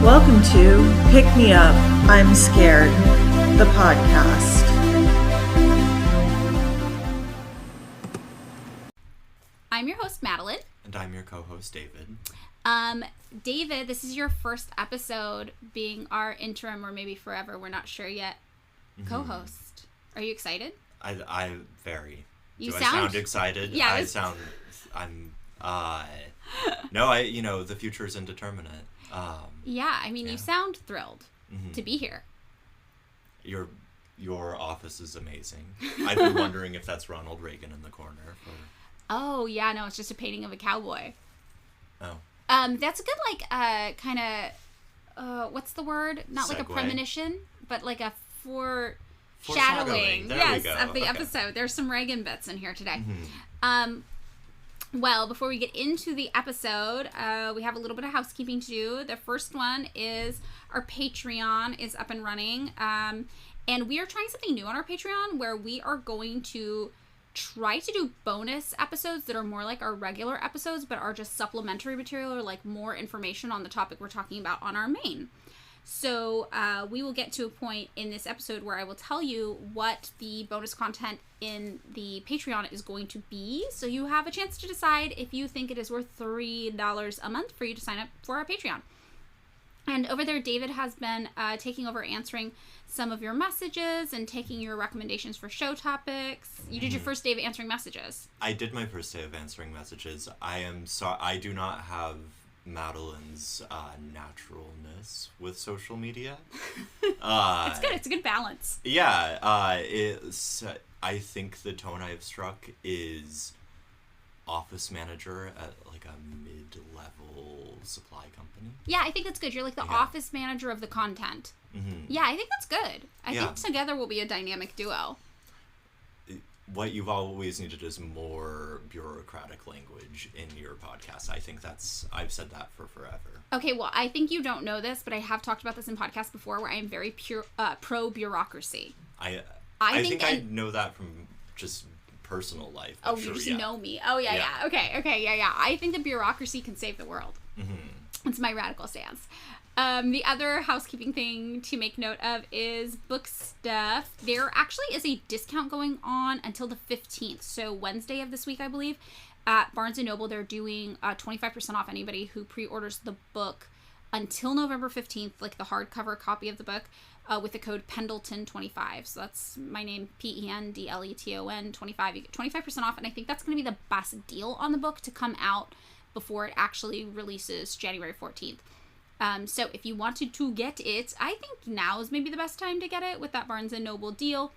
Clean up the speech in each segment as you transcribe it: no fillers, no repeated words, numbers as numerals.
Welcome to Pick Me Up, I'm Scared, the podcast. I'm your host, Madeline. And I'm your co-host, David. David, this is your first episode being our interim, or maybe forever, we're not sure yet, co-host. Are you excited? I very. You Do sound... I sound excited? Yeah. No, the future is indeterminate. You sound thrilled to be here. Your office is amazing. I've been wondering if that's Ronald Reagan in the corner. Oh, yeah, no, it's just a painting of a cowboy. Oh. That's a good, what's the word? Not Segue. Like a premonition, but like a foreshadowing. There we go. Of the episode. There's some Reagan bits in here today. Mm-hmm. Well, before we get into the episode, we have a little bit of housekeeping to do. The first one is our Patreon is up and running. And we are trying something new on our Patreon where we are going to try to do bonus episodes that are more like our regular episodes, but are just supplementary material or like more information on the topic we're talking about on our main. So we will get to a point in this episode where I will tell you what the bonus content in the Patreon is going to be. So you have a chance to decide if you think it is worth $3 a month for you to sign up for our Patreon. And over there, David has been taking over answering some of your messages and taking your recommendations for show topics. You did your first day of answering messages. I did my first day of answering messages. I am sorry. I do not have Madeline's naturalness with social media. It's good. It's a good balance. Yeah. I think the tone I have struck is office manager at like a mid-level supply company. Yeah, I think that's good. You're like the office manager of the content. Mm-hmm. Yeah, I think that's good. I think together we'll be a dynamic duo. What you've always needed is more bureaucratic language in your podcast. I think I've said that for forever. Okay, well, I think you don't know this, but I have talked about this in podcasts before where I am very pro-bureaucracy. I think I know that from just personal life. Oh, you just know me. Oh, yeah. Okay, yeah. I think the bureaucracy can save the world. Mm-hmm. It's my radical stance. The other housekeeping thing to make note of is book stuff. There actually is a discount going on until the 15th. So Wednesday of this week, I believe, at Barnes & Noble, they're doing 25% off anybody who pre-orders the book until November 15th, like the hardcover copy of the book, with the code Pendleton25. So that's my name, Pendleton 25. You get 25% off, and I think that's going to be the best deal on the book to come out before it actually releases January 14th. So if you wanted to get it, I think now is maybe the best time to get it with that Barnes & Noble deal.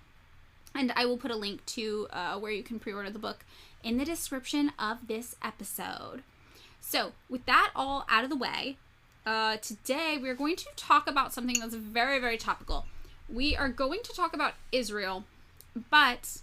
And I will put a link to where you can pre-order the book in the description of this episode. So with that all out of the way, today we're going to talk about something that's very, very topical. We are going to talk about Israel, but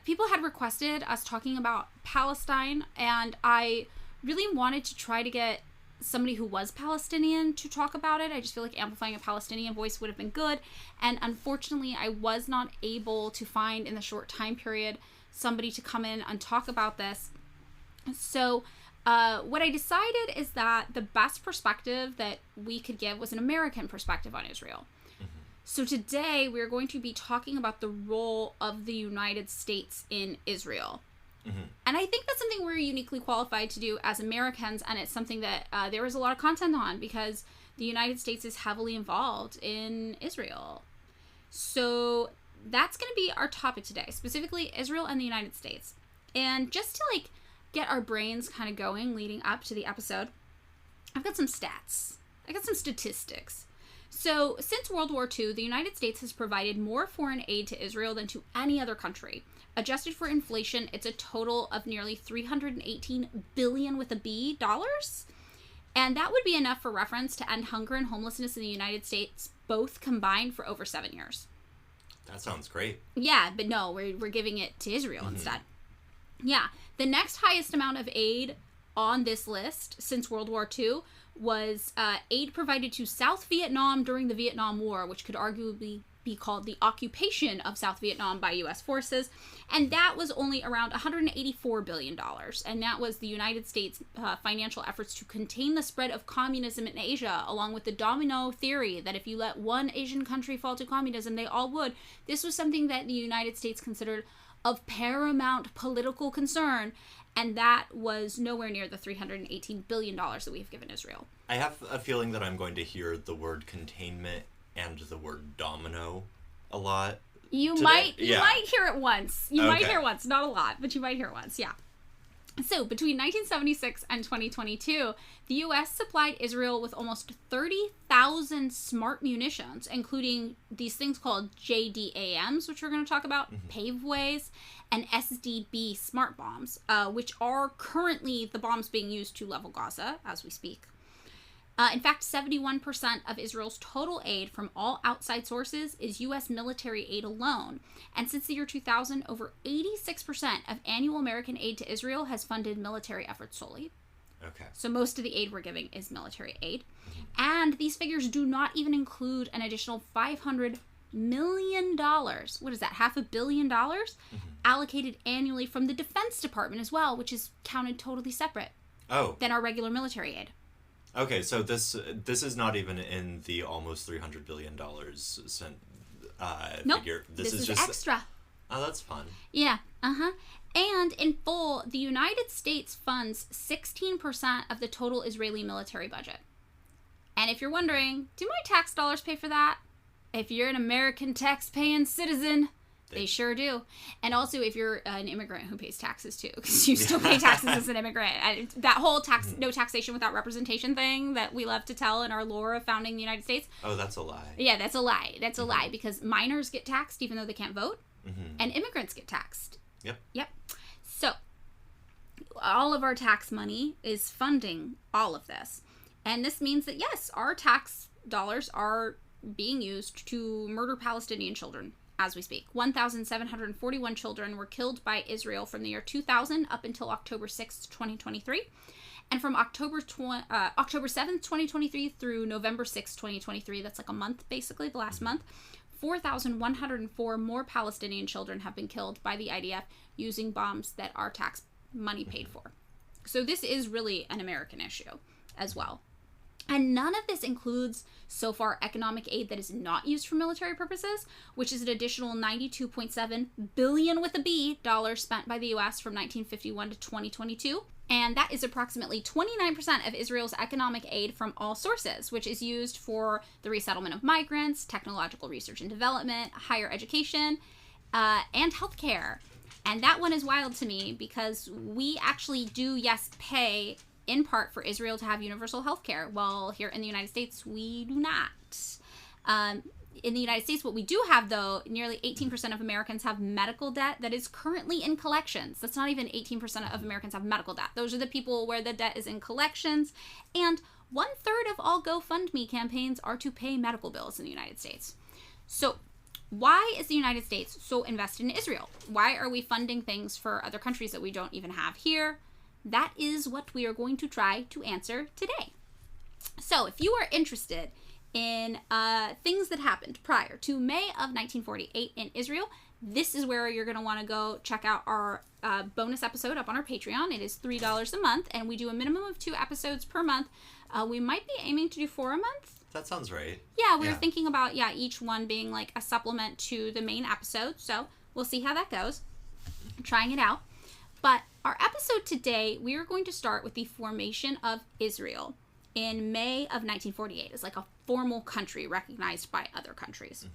people had requested us talking about Palestine, and I really wanted to try to get somebody who was Palestinian to talk about it. I just feel like amplifying a Palestinian voice would have been good. And unfortunately, I was not able to find in the short time period somebody to come in and talk about this. So what I decided is that the best perspective that we could give was an American perspective on Israel. Mm-hmm. So today we're going to be talking about the role of the United States in Israel. Mm-hmm. And I think that's something we're uniquely qualified to do as Americans, and it's something that there is a lot of content on because the United States is heavily involved in Israel. So that's going to be our topic today, specifically Israel and the United States. And just to get our brains kind of going leading up to the episode, I've got some stats. I got some statistics. So since World War II, the United States has provided more foreign aid to Israel than to any other country. Adjusted for inflation, it's a total of nearly $318 billion with a B dollars. And that would be enough for reference to end hunger and homelessness in the United States, both combined for over 7 years. That sounds great. Yeah, but no, we're giving it to Israel instead. Yeah, the next highest amount of aid on this list since World War II was aid provided to South Vietnam during the Vietnam War, which could arguably be called the occupation of South Vietnam by U.S. forces, and that was only around $184 billion, and that was the United States' financial efforts to contain the spread of communism in Asia, along with the domino theory that if you let one Asian country fall to communism, they all would. This was something that the United States considered of paramount political concern, and that was nowhere near the $318 billion that we've given Israel. I have a feeling that I'm going to hear the word containment and the word domino a lot. You today. might Yeah. hear it once. You Okay. might hear it once, not a lot, but you might hear it once, yeah. So, between 1976 and 2022, the U.S. supplied Israel with almost 30,000 smart munitions, including these things called JDAMs, which we're going to talk about, paveways, and SDB smart bombs, which are currently the bombs being used to level Gaza as we speak. In fact, 71% of Israel's total aid from all outside sources is U.S. military aid alone. And since the year 2000, over 86% of annual American aid to Israel has funded military efforts solely. Okay. So most of the aid we're giving is military aid. And these figures do not even include an additional $500 million. What is that, $500 million? Allocated annually from the Defense Department as well, which is counted totally separate than our regular military aid. Okay, so this is not even in the almost $300 billion Nope, figure. This is just extra. Oh, that's fun. Yeah, And in full, the United States funds 16% of the total Israeli military budget. And if you're wondering, do my tax dollars pay for that? If you're an American tax-paying citizen, they sure do. And also if you're an immigrant who pays taxes too, because you still pay taxes as an immigrant. And that whole no taxation without representation thing that we love to tell in our lore of founding the United States. Oh, that's a lie. Yeah, that's a lie. That's a lie, because minors get taxed even though they can't vote, and immigrants get taxed. Yep. So all of our tax money is funding all of this. And this means that, yes, our tax dollars are being used to murder Palestinian children as we speak. 1,741 children were killed by Israel from the year 2000 up until October 6th, 2023. And from October 7th, 2023 through November 6th, 2023, that's like a month basically, the last month, 4,104 more Palestinian children have been killed by the IDF using bombs that our tax money paid for. So this is really an American issue as well. And none of this includes, so far, economic aid that is not used for military purposes, which is an additional $92.7 billion with a B dollars spent by the U.S. from 1951 to 2022. And that is approximately 29% of Israel's economic aid from all sources, which is used for the resettlement of migrants, technological research and development, higher education, and healthcare. And that one is wild to me because we actually do, yes, pay in part for Israel to have universal health care. Well, here in the United States, we do not. In the United States, what we do have, though, nearly 18% of Americans have medical debt that is currently in collections. That's not even 18% of Americans have medical debt. Those are the people where the debt is in collections. And 1/3 of all GoFundMe campaigns are to pay medical bills in the United States. So why is the United States so invested in Israel? Why are we funding things for other countries that we don't even have here? That is what we are going to try to answer today. So if you are interested in things that happened prior to May of 1948 in Israel, this is where you're going to want to go check out our bonus episode up on our Patreon. It is $3 a month, and we do a minimum of 2 episodes per month. We might be aiming to do 4 a month. That sounds right. Yeah, we were thinking about, each one being like a supplement to the main episode. So we'll see how that goes. I'm trying it out. But our episode today, we are going to start with the formation of Israel in May of 1948. It's like a formal country recognized by other countries.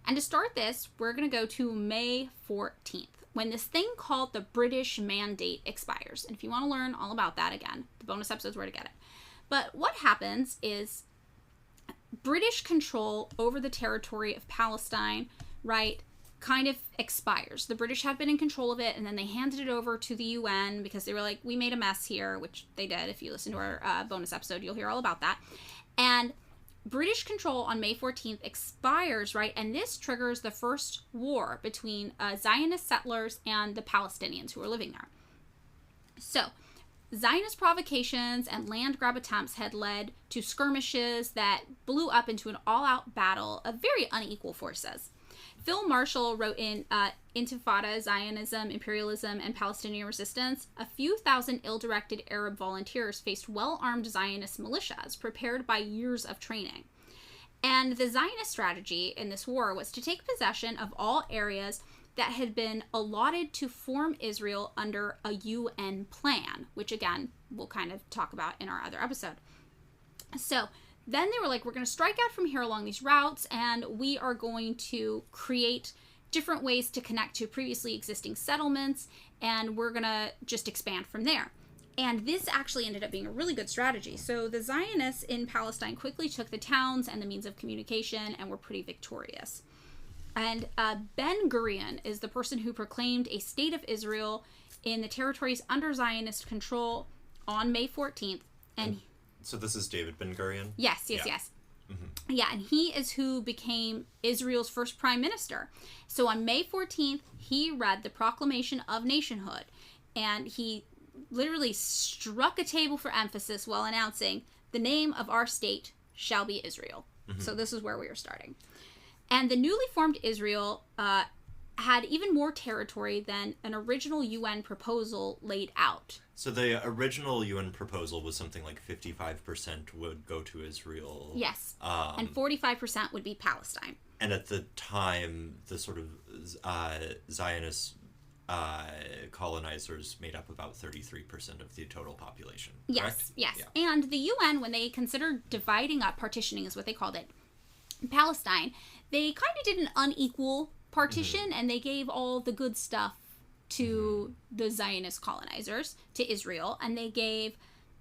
And to start this, we're going to go to May 14th, when this thing called the British Mandate expires. And if you want to learn all about that, again, the bonus episode is where to get it. But what happens is British control over the territory of Palestine, right, kind of expires. The British had been in control of it, and then they handed it over to the UN because they were like, we made a mess here, which they did. If you listen to our bonus episode, you'll hear all about that. And British control on May 14th expires, right? And this triggers the first war between Zionist settlers and the Palestinians who were living there. So, Zionist provocations and land grab attempts had led to skirmishes that blew up into an all-out battle of very unequal forces. Phil Marshall wrote in Intifada, Zionism, Imperialism, and Palestinian Resistance, a few thousand ill-directed Arab volunteers faced well-armed Zionist militias prepared by years of training. And the Zionist strategy in this war was to take possession of all areas that had been allotted to form Israel under a UN plan, which again, we'll kind of talk about in our other episode. So then they were like, we're going to strike out from here along these routes, and we are going to create different ways to connect to previously existing settlements, and we're going to just expand from there. And this actually ended up being a really good strategy. So the Zionists in Palestine quickly took the towns and the means of communication and were pretty victorious. And Ben-Gurion is the person who proclaimed a state of Israel in the territories under Zionist control on May 14th. And so this is David Ben-Gurion? Yes. Mm-hmm. Yeah, and he is who became Israel's first prime minister. So on May 14th, he read the Proclamation of Nationhood, and he literally struck a table for emphasis while announcing, the name of our state shall be Israel. Mm-hmm. So this is where we are starting. And the newly formed Israel had even more territory than an original UN proposal laid out. So the original UN proposal was something like 55% would go to Israel. Yes, and 45% would be Palestine. And at the time, the sort of Zionist colonizers made up about 33% of the total population, correct? Yes. Yeah. And the UN, when they considered dividing up, partitioning is what they called it, Palestine, they kind of did an unequal partition, mm-hmm. and they gave all the good stuff to mm-hmm. the Zionist colonizers, to Israel, and they gave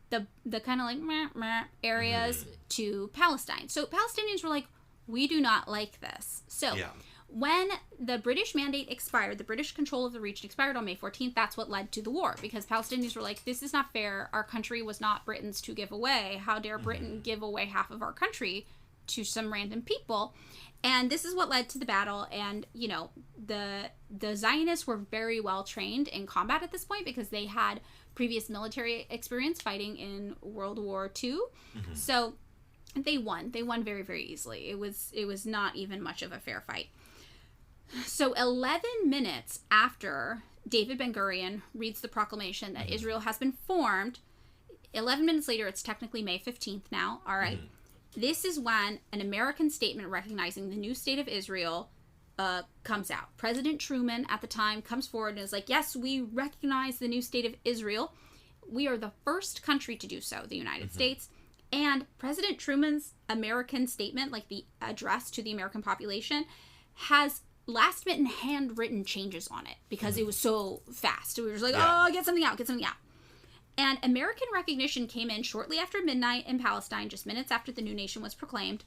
the kind of like areas mm-hmm. to Palestine. So Palestinians were like, we do not like this. So when the British mandate expired, the British control of the region expired on May 14th, that's what led to the war, because Palestinians were like, this is not fair. Our country was not Britain's to give away. How dare Britain mm-hmm. give away half of our country to some random people? And this is what led to the battle. And, you know, the Zionists were very well trained in combat at this point because they had previous military experience fighting in World War II. Mm-hmm. So they won. They won very, very easily. It was not even much of a fair fight. So 11 minutes after David Ben-Gurion reads the proclamation that mm-hmm. Israel has been formed, 11 minutes later, it's technically May 15th now, all right? Mm-hmm. This is when an American statement recognizing the new state of Israel comes out. President Truman at the time comes forward and is like, yes, we recognize the new state of Israel. We are the first country to do so, the United mm-hmm. States. And President Truman's American statement, like the address to the American population, has last-minute handwritten changes on it because mm-hmm. it was so fast. We were just like, get something out. And American recognition came in shortly after midnight in Palestine, just minutes after the new nation was proclaimed.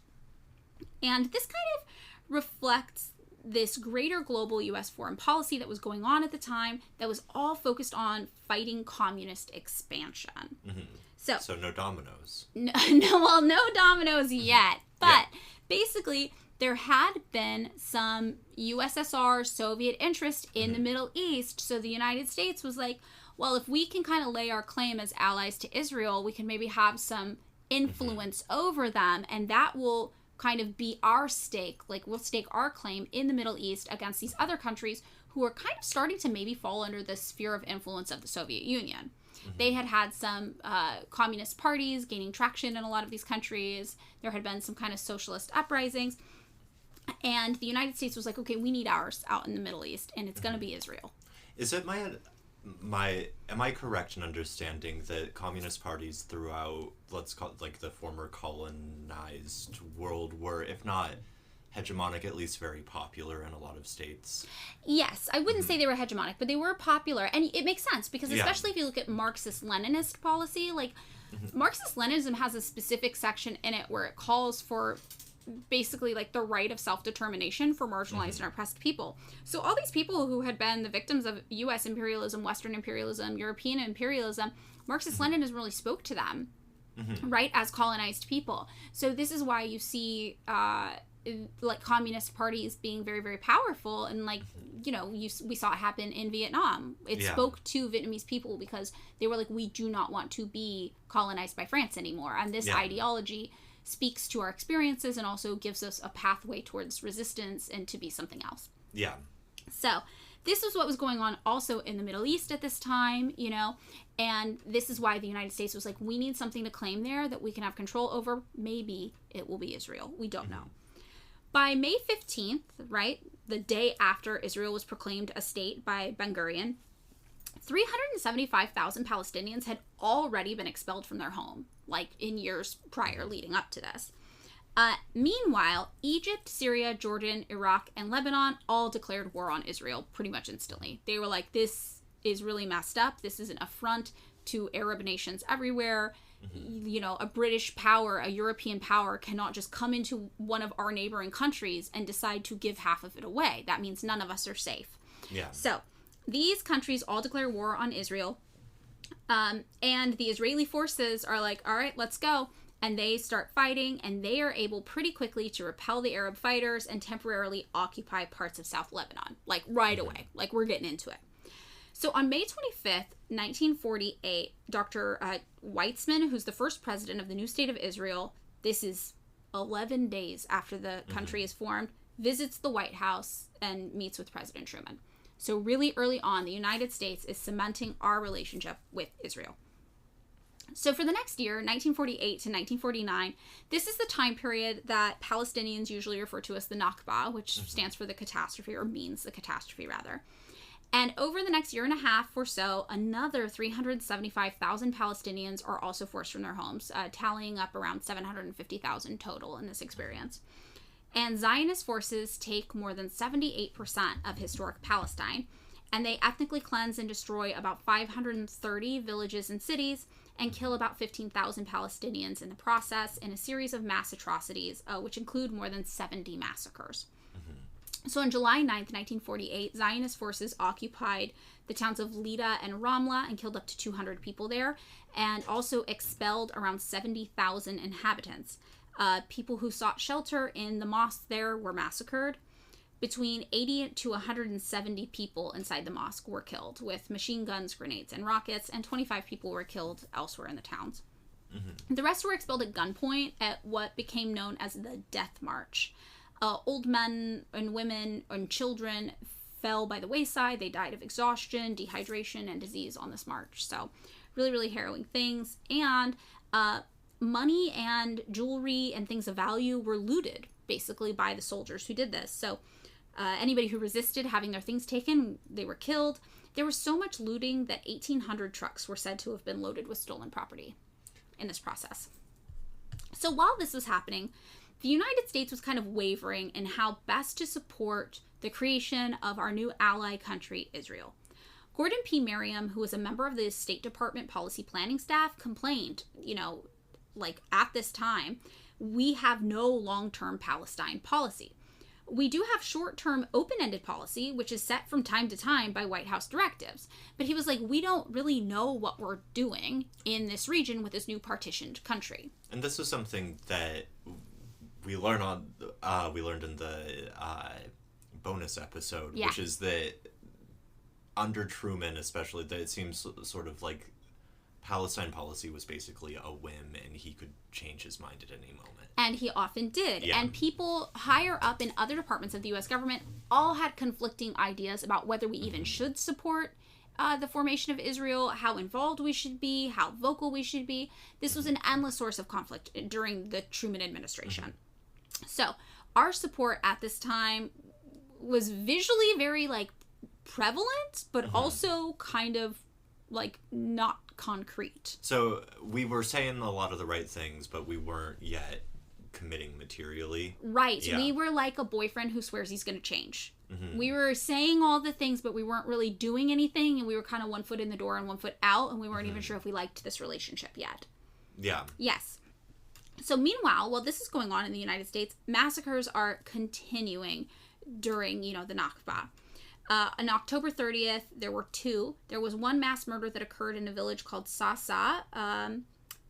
And this kind of reflects this greater global U.S. foreign policy that was going on at the time that was all focused on fighting communist expansion. Mm-hmm. So no dominoes. No dominoes yet. But basically, there had been some USSR Soviet interest in mm-hmm. the Middle East. So the United States was like, well, if we can kind of lay our claim as allies to Israel, we can maybe have some influence mm-hmm. over them, and that will kind of be our stake. Like, we'll stake our claim in the Middle East against these other countries who are kind of starting to maybe fall under the sphere of influence of the Soviet Union. Mm-hmm. They had some communist parties gaining traction in a lot of these countries. There had been some kind of socialist uprisings. And the United States was like, okay, we need ours out in the Middle East, and it's mm-hmm. going to be Israel. Is it am I correct in understanding that communist parties throughout, let's call it like the former colonized world, were, if not hegemonic, at least very popular in a lot of states? Yes, I wouldn't mm-hmm. say they were hegemonic, but they were popular. And it makes sense because especially if you look at Marxist-Leninist policy, like mm-hmm. Marxist-Leninism has a specific section in it where it calls for basically like the right of self-determination for marginalized mm-hmm. and oppressed people. So all these people who had been the victims of U.S. imperialism, Western imperialism, European imperialism, Marxist-Leninism mm-hmm. really spoke to them, mm-hmm. right, as colonized people. So this is why you see like communist parties being very, very powerful, and like, you know, we saw it happen in Vietnam. It spoke to Vietnamese people because they were like, we do not want to be colonized by France anymore, and this ideology speaks to our experiences and also gives us a pathway towards resistance and to be something else. Yeah. So this was what was going on also in the Middle East at this time, you know, and this is why the United States was like, we need something to claim there that we can have control over. Maybe it will be Israel. We don't know. By May 15th, right, the day after Israel was proclaimed a state by Ben Gurion, 375,000 Palestinians had already been expelled from their home, like in years prior leading up to this. Meanwhile, Egypt, Syria, Jordan, Iraq, and Lebanon all declared war on Israel pretty much instantly. They were like, this is really messed up. This is an affront to Arab nations everywhere. You know, a British power, a European power cannot just come into one of our neighboring countries and decide to give half of it away. That means none of us are safe. Yeah. So these countries all declare war on Israel. And the Israeli forces are like, all right, let's go. And they start fighting, and they are able pretty quickly to repel the Arab fighters and temporarily occupy parts of South Lebanon, like right away. Like, we're getting into it. So on May 25th, 1948, Dr. Weizmann, who's the first president of the new state of Israel, this is 11 days after the country is formed, visits the White House and meets with President Truman. So really early on, the United States is cementing our relationship with Israel. So for the next year, 1948 to 1949, this is the time period that Palestinians usually refer to as the Nakba, which stands for the catastrophe, or means the catastrophe, rather. And over the next year and a half or so, another 375,000 Palestinians are also forced from their homes, tallying up around 750,000 total in this experience. And Zionist forces take more than 78% of historic Palestine, and they ethnically cleanse and destroy about 530 villages and cities, and kill about 15,000 Palestinians in the process in a series of mass atrocities, which include more than 70 massacres. So on July 9th, 1948, Zionist forces occupied the towns of Lida and Ramla and killed up to 200 people there, and also expelled around 70,000 inhabitants. People who sought shelter in the mosque there were massacred. Between 80 to 170 people inside the mosque were killed with machine guns, grenades, and rockets, and 25 people were killed elsewhere in the towns. The rest were expelled at gunpoint at what became known as the Death March. Old men and women and children fell by the wayside. They died of exhaustion, dehydration, and disease on this march. So really, really harrowing things. And money and jewelry and things of value were looted, basically, by the soldiers who did this. So anybody who resisted having their things taken, they were killed. There was so much looting that 1,800 trucks were said to have been loaded with stolen property in this process. So while this was happening, the United States was kind of wavering in how best to support the creation of our new ally country, Israel. Gordon P. Merriam, who was a member of the State Department policy planning staff, complained, like at this time, we have no long-term Palestine policy. We do have short-term open-ended policy, which is set from time to time by White House directives. But he was like, we don't really know what we're doing in this region with this new partitioned country. And this was something that we learned in the bonus episode, which is that under Truman especially, that it seems sort of like Palestine policy was basically a whim and he could change his mind at any moment. And he often did. Yeah. And people higher up in other departments of the U.S. government all had conflicting ideas about whether we even should support the formation of Israel, how involved we should be, how vocal we should be. This was an endless source of conflict during the Truman administration. So our support at this time was visually very prevalent, but also kind of not concrete. So we were saying a lot of the right things, but we weren't yet committing materially. Right. Yeah. We were like a boyfriend who swears he's going to change. We were saying all the things, but we weren't really doing anything, and we were kind of one foot in the door and one foot out, and we weren't even sure if we liked this relationship yet. Yeah. Yes. So meanwhile, while this is going on in the United States, massacres are continuing during, the Nakba. On October 30th, there were two. There was one mass murder that occurred in a village called Sasa,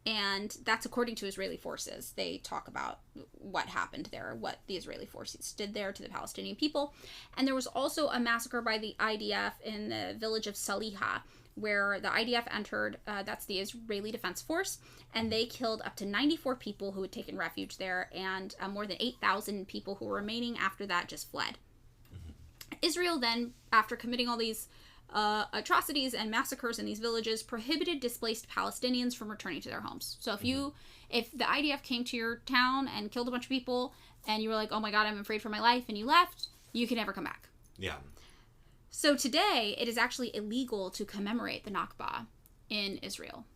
and that's according to Israeli forces. They talk about what happened there, what the Israeli forces did there to the Palestinian people. And there was also a massacre by the IDF in the village of Saliha, where the IDF entered. That's the Israeli Defense Force, and they killed up to 94 people who had taken refuge there, and more than 8,000 people who were remaining after that just fled. Israel then, after committing all these atrocities and massacres in these villages, prohibited displaced Palestinians from returning to their homes. So if the IDF came to your town and killed a bunch of people, and you were like, oh my god, I'm afraid for my life, and you left, you can never come back. Yeah. So today, it is actually illegal to commemorate the Nakba in Israel.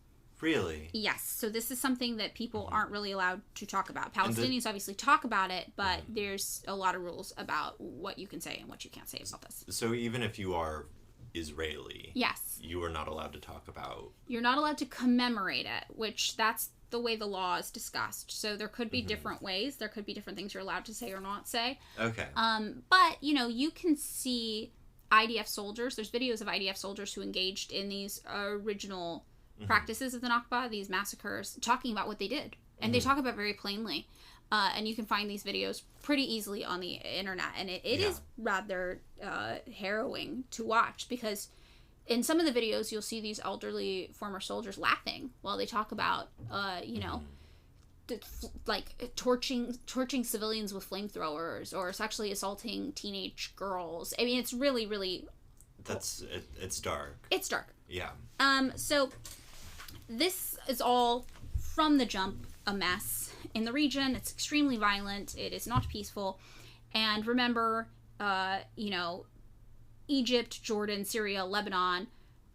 Really? Yes. So this is something that people aren't really allowed to talk about. Palestinians obviously talk about it, but there's a lot of rules about what you can say and what you can't say about this. So even if you are Israeli, yes, you are not allowed to talk about... You're not allowed to commemorate it, which that's the way the law is discussed. So there could be different ways. There could be different things you're allowed to say or not say. Okay. But, you can see IDF soldiers. There's videos of IDF soldiers who engaged in these original practices of the Nakba, these massacres, talking about what they did. And they talk about it very plainly. And you can find these videos pretty easily on the internet. And it is rather harrowing to watch, because in some of the videos you'll see these elderly former soldiers laughing while they talk about, torching civilians with flamethrowers or sexually assaulting teenage girls. I mean, it's really, really... It's dark. It's dark. Yeah. So this is all, from the jump, a mess in the region. It's extremely violent. It is not peaceful. And remember, Egypt, Jordan, Syria, Lebanon,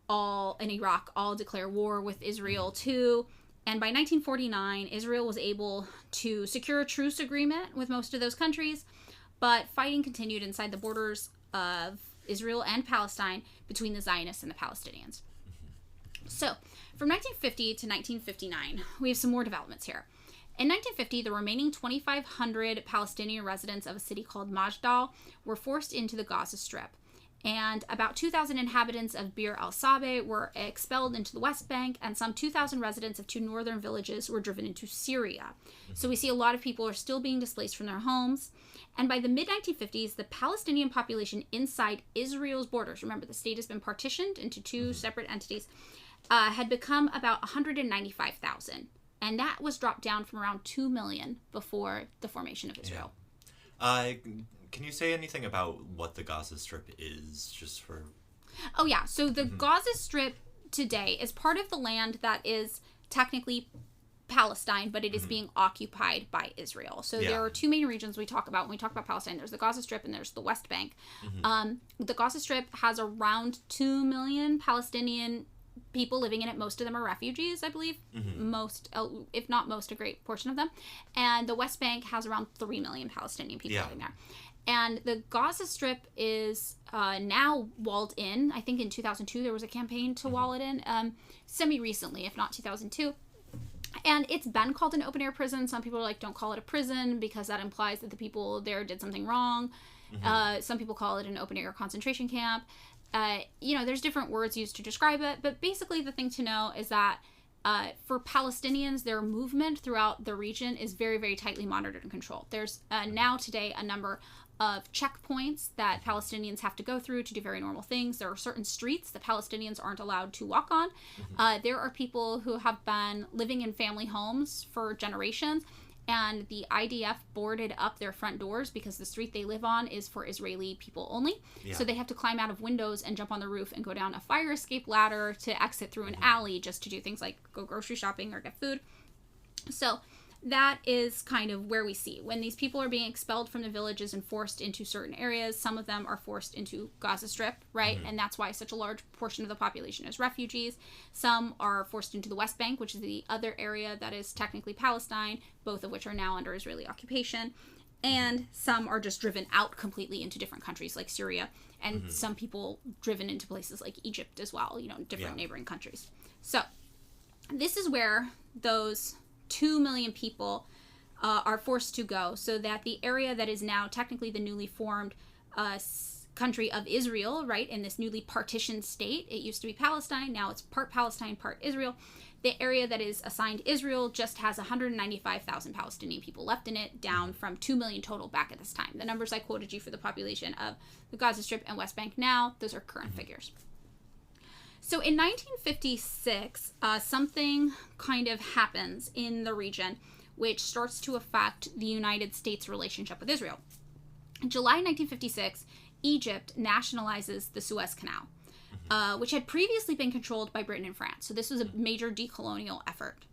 and Iraq all declare war with Israel too. And by 1949, Israel was able to secure a truce agreement with most of those countries, but fighting continued inside the borders of Israel and Palestine between the Zionists and the Palestinians. So, from 1950 to 1959, we have some more developments here. In 1950, the remaining 2,500 Palestinian residents of a city called Majdal were forced into the Gaza Strip. And about 2,000 inhabitants of Bir al-Sabeh were expelled into the West Bank, and some 2,000 residents of two northern villages were driven into Syria. So we see a lot of people are still being displaced from their homes. And by the mid-1950s, the Palestinian population inside Israel's borders, remember the state has been partitioned into two separate entities, had become about 195,000. And that was dropped down from around 2 million before the formation of Israel. Yeah. Can you say anything about what the Gaza Strip is, just for... Oh, yeah. So the Gaza Strip today is part of the land that is technically Palestine, but it is being occupied by Israel. So there are two main regions we talk about when we talk about Palestine. There's the Gaza Strip and there's the West Bank. The Gaza Strip has around 2 million Palestinian people living in it. Most of them are refugees, I believe. Most, if not most, a great portion of them. And the West Bank has around 3 million Palestinian people living there. And the Gaza Strip is now walled in. I think in 2002 there was a campaign to wall it in, semi-recently, if not 2002. And it's been called an open-air prison. Some people are like, don't call it a prison because that implies that the people there did something wrong. Some people call it an open-air concentration camp. There's different words used to describe it. But basically the thing to know is that for Palestinians, their movement throughout the region is very, very tightly monitored and controlled. There's now today a number of checkpoints that Palestinians have to go through to do very normal things. There are certain streets that Palestinians aren't allowed to walk on. There are people who have been living in family homes for generations, and the IDF boarded up their front doors because the street they live on is for Israeli people only. So they have to climb out of windows and jump on the roof and go down a fire escape ladder to exit through an alley just to do things like go grocery shopping or get food. So that is kind of where we see when these people are being expelled from the villages and forced into certain areas. Some of them are forced into Gaza Strip, right? And that's why such a large portion of the population is refugees. Some are forced into the West Bank, which is the other area that is technically Palestine, both of which are now under Israeli occupation. And some are just driven out completely into different countries like Syria, and some people driven into places like Egypt as well, different neighboring countries. So this is where those 2 million people are forced to go, so that the area that is now technically the newly formed country of Israel, right, in this newly partitioned state, it used to be Palestine, now it's part Palestine, part Israel. The area that is assigned Israel just has 195,000 Palestinian people left in it, down from 2 million total back at this time. The numbers I quoted you for the population of the Gaza Strip and West Bank now, those are current figures. So in 1956, something kind of happens in the region which starts to affect the United States' relationship with Israel. In July 1956, Egypt nationalizes the Suez Canal, which had previously been controlled by Britain and France. So this was a major decolonial effort.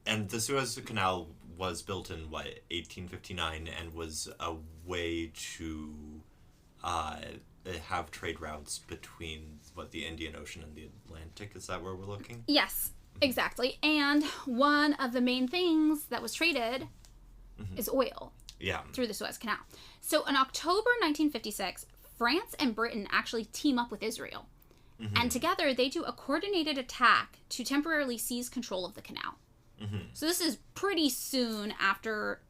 And the Suez Canal was built in, 1859, and was a way to have trade routes between, the Indian Ocean and the Atlantic? Is that where we're looking? Yes, exactly. And one of the main things that was traded is oil. Yeah. Through the Suez Canal. So in October 1956, France and Britain actually team up with Israel. And together they do a coordinated attack to temporarily seize control of the canal. So this is pretty soon after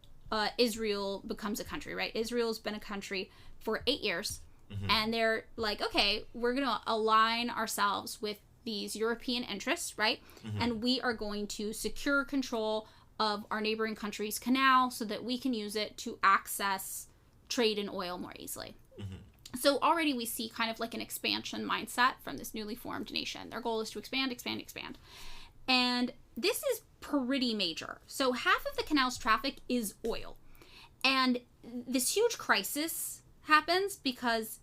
Israel becomes a country, right? Israel's been a country for 8 years. And they're like, okay, we're going to align ourselves with these European interests, right? And we are going to secure control of our neighboring country's canal so that we can use it to access trade in oil more easily. So already we see kind of like an expansion mindset from this newly formed nation. Their goal is to expand, expand, expand. And this is pretty major. So half of the canal's traffic is oil. And this huge crisis happens because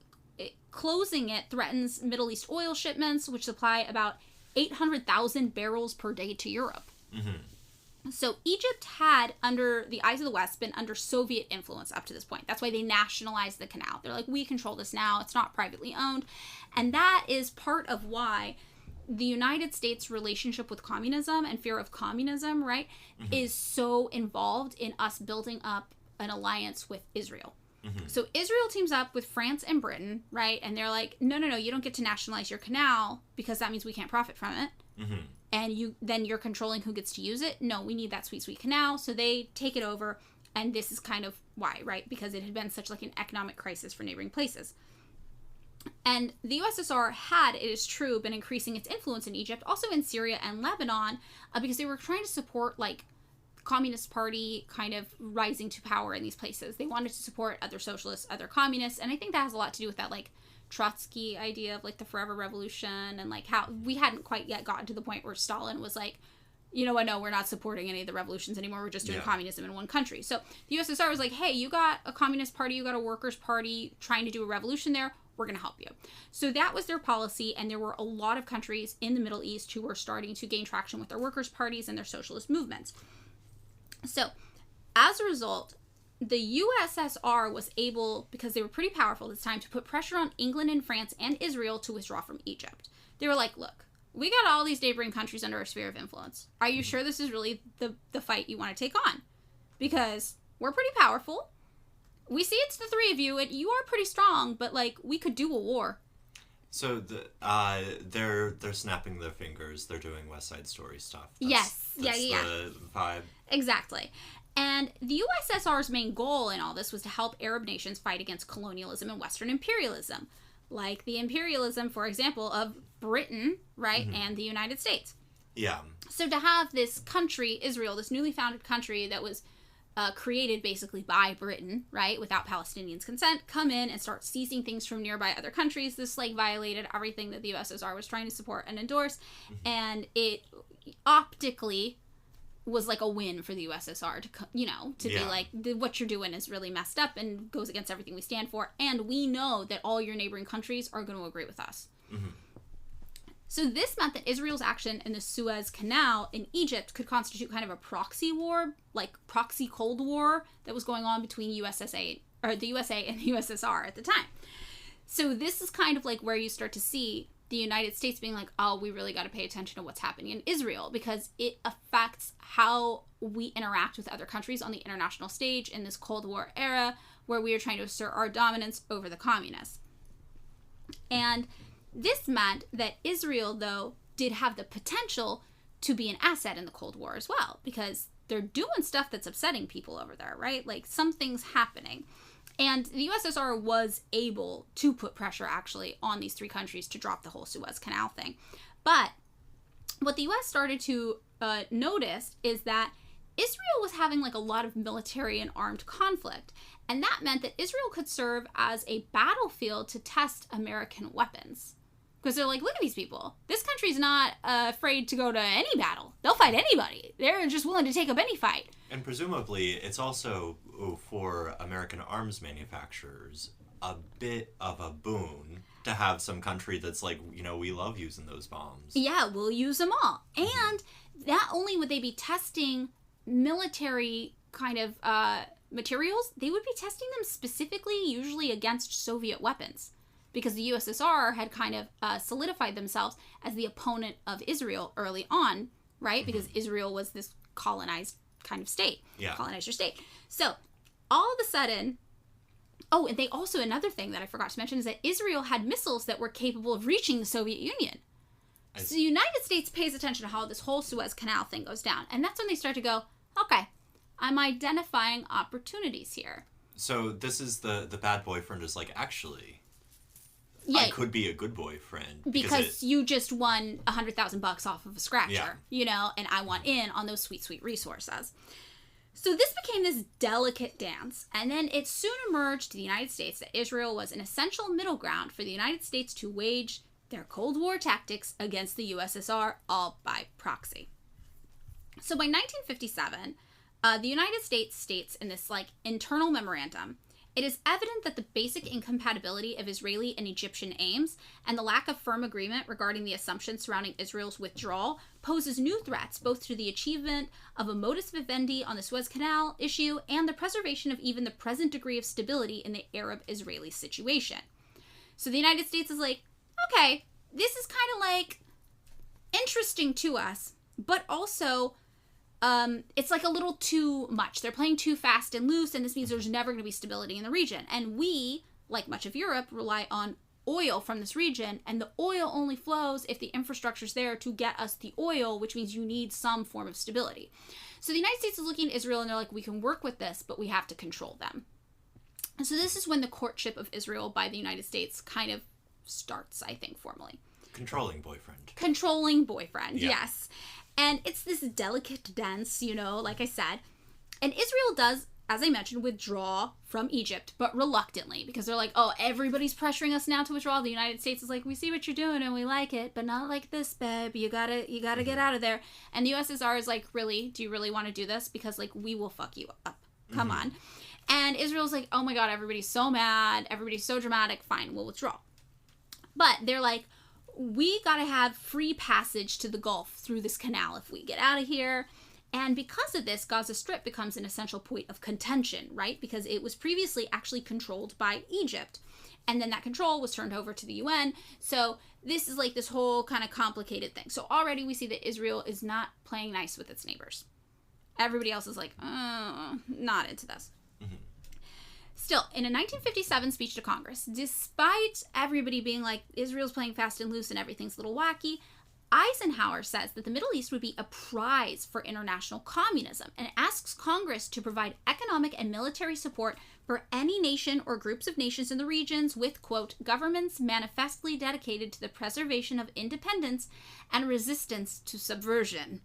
closing it threatens Middle East oil shipments, which supply about 800,000 barrels per day to Europe. So Egypt had, under the eyes of the West, been under Soviet influence up to this point. That's why they nationalized the canal. They're like, we control this now. It's not privately owned. And that is part of why the United States' relationship with communism and fear of communism, right, is so involved in us building up an alliance with Israel. So Israel teams up with France and Britain, right? And they're like, no, you don't get to nationalize your canal because that means we can't profit from it. And you're controlling who gets to use it. No, we need that sweet, sweet canal. So they take it over. And this is kind of why, right? Because it had been such like an economic crisis for neighboring places. And the USSR had, it is true, been increasing its influence in Egypt, also in Syria and Lebanon, because they were trying to support like Communist Party kind of rising to power in these places. They wanted to support other socialists, other communists. And I think that has a lot to do with that like Trotsky idea of like the forever revolution, and like how we hadn't quite yet gotten to the point where Stalin was like, you know what, no, we're not supporting any of the revolutions anymore. We're just doing communism in one country. So the USSR was like, hey, you got a communist party, you got a workers' party trying to do a revolution there. We're going to help you. So that was their policy. And there were a lot of countries in the Middle East who were starting to gain traction with their workers' parties and their socialist movements. So as a result, the USSR was able, because they were pretty powerful at this time, to put pressure on England and France and Israel to withdraw from Egypt. They were like, look, we got all these neighboring countries under our sphere of influence. Are you sure this is really the fight you want to take on? Because we're pretty powerful. We see it's the three of you, and you are pretty strong, but like we could do a war. So they're snapping their fingers. They're doing West Side Story stuff. That's the vibe. Exactly. And the USSR's main goal in all this was to help Arab nations fight against colonialism and Western imperialism, like the imperialism, for example, of Britain, right, and the United States. Yeah. So to have this country, Israel, this newly founded country that was created basically by Britain, right, without Palestinians' consent, come in and start seizing things from nearby other countries. This like violated everything that the USSR was trying to support and endorse, and it optically was like a win for the USSR to be like, what you're doing is really messed up and goes against everything we stand for, and we know that all your neighboring countries are going to agree with us. So this meant that Israel's action in the Suez Canal in Egypt could constitute kind of a proxy war, like proxy Cold War that was going on between the USA and the USSR at the time. So this is kind of like where you start to see the United States being like, oh, we really got to pay attention to what's happening in Israel, because it affects how we interact with other countries on the international stage in this Cold War era where we are trying to assert our dominance over the communists. And this meant that Israel, though, did have the potential to be an asset in the Cold War as well, because they're doing stuff that's upsetting people over there, right? Like something's happening. And the USSR was able to put pressure, actually, on these three countries to drop the whole Suez Canal thing. But what the U.S. started to notice is that Israel was having like a lot of military and armed conflict. And that meant that Israel could serve as a battlefield to test American weapons. Because they're like, look at these people. This country's not afraid to go to any battle. They'll fight anybody. They're just willing to take up any fight. And presumably, it's also, for American arms manufacturers, a bit of a boon to have some country that's like, we love using those bombs. Yeah, we'll use them all. And not only would they be testing military kind of materials, they would be testing them specifically, usually against Soviet weapons. Because the USSR had kind of solidified themselves as the opponent of Israel early on, right? Because Israel was this colonized kind of state. Yeah. Colonizer state. So, all of a sudden... Oh, and they also, another thing that I forgot to mention is that Israel had missiles that were capable of reaching the Soviet Union. So the United States pays attention to how this whole Suez Canal thing goes down. And that's when they start to go, okay, I'm identifying opportunities here. So this is the bad boyfriend is like, actually... Yeah, I could be a good boyfriend. Because you just won $100,000 off of a scratcher, and I want in on those sweet, sweet resources. So this became this delicate dance, and then it soon emerged to the United States that Israel was an essential middle ground for the United States to wage their Cold War tactics against the USSR, all by proxy. So by 1957, the United States states in this internal memorandum, it is evident that the basic incompatibility of Israeli and Egyptian aims and the lack of firm agreement regarding the assumptions surrounding Israel's withdrawal poses new threats both to the achievement of a modus vivendi on the Suez Canal issue and the preservation of even the present degree of stability in the Arab-Israeli situation. So the United States is like, okay, this is kind of interesting to us, but also... it's a little too much. They're playing too fast and loose, and this means there's never going to be stability in the region. And we, like much of Europe, rely on oil from this region, and the oil only flows if the infrastructure's there to get us the oil, which means you need some form of stability. So the United States is looking at Israel, and they're like, we can work with this, but we have to control them. And so this is when the courtship of Israel by the United States kind of starts, I think, formally. Controlling boyfriend. Controlling boyfriend, yes. And it's this delicate dance, like I said. And Israel does, as I mentioned, withdraw from Egypt, but reluctantly, because they're like, oh, everybody's pressuring us now to withdraw. The United States is like, we see what you're doing and we like it, but not like this, babe. You gotta get out of there. And the USSR is like, really? Do you really want to do this? Because, we will fuck you up. Come on. And Israel's like, oh my God, everybody's so mad. Everybody's so dramatic. Fine, we'll withdraw. But they're like, we gotta have free passage to the Gulf through this canal if we get out of here. And because of this, Gaza Strip becomes an essential point of contention, right? Because it was previously actually controlled by Egypt. And then that control was turned over to the UN. So this is this whole kind of complicated thing. So already we see that Israel is not playing nice with its neighbors. Everybody else is like, not into this. Still, in a 1957 speech to Congress, despite everybody being like, Israel's playing fast and loose and everything's a little wacky, Eisenhower says that the Middle East would be a prize for international communism and asks Congress to provide economic and military support for any nation or groups of nations in the regions with, quote, governments manifestly dedicated to the preservation of independence and resistance to subversion.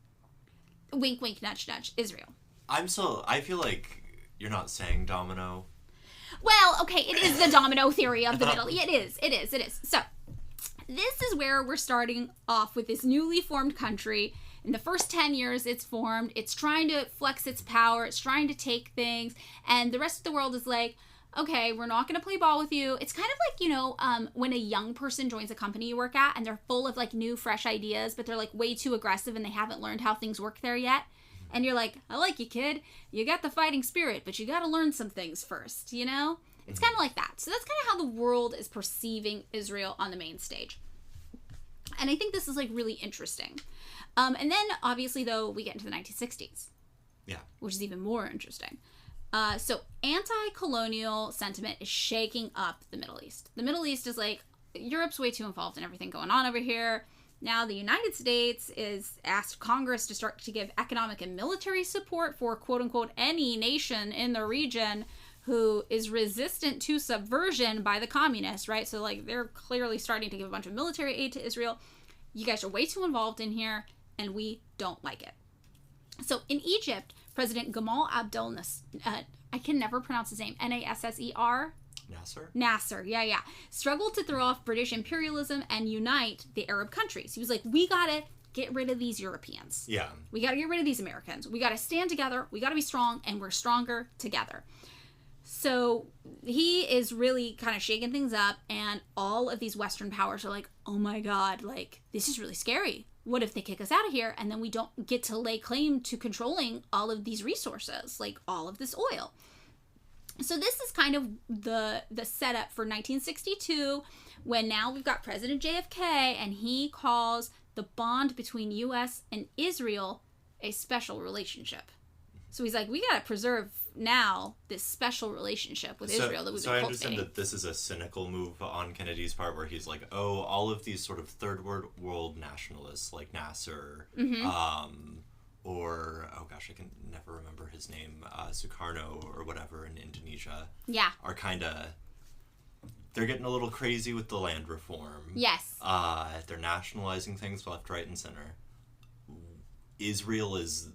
Wink, wink, nudge, nudge, Israel. I feel like you're not saying domino. Well, okay, it is the domino theory of the Middle East. It is. So, this is where we're starting off with this newly formed country. In the first 10 years it's formed, it's trying to flex its power, it's trying to take things, and the rest of the world is like, okay, we're not going to play ball with you. It's kind of like, when a young person joins a company you work at, and they're full of, new, fresh ideas, but they're, way too aggressive, and they haven't learned how things work there yet. And you're like, I like you, kid. You got the fighting spirit, but you got to learn some things first, It's kind of like that. So that's kind of how the world is perceiving Israel on the main stage. And I think this is, really interesting. And then, obviously, though, we get into the 1960s. Yeah. Which is even more interesting. So anti-colonial sentiment is shaking up the Middle East. The Middle East is like, Europe's way too involved in everything going on over here. Now the United States is asked Congress to start to give economic and military support for, quote-unquote, any nation in the region who is resistant to subversion by the communists, right? So, they're clearly starting to give a bunch of military aid to Israel. You guys are way too involved in here, and we don't like it. So, in Egypt, President Gamal Abdel Nasser, I can never pronounce his name, Nasser. Nasser. Yeah. Struggled to throw off British imperialism and unite the Arab countries. He was like, we gotta get rid of these Europeans. Yeah. We gotta get rid of these Americans. We gotta stand together. We gotta be strong, and we're stronger together. So he is really kind of shaking things up, and all of these Western powers are like, oh my God, like, this is really scary. What if they kick us out of here, and then we don't get to lay claim to controlling all of these resources, like all of this oil? So this is kind of the setup for 1962, when now we've got President JFK, and he calls the bond between U.S. and Israel a special relationship. So he's like, we got to preserve now this special relationship with Israel that we've been cultivating. So I understand that this is a cynical move on Kennedy's part, where he's like, oh, all of these sort of third world nationalists like Nasser, or, oh gosh, I can never remember his name, Sukarno or whatever in Indonesia, are kind of, they're getting a little crazy with the land reform. Yes. They're nationalizing things left, right, and center. Israel is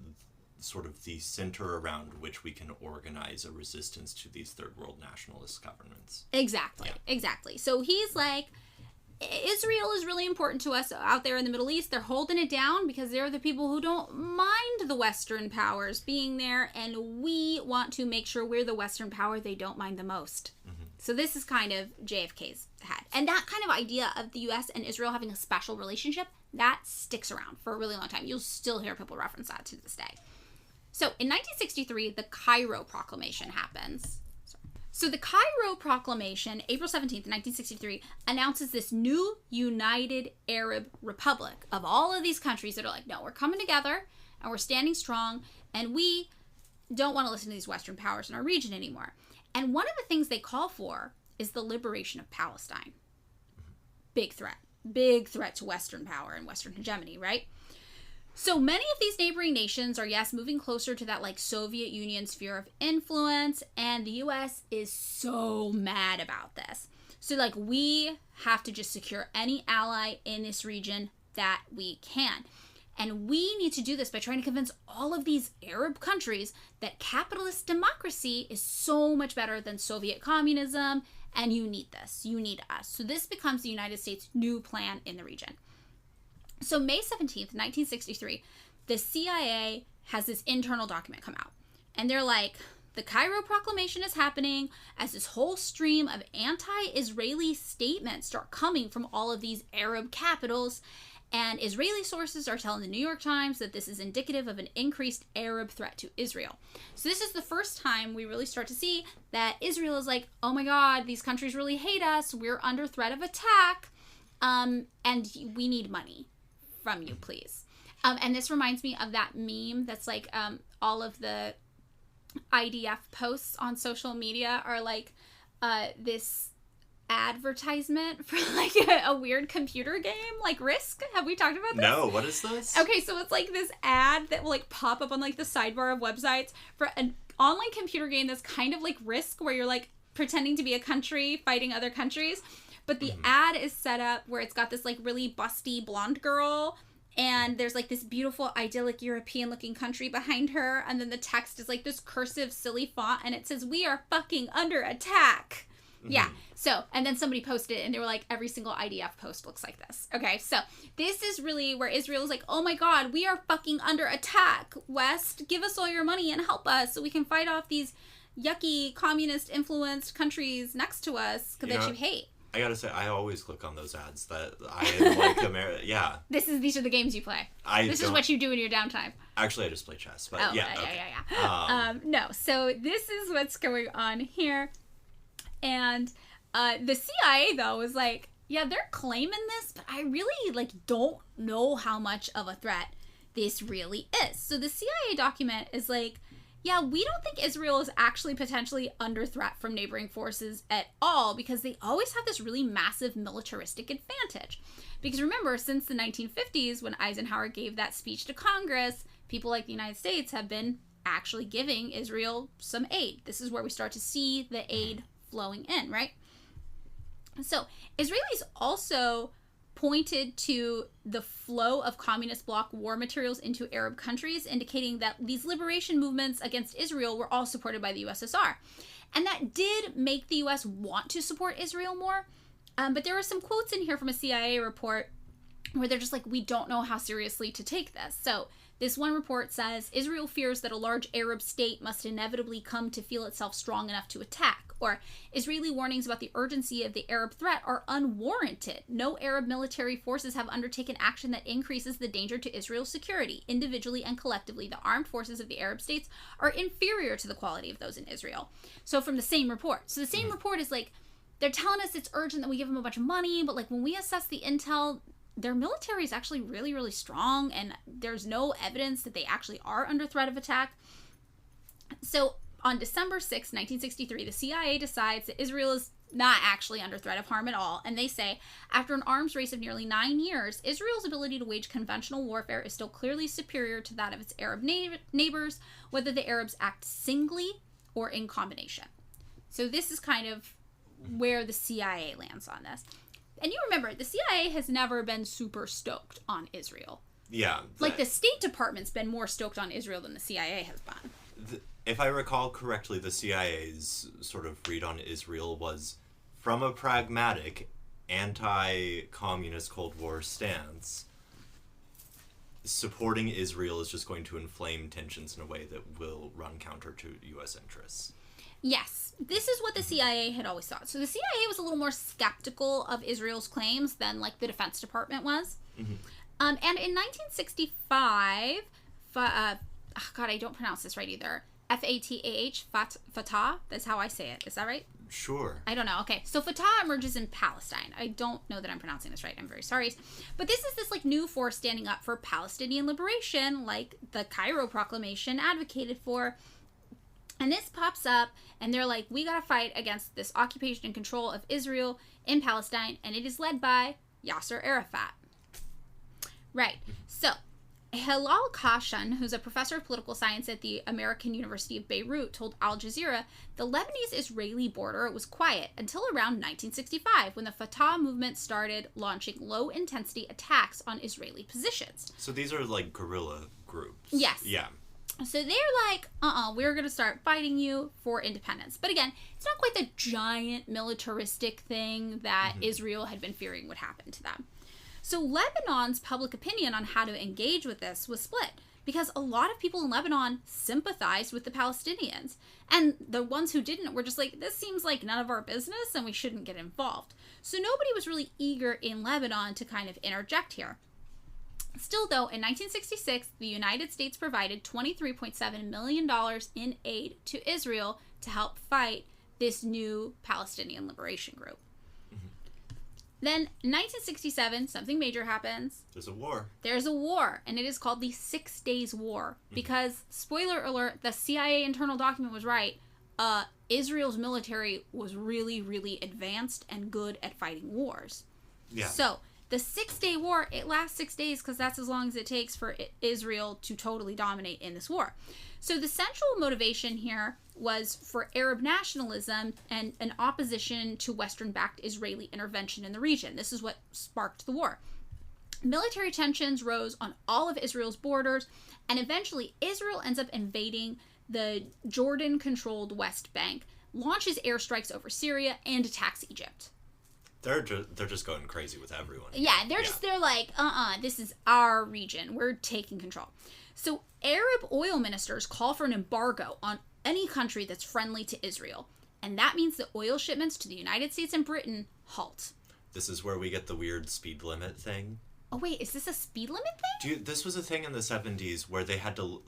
sort of the center around which we can organize a resistance to these third world nationalist governments. Exactly. So he's like, Israel is really important to us out there in the Middle East. They're holding it down because they're the people who don't mind the Western powers being there, and we want to make sure we're the Western power they don't mind the most. So this is kind of JFK's head. And that kind of idea of the U.S. and Israel having a special relationship, that sticks around for a really long time. You'll still hear people reference that to this day. So in 1963, the Cairo Proclamation happens. So the Cairo Proclamation, April 17th, 1963, announces this new United Arab Republic of all of these countries that are like, no, we're coming together and we're standing strong, and we don't want to listen to these Western powers in our region anymore. And one of the things they call for is the liberation of Palestine. Big threat to Western power and Western hegemony, right? So many of these neighboring nations are, yes, moving closer to that like Soviet Union sphere of influence, and the U.S. is so mad about this. So like, we have to just secure any ally in this region that we can. And we need to do this by trying to convince all of these Arab countries that capitalist democracy is so much better than Soviet communism, and you need this. You need us. So this becomes the United States' new plan in the region. So May 17th, 1963, the CIA has this internal document come out. And they're like, the Cairo Proclamation is happening as this whole stream of anti-Israeli statements start coming from all of these Arab capitals. And Israeli sources are telling the New York Times that this is indicative of an increased Arab threat to Israel. So this is the first time we really start to see that Israel is like, oh my God, these countries really hate us. We're under threat of attack. And we need money from you, please. And this reminds me of that meme that's like all of the IDF posts on social media are like this advertisement for like a weird computer game like Risk. Have we talked about this? No, what is this? Okay, so it's like this ad that will like pop up on like the sidebar of websites for an online computer game that's kind of like Risk, where you're like pretending to be a country fighting other countries. But the ad is set up where it's got this like really busty blonde girl, and there's like this beautiful idyllic European looking country behind her, and then the text is like this cursive silly font, and it says, "We are fucking under attack." Yeah. So, and then somebody posted it and they were like, every single IDF post looks like this. Okay. So this is really where Israel is like, oh my God, we are fucking under attack. West, give us all your money and help us so we can fight off these yucky communist influenced countries next to us that you hate. I gotta say, I always click on those ads that I like America. Yeah. These are the games you play. This is what you do in your downtime. Actually, I just play chess. But yeah. No. So this is what's going on here. And the CIA, though, was like, yeah, they're claiming this, but I really, like, don't know how much of a threat this really is. So the CIA document is like, yeah, we don't think Israel is actually potentially under threat from neighboring forces at all, because they always have this really massive militaristic advantage. Because remember, since the 1950s, when Eisenhower gave that speech to Congress, people like the United States have been actually giving Israel some aid. This is where we start to see the aid flowing in, right? So Israelis also pointed to the flow of communist bloc war materials into Arab countries, indicating that these liberation movements against Israel were all supported by the USSR. And that did make the U.S. want to support Israel more. But there are some quotes in here from a CIA report where they're just like, we don't know how seriously to take this. So this one report says, Israel fears that a large Arab state must inevitably come to feel itself strong enough to attack. Or Israeli warnings about the urgency of the Arab threat are unwarranted. No Arab military forces have undertaken action that increases the danger to Israel's security. Individually and collectively, the armed forces of the Arab states are inferior to the quality of those in Israel. So from the same report. So the same report is like, they're telling us it's urgent that we give them a bunch of money, but like when we assess the intel, their military is actually really, really strong, and there's no evidence that they actually are under threat of attack. So on December 6, 1963, the CIA decides that Israel is not actually under threat of harm at all, and they say, after an arms race of nearly 9 years, Israel's ability to wage conventional warfare is still clearly superior to that of its Arab neighbors, whether the Arabs act singly or in combination. So this is kind of where the CIA lands on this. And you remember, the CIA has never been super stoked on Israel. Yeah. Like, the State Department's been more stoked on Israel than the CIA has been. If I recall correctly, the CIA's sort of read on Israel was, from a pragmatic, anti-communist Cold War stance, supporting Israel is just going to inflame tensions in a way that will run counter to U.S. interests. Yes, this is what the CIA had always thought. So the CIA was a little more skeptical of Israel's claims than, like, the Defense Department was. Mm-hmm. And in 1965, God, I don't pronounce this right either. Fatah, Fatah, that's how I say it. Is that right? Sure. I don't know. Okay, so Fatah emerges in Palestine. I don't know that I'm pronouncing this right. I'm very sorry. But this is this, like, new force standing up for Palestinian liberation, like the Cairo Proclamation advocated for. And this pops up, and they're like, we gotta fight against this occupation and control of Israel in Palestine, and it is led by Yasser Arafat. Right. So, Hilal Khashan, who's a professor of political science at the American University of Beirut, told Al Jazeera the Lebanese-Israeli border was quiet until around 1965, when the Fatah movement started launching low-intensity attacks on Israeli positions. So these are like guerrilla groups. Yes. Yeah. So they're like, we're going to start fighting you for independence. But again, it's not quite the giant militaristic thing that Israel had been fearing would happen to them. So Lebanon's public opinion on how to engage with this was split, because a lot of people in Lebanon sympathized with the Palestinians. And the ones who didn't were just like, this seems like none of our business and we shouldn't get involved. So nobody was really eager in Lebanon to kind of interject here. Still, though, in 1966, the United States provided $23.7 million in aid to Israel to help fight this new Palestinian liberation group. Mm-hmm. Then, in 1967, something major happens. There's a war. There's a war, and it is called the 6 Days War. Because, spoiler alert, the CIA internal document was right. Israel's military was really, really advanced and good at fighting wars. Yeah. So, the 6-day war, it lasts 6 days because that's as long as it takes for Israel to totally dominate in this war. So the central motivation here was for Arab nationalism and an opposition to Western-backed Israeli intervention in the region. This is what sparked the war. Military tensions rose on all of Israel's borders, and eventually Israel ends up invading the Jordan-controlled West Bank, launches airstrikes over Syria, and attacks Egypt. They're just going crazy with everyone. Yeah, they're like, this is our region. We're taking control. So Arab oil ministers call for an embargo on any country that's friendly to Israel. And that means that oil shipments to the United States and Britain halt. This is where we get the weird speed limit thing. Oh, wait, is this a speed limit thing? This was a thing in the 70s where they had to...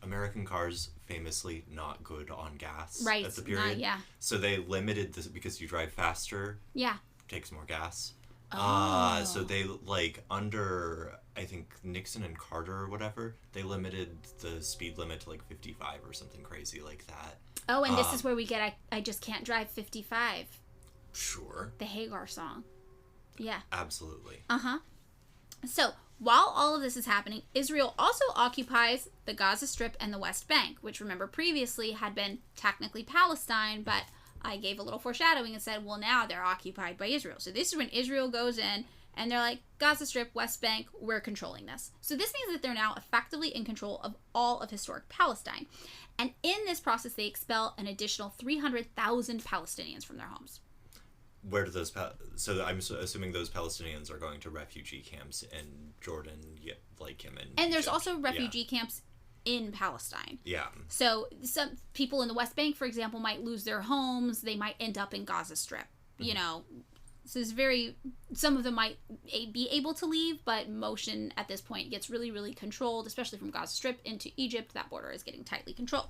American cars famously not good on gas at the period. Yeah. So they limited this because you drive faster. Yeah. Takes more gas. Oh. So they, like, under, I think, Nixon and Carter or whatever, they limited the speed limit to, like, 55 or something crazy like that. Oh, and this is where we get I Just Can't Drive 55. Sure. The Hagar song. Yeah. Absolutely. Uh-huh. So, while all of this is happening, Israel also occupies the Gaza Strip and the West Bank, which, remember, previously had been technically Palestine, but I gave a little foreshadowing and said, well, now they're occupied by Israel. So this is when Israel goes in, And they're like, Gaza Strip, West Bank, we're controlling this. So this means that they're now effectively in control of all of historic Palestine. And in this process, they expel an additional 300,000 Palestinians from their homes. Where do those... So I'm assuming those Palestinians are going to refugee camps in Jordan, like Yemen. And there's also refugee camps in Palestine. Yeah. So some people in the West Bank, for example, might lose their homes. They might end up in Gaza Strip, you know. So it's some of them might be able to leave, but motion at this point gets really, really controlled, especially from Gaza Strip into Egypt. That border is getting tightly controlled.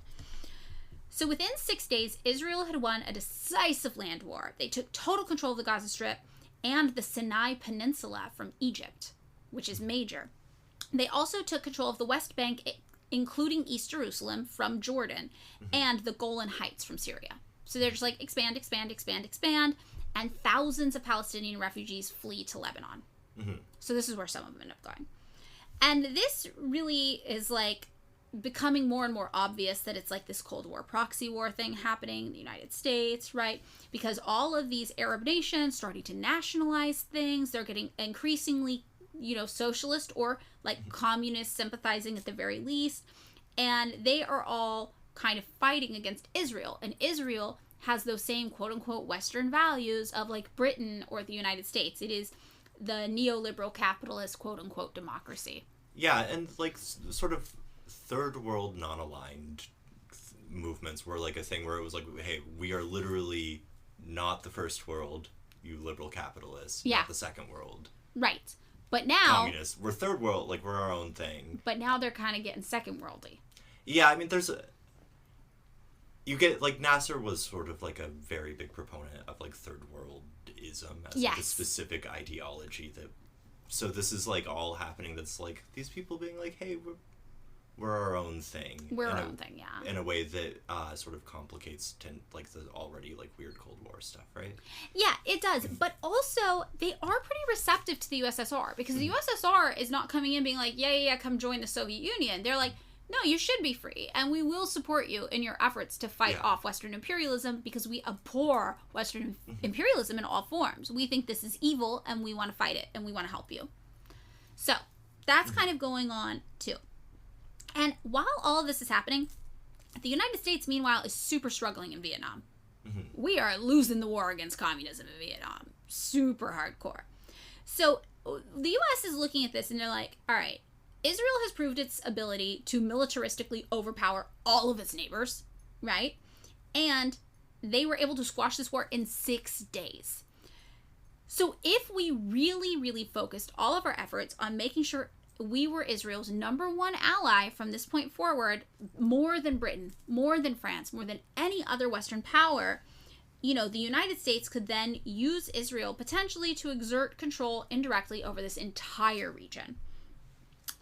So within 6 days, Israel had won a decisive land war. They took total control of the Gaza Strip and the Sinai Peninsula from Egypt, which is major. They also took control of the West Bank, including East Jerusalem from Jordan, and the Golan Heights from Syria. So they're just like expand, expand, expand, expand. And thousands of Palestinian refugees flee to Lebanon. So this is where some of them end up going. And this really is like becoming more and more obvious that it's like this Cold War proxy war thing happening in the United States, right? Because all of these Arab nations starting to nationalize things, they're getting increasingly, you know, socialist or like communist sympathizing at the very least. And they are all kind of fighting against Israel. And Israel has those same quote-unquote Western values of like Britain or the United States. It is the neoliberal capitalist quote-unquote democracy. Yeah, and like sort of third world non-aligned movements were like a thing where it was like, hey, we are literally not the first world, you liberal capitalists, not the second world. Right. But now... communists. We're third world, like we're our own thing. But now they're kind of getting second worldy. Yeah, I mean, you get, like, Nasser was sort of, like, a very big proponent of, like, third worldism as like, a specific ideology that... So this is, like, all happening that's, like, these people being like, hey, we're our own thing. We're our own thing, yeah. In a way that sort of complicates, like, the already, like, weird Cold War stuff, right? Yeah, it does. But also, they are pretty receptive to the USSR, because the USSR is not coming in being like, yeah, come join the Soviet Union. They're like... no, you should be free, and we will support you in your efforts to fight off Western imperialism because we abhor Western imperialism in all forms. We think this is evil, and we want to fight it, and we want to help you. So, that's kind of going on, too. And while all of this is happening, the United States, meanwhile, is super struggling in Vietnam. We are losing the war against communism in Vietnam. Super hardcore. So, the U.S. is looking at this, and they're like, all right, Israel has proved its ability to militaristically overpower all of its neighbors, right? And they were able to squash this war in 6 days. So if we really, really focused all of our efforts on making sure we were Israel's #1 ally from this point forward, more than Britain, more than France, more than any other Western power, you know, the United States could then use Israel potentially to exert control indirectly over this entire region.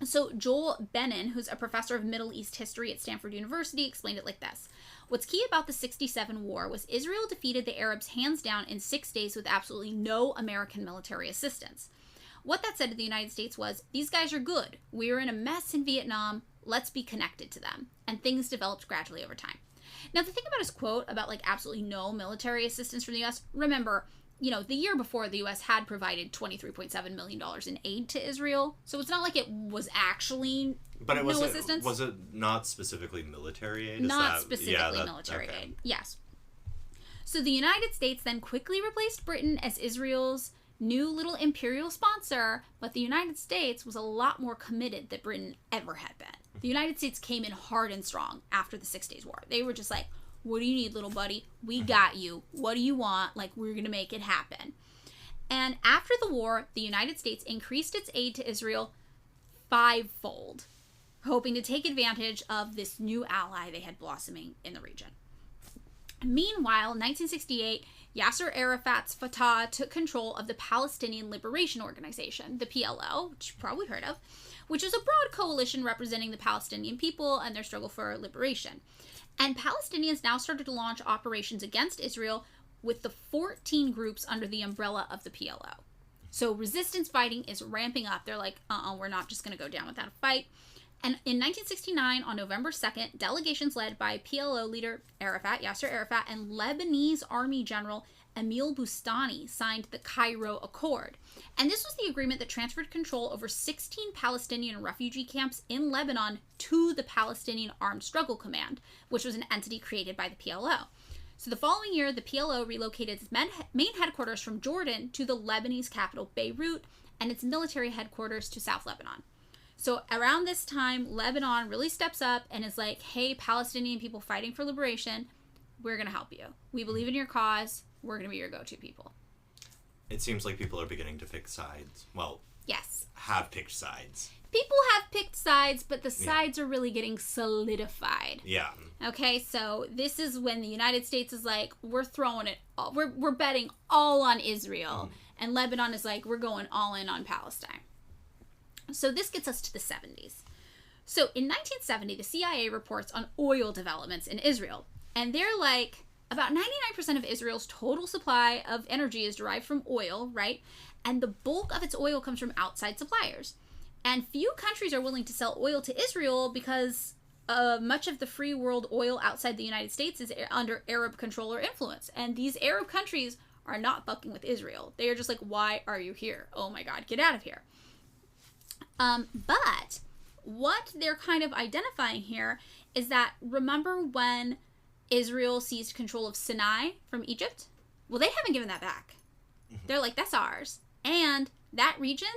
So Joel Benin, who's a professor of Middle East history at Stanford University, explained it like this. What's key about the 67 war was Israel defeated the Arabs hands down in 6 days with absolutely no American military assistance. What that said to the United States was, these guys are good. We're in a mess in Vietnam. Let's be connected to them. And things developed gradually over time. Now, the thing about his quote about like absolutely no military assistance from the U.S., remember, you know, the year before, the U.S. had provided $23.7 million in aid to Israel. So it's not like it was actually no assistance. Was it not specifically military aid? Not specifically military aid, yes. So the United States then quickly replaced Britain as Israel's new little imperial sponsor, but the United States was a lot more committed than Britain ever had been. The United States came in hard and strong after the 6 Days War. They were just like, what do you need, little buddy? We got you. What do you want? Like, we're going to make it happen. And after the war, the United States increased its aid to Israel 5-fold, hoping to take advantage of this new ally they had blossoming in the region. Meanwhile, in 1968, Yasser Arafat's Fatah took control of the Palestinian Liberation Organization, the PLO, which you've probably heard of, which is a broad coalition representing the Palestinian people and their struggle for liberation. And Palestinians now started to launch operations against Israel with the 14 groups under the umbrella of the PLO. So resistance fighting is ramping up. They're like, we're not just going to go down without a fight. And in 1969, on November 2nd, delegations led by PLO leader Yasser Arafat, and Lebanese Army General Emil Bustani signed the Cairo Accord. And this was the agreement that transferred control over 16 Palestinian refugee camps in Lebanon to the Palestinian Armed Struggle Command, which was an entity created by the PLO. So the following year, the PLO relocated its main headquarters from Jordan to the Lebanese capital, Beirut, and its military headquarters to South Lebanon. So around this time, Lebanon really steps up and is like, hey, Palestinian people fighting for liberation, we're going to help you. We believe in your cause. We're going to be your go-to people. It seems like people are beginning to pick sides. Well, yes. Have picked sides. People have picked sides, but the sides are really getting solidified. Yeah. Okay, so this is when the United States is like, we're throwing it all, we're betting all on Israel. And Lebanon is like, we're going all in on Palestine. So this gets us to the 70s. So in 1970, the CIA reports on oil developments in Israel. And they're like, about 99% of Israel's total supply of energy is derived from oil, right? And the bulk of its oil comes from outside suppliers. And few countries are willing to sell oil to Israel because much of the free world oil outside the United States is under Arab control or influence. And these Arab countries are not fucking with Israel. They are just like, why are you here? Oh my God, get out of here. But what they're kind of identifying here is that, remember when Israel seized control of Sinai from Egypt? Well, they haven't given that back. They're like, that's ours. And that region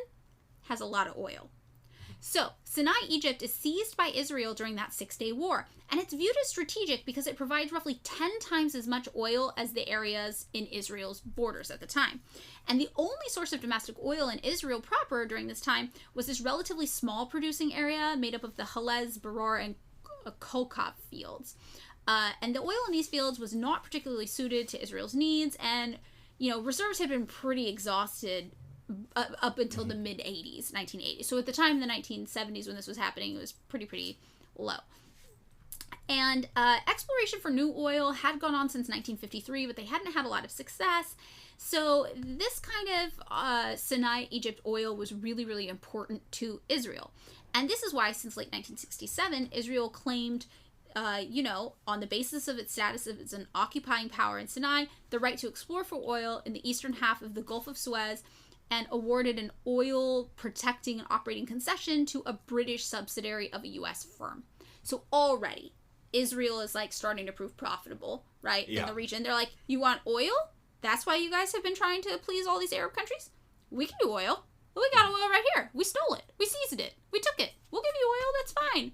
has a lot of oil. So Sinai, Egypt is seized by Israel during that 6-day war. And it's viewed as strategic because it provides roughly 10 times as much oil as the areas in Israel's borders at the time. And the only source of domestic oil in Israel proper during this time was this relatively small producing area made up of the Halez, Berar, and Kokab fields. And the oil in these fields was not particularly suited to Israel's needs, and, reserves had been pretty exhausted up until the mid-80s, 1980s. So at the time in the 1970s when this was happening, it was pretty low. And exploration for new oil had gone on since 1953, but they hadn't had a lot of success. So this kind of Sinai, Egypt oil was really, really important to Israel. And this is why since late 1967, Israel claimed, on the basis of its status as an occupying power in Sinai, the right to explore for oil in the eastern half of the Gulf of Suez, and awarded an oil protecting and operating concession to a British subsidiary of a U.S. firm. So already, Israel is like starting to prove profitable, right, in the region. They're like, you want oil? That's why you guys have been trying to please all these Arab countries? We can do oil. We got oil right here. We stole it. We seized it. We took it. We'll give you oil. That's fine.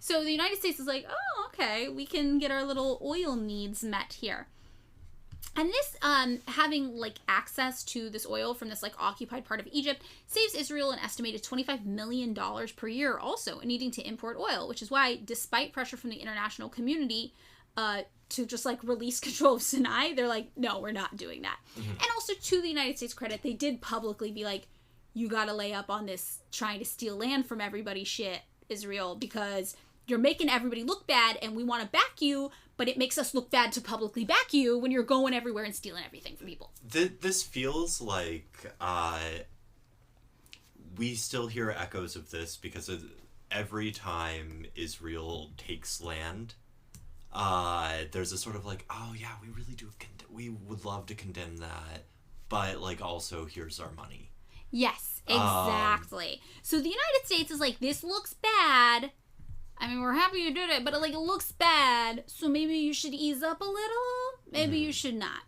So the United States is like, oh, okay, we can get our little oil needs met here. And this, having, access to this oil from this, occupied part of Egypt saves Israel an estimated $25 million per year also in needing to import oil, which is why, despite pressure from the international community to just, release control of Sinai, they're like, no, we're not doing that. And also, to the United States' credit, they did publicly be like, you gotta lay up on this trying to steal land from everybody shit, Israel, because you're making everybody look bad, and we want to back you, but it makes us look bad to publicly back you when you're going everywhere and stealing everything from people. This feels like we still hear echoes of this because every time Israel takes land, there's a sort of oh yeah, we really do, we would love to condemn that, but also here's our money. Yes, exactly. So the United States is like, this looks bad. I mean, we're happy you did it, but it looks bad, so maybe you should ease up a little. Maybe you should not.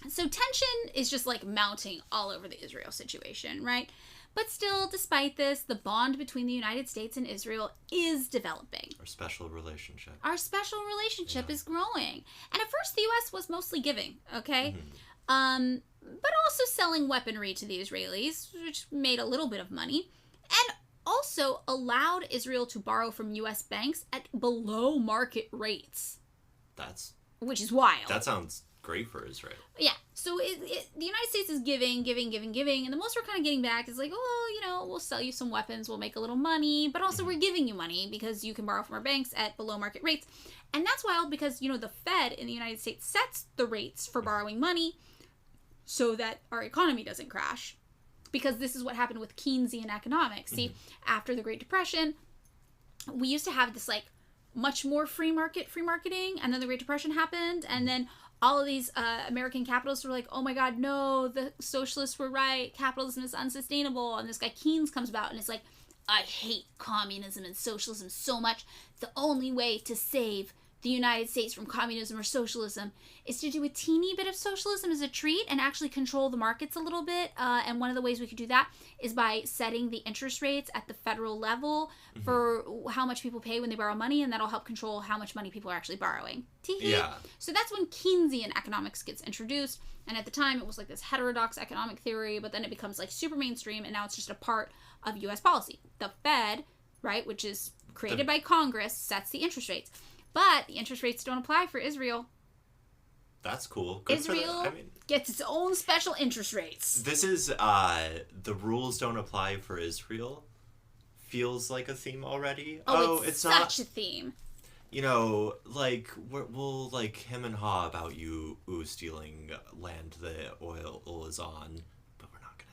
So tension is just mounting all over the Israel situation, right? But still, despite this, the bond between the United States and Israel is developing. Our special relationship is growing. And at first, the U.S. was mostly giving, okay? But also selling weaponry to the Israelis, which made a little bit of money. And also allowed Israel to borrow from U.S. banks at below market rates. Which is wild. That sounds great for Israel. Yeah. So the United States is giving. And the most we're kind of getting back is we'll sell you some weapons, we'll make a little money, but also we're giving you money because you can borrow from our banks at below market rates. And that's wild because, the Fed in the United States sets the rates for borrowing money so that our economy doesn't crash. Because this is what happened with Keynesian economics. See, after the Great Depression, we used to have this, like, much more free marketing, and then the Great Depression happened, and then all of these American capitalists were like, oh my god, no, the socialists were right, capitalism is unsustainable, and this guy Keynes comes about, and it's like, I hate communism and socialism so much. The only way to save the United States from communism or socialism is to do a teeny bit of socialism as a treat and actually control the markets a little bit. And one of the ways we could do that is by setting the interest rates at the federal level for how much people pay when they borrow money, and that'll help control how much money people are actually borrowing. Yeah. So that's when Keynesian economics gets introduced. And at the time, it was like this heterodox economic theory, but then it becomes like super mainstream, and now it's just a part of U.S. policy. The Fed, right, which is created by Congress, sets the interest rates. But the interest rates don't apply for Israel. That's cool. Good Israel gets its own special interest rates. This is, the rules don't apply for Israel. Feels like a theme already. It's such a theme. You know, like, we'll like, him and haw about you stealing land the oil is on, but we're not going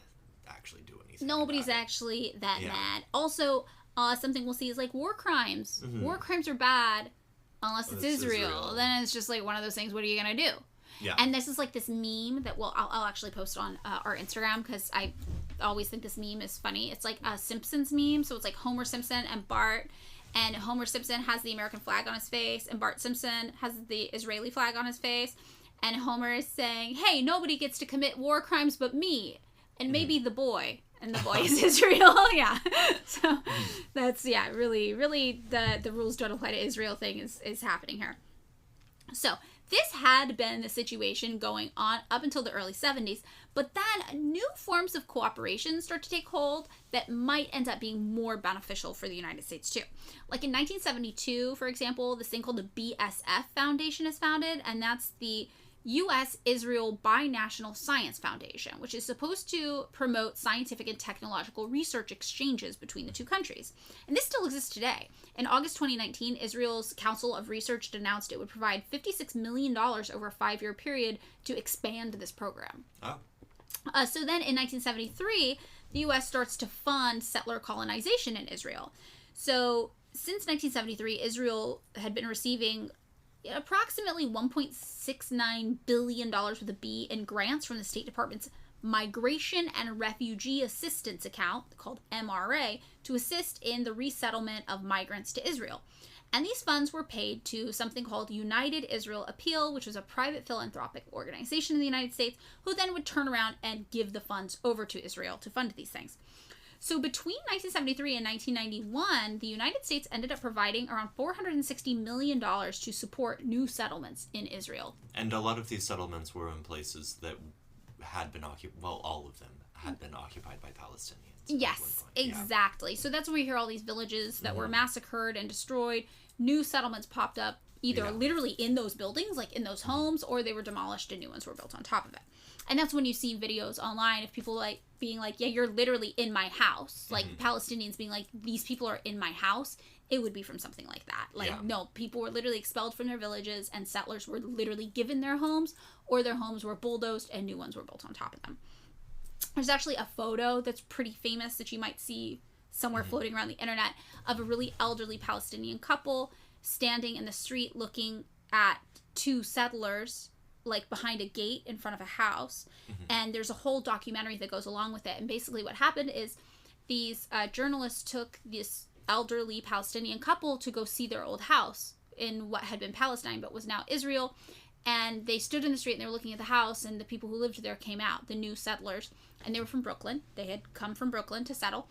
to actually do anything. Nobody's actually that mad. Also, something we'll see is, like, war crimes. Mm-hmm. War crimes are bad. Unless it's Israel. Then it's just like one of those things, what are you going to do? Yeah. And this is like this meme that I'll actually post on our Instagram, because I always think this meme is funny. It's like a Simpsons meme. So it's like Homer Simpson and Bart. And Homer Simpson has the American flag on his face. And Bart Simpson has the Israeli flag on his face. And Homer is saying, hey, nobody gets to commit war crimes but me. And maybe the boy. And the boy is Israel. Yeah. So that's, really, really the rules don't apply to Israel thing is happening here. So this had been the situation going on up until the early 70s, but then new forms of cooperation start to take hold that might end up being more beneficial for the United States too. Like in 1972, for example, this thing called the BSF Foundation is founded, and that's the U.S.-Israel Binational Science Foundation, which is supposed to promote scientific and technological research exchanges between the two countries. And this still exists today. In August 2019, Israel's Council of Research announced it would provide $56 million over a 5-year period to expand this program. Oh. So then in 1973, the U.S. starts to fund settler colonization in Israel. So since 1973, Israel had been receiving approximately $1.69 billion with a B in grants from the State Department's Migration and Refugee Assistance account, called MRA, to assist in the resettlement of migrants to Israel. And these funds were paid to something called United Israel Appeal, which was a private philanthropic organization in the United States, who then would turn around and give the funds over to Israel to fund these things. So between 1973 and 1991, the United States ended up providing around $460 million to support new settlements in Israel. And a lot of these settlements were in places that had been occupied, well, all of them had been occupied by Palestinians. Yes, exactly. Yeah. So that's where we hear all these villages that were massacred and destroyed. New settlements popped up either literally in those buildings, like in those homes, or they were demolished and new ones were built on top of it. And that's when you see videos online of people like being like, yeah, you're literally in my house. Like Palestinians being like, these people are in my house. It would be from something like that. Like, no, people were literally expelled from their villages, and settlers were literally given their homes, or their homes were bulldozed and new ones were built on top of them. There's actually a photo that's pretty famous that you might see somewhere floating around the internet of a really elderly Palestinian couple standing in the street looking at two settlers, like behind a gate in front of a house. And there's a whole documentary that goes along with it. And basically what happened is these journalists took this elderly Palestinian couple to go see their old house in what had been Palestine but was now Israel. And they stood in the street and they were looking at the house, and the people who lived there came out, the new settlers, and they were from Brooklyn. They had come from Brooklyn to settle.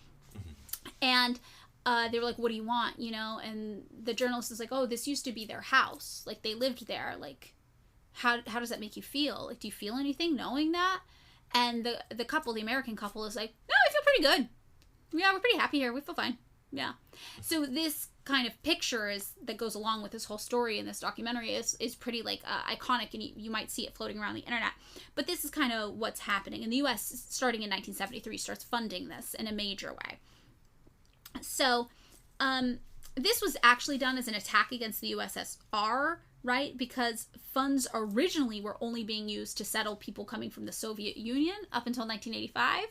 And they were like, what do you want, you know? And the journalist is like, oh, this used to be their house. Like, they lived there. Like, how does that make you feel? Like, do you feel anything knowing that? And the couple, the American couple, is like, no, I feel pretty good. Yeah, we're pretty happy here. We feel fine. Yeah. So this kind of picture that goes along with this whole story in this documentary is pretty like iconic, and you might see it floating around the internet. But this is kind of what's happening. And the U.S., starting in 1973, starts funding this in a major way. So this was actually done as an attack against the USSR, right? Because funds originally were only being used to settle people coming from the Soviet Union up until 1985.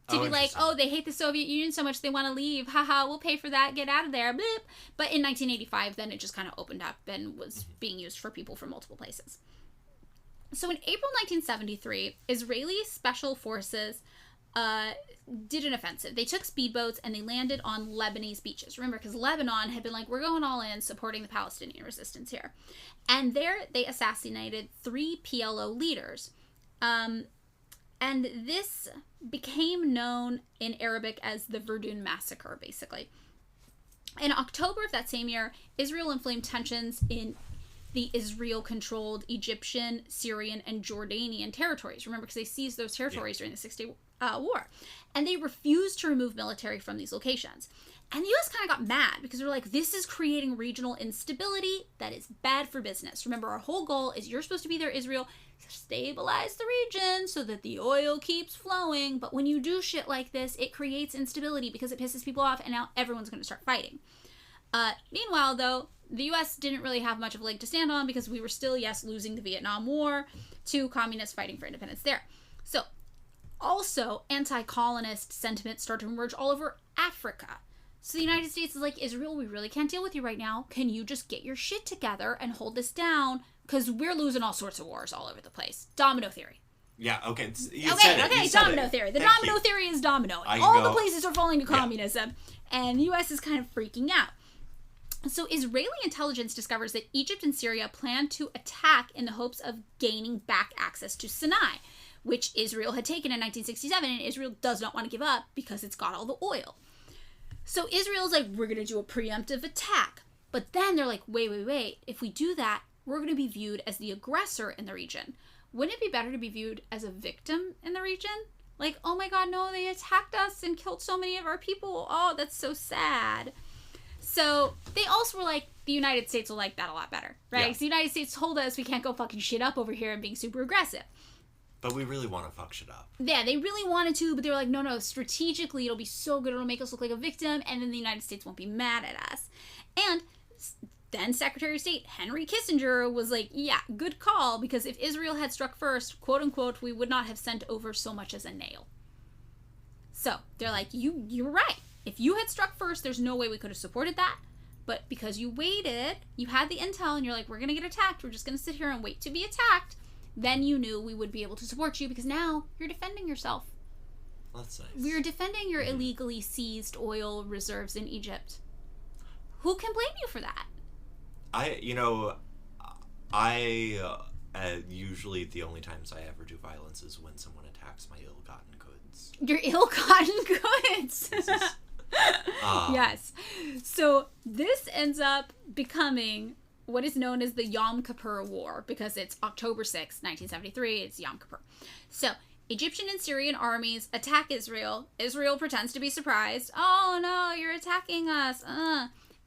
To be like, oh, they hate the Soviet Union so much they want to leave. Haha, we'll pay for that. Get out of there. Bloop. But in 1985, then it just kind of opened up and was being used for people from multiple places. So in April 1973, Israeli special forces did an offensive. They took speedboats and they landed on Lebanese beaches. Remember, because Lebanon had been like, we're going all in, supporting the Palestinian resistance here. And there they assassinated 3 PLO leaders. And this became known in Arabic as the Verdun Massacre, basically. In October of that same year, Israel inflamed tensions in the Israel-controlled Egyptian, Syrian, and Jordanian territories. Remember, because they seized those territories during the Six-Day War. And they refused to remove military from these locations. And the U.S. kind of got mad because they're like, this is creating regional instability that is bad for business. Remember, our whole goal is you're supposed to be there, Israel, stabilize the region so that the oil keeps flowing. But when you do shit like this, it creates instability because it pisses people off, and now everyone's going to start fighting. Meanwhile, though, the U.S. didn't really have much of a leg to stand on because we were still, yes, losing the Vietnam War to communists fighting for independence there. So, also, anti-colonist sentiment started to emerge all over Africa. So the United States is like, Israel, we really can't deal with you right now. Can you just get your shit together and hold this down? Because we're losing all sorts of wars all over the place. Domino theory. Yeah, okay. Domino theory. The domino theory is domino. All the places are falling to communism. Yeah. And the U.S. is kind of freaking out. So Israeli intelligence discovers that Egypt and Syria plan to attack in the hopes of gaining back access to Sinai, which Israel had taken in 1967, and Israel does not want to give up because it's got all the oil. So Israel's like, we're going to do a preemptive attack. But then they're like, wait. If we do that, we're going to be viewed as the aggressor in the region. Wouldn't it be better to be viewed as a victim in the region? Like, oh my God, no, they attacked us and killed so many of our people. Oh, that's so sad. So they also were like, the United States will like that a lot better, right? Because the United States told us we can't go fucking shit up over here and being super aggressive. But we really want to fuck shit up. Yeah, they really wanted to, but they were like, no, strategically it'll be so good, it'll make us look like a victim, and then the United States won't be mad at us. And then Secretary of State Henry Kissinger was like, yeah, good call, because if Israel had struck first, quote unquote, we would not have sent over so much as a nail. So they're like, you're right. If you had struck first, there's no way we could have supported that. But because you waited, you had the intel, and you're like, we're going to get attacked, we're just going to sit here and wait to be attacked, then you knew we would be able to support you because now you're defending yourself. That's nice. We're defending your illegally seized oil reserves in Egypt. Who can blame you for that? Usually the only times I ever do violence is when someone attacks my ill-gotten goods. Your ill-gotten goods. Yes. So this ends up becoming what is known as the Yom Kippur War, because it's October 6, 1973, it's Yom Kippur. So, Egyptian and Syrian armies attack Israel. Israel pretends to be surprised. Oh no, you're attacking us.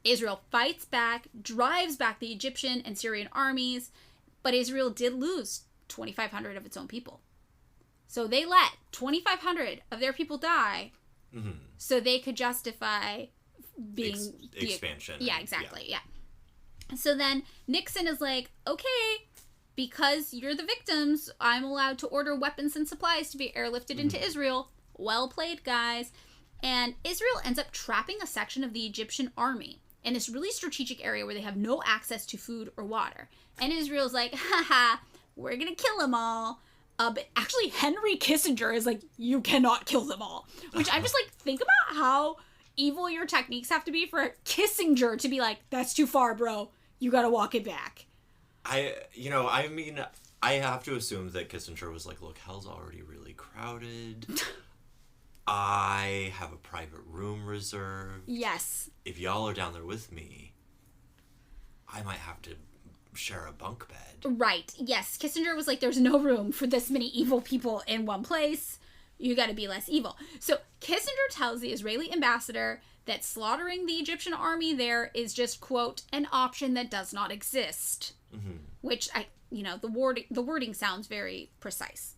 Israel fights back, drives back the Egyptian and Syrian armies, but Israel did lose 2,500 of its own people. So they let 2,500 of their people die so they could justify being... expansion. Yeah, exactly, yeah. So then Nixon is like, okay, because you're the victims, I'm allowed to order weapons and supplies to be airlifted into Israel. Well played, guys. And Israel ends up trapping a section of the Egyptian army in this really strategic area where they have no access to food or water. And Israel's like, haha, we're going to kill them all. But actually, Henry Kissinger is like, you cannot kill them all. Which I'm just like, think about how evil your techniques have to be for Kissinger to be like, that's too far, bro. You gotta walk it back. I have to assume that Kissinger was like, look, hell's already really crowded. I have a private room reserved. Yes. If y'all are down there with me, I might have to share a bunk bed. Right. Yes. Kissinger was like, there's no room for this many evil people in one place. You gotta be less evil. So Kissinger tells the Israeli ambassador that slaughtering the Egyptian army there is just, quote, an option that does not exist. Which, the wording sounds very precise.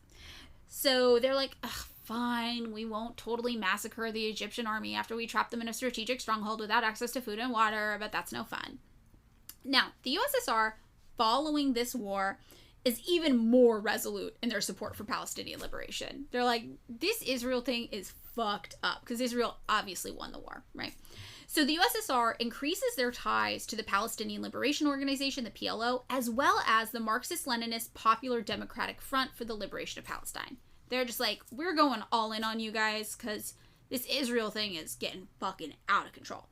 So they're like, fine, we won't totally massacre the Egyptian army after we trap them in a strategic stronghold without access to food and water, but that's no fun. Now, the USSR, following this war, is even more resolute in their support for Palestinian liberation. They're like, this Israel thing is fucked up, because Israel obviously won the war, right? So the USSR increases their ties to the Palestinian Liberation Organization, the PLO, as well as the Marxist-Leninist Popular Democratic Front for the Liberation of Palestine. They're just like, we're going all in on you guys, because this Israel thing is getting fucking out of control.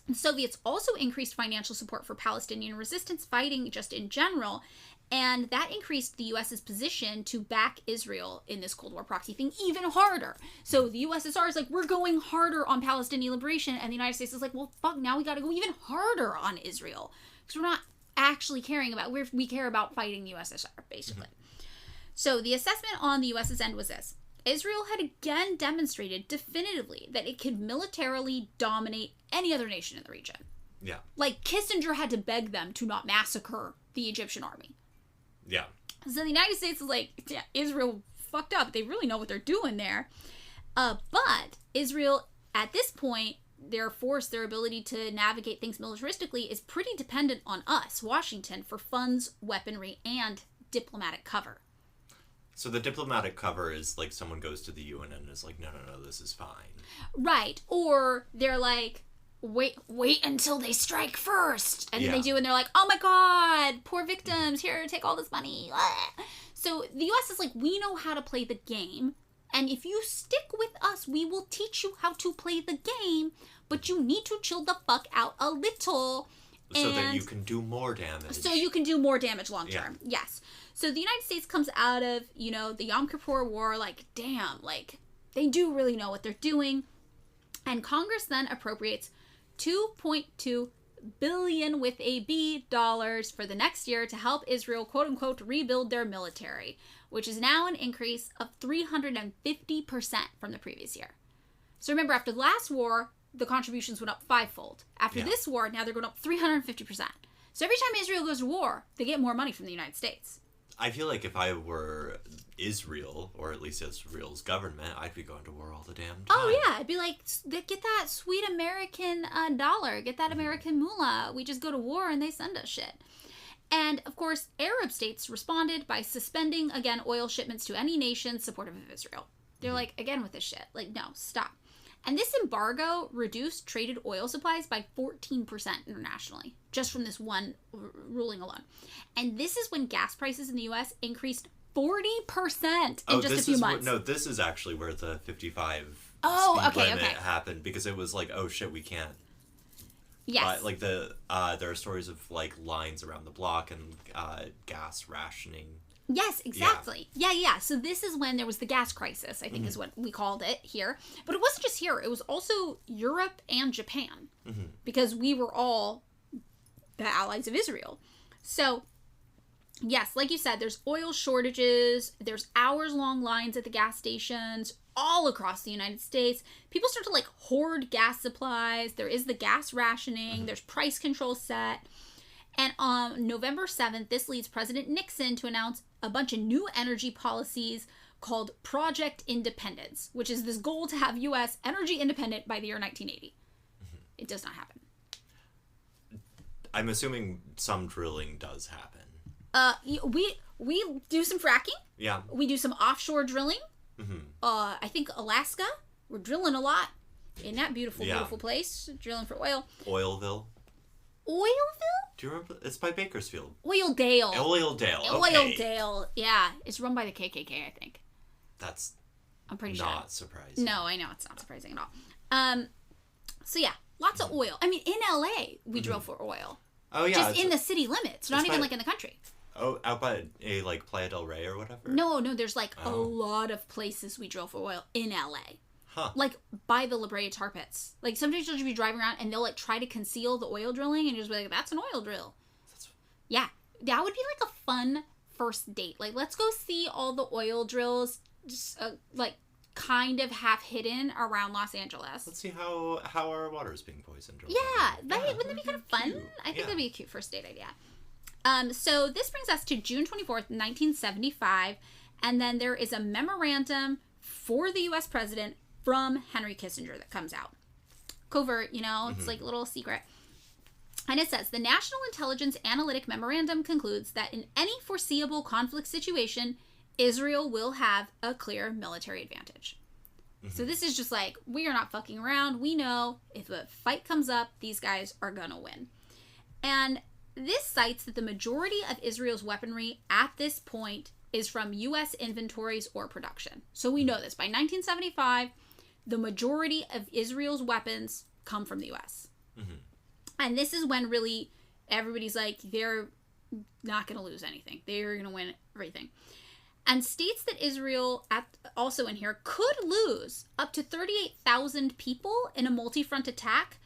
The Soviets also increased financial support for Palestinian resistance fighting just in general, and that increased the U.S.'s position to back Israel in this Cold War proxy thing even harder. So the USSR is like, we're going harder on Palestinian liberation, and the United States is like, well, fuck, now we gotta go even harder on Israel, because we're not actually caring about, we care about fighting the USSR, basically. Mm-hmm. So the assessment on the U.S.'s end was this. Israel had again demonstrated definitively that it could militarily dominate any other nation in the region. Yeah. Like, Kissinger had to beg them to not massacre the Egyptian army. Yeah. So the United States is like, yeah, Israel fucked up. They really know what they're doing there. But Israel, at this point, their ability to navigate things militaristically is pretty dependent on us, Washington, for funds, weaponry, and diplomatic cover. So the diplomatic cover is like someone goes to the UN and is like, no, this is fine. Right. Or they're like, wait until they strike first. And then they do, and they're like, oh my God, poor victims, here, take all this money. So the U.S. is like, we know how to play the game, and if you stick with us, we will teach you how to play the game, but you need to chill the fuck out a little. So that you can do more damage. So you can do more damage long term. Yeah. Yes. So the United States comes out of, the Yom Kippur War, like, damn, like, they do really know what they're doing. And Congress then appropriates $2.2 billion with a B dollars for the next year to help Israel, quote unquote, rebuild their military, which is now an increase of 350% from the previous year. So remember, after the last war, the contributions went up fivefold. After this war, now they're going up 350%. So every time Israel goes to war, they get more money from the United States. I feel like if I were Israel, or at least Israel's government, I'd be going to war all the damn time. Oh, yeah. I'd be like, get that sweet American dollar. Get that American moolah. We just go to war and they send us shit. And, of course, Arab states responded by suspending, again, oil shipments to any nation supportive of Israel. They're like, again with this shit. Like, no, stop. And this embargo reduced traded oil supplies by 14% internationally, just from this one ruling alone. And this is when gas prices in the U.S. increased 40% in just a few months. This is actually where the 55 speed limit happened, because it was like, oh shit, we can't. Yes. Like there are stories of like lines around the block and gas rationing. Yes, exactly. Yeah. So this is when there was the gas crisis, I think is what we called it here. But it wasn't just here. It was also Europe and Japan, because we were all the allies of Israel. So, yes, like you said, there's oil shortages. There's hours-long lines at the gas stations all across the United States. People start to, like, hoard gas supplies. There is the gas rationing. There's price control set. And on November 7th, this leads President Nixon to announce a bunch of new energy policies called Project Independence, which is this goal to have U.S. energy independent by the year 1980. It does not happen. I'm assuming some drilling does happen. We do some fracking. Yeah. We do some offshore drilling. I think Alaska, we're drilling a lot in that beautiful place, drilling for oil. Oilville? Do you remember? It's by Bakersfield. Oildale. Okay. Oildale. Yeah. It's run by the KKK, I think. I'm pretty sure. Not surprising. No, I know. It's not surprising at all. So, yeah. Lots of oil. I mean, in LA, we drill for oil. Oh, yeah. Just in the city limits. Not even, like, in the country. Oh, out by, like, Playa del Rey or whatever? No. There's, like, a lot of places we drill for oil in LA. Huh. Like, by the La Brea tar pits. Like, sometimes you'll just be driving around and they'll, like, try to conceal the oil drilling and you'll just be like, that's an oil drill. Yeah. That would be, like, a fun first date. Like, let's go see all the oil drills, just, like, kind of half hidden around Los Angeles. Let's see how our water is being poisoned. Yeah. Wouldn't that be kind of fun? Cute. I think that'd be a cute first date idea. So this brings us to June 24th, 1975. And then there is a memorandum for the U.S. president from Henry Kissinger that comes out. Covert, it's like a little secret. And it says, the National Intelligence Analytic Memorandum concludes that in any foreseeable conflict situation, Israel will have a clear military advantage. Mm-hmm. So this is just like, we are not fucking around. We know if a fight comes up, these guys are gonna win. And this cites that the majority of Israel's weaponry at this point is from U.S. inventories or production. So we know this. By 1975, the majority of Israel's weapons come from the U.S. Mm-hmm. And this is when really everybody's like, they're not going to lose anything. They're going to win everything. And states that Israel, also in here, could lose up to 38,000 people in a multi-front attack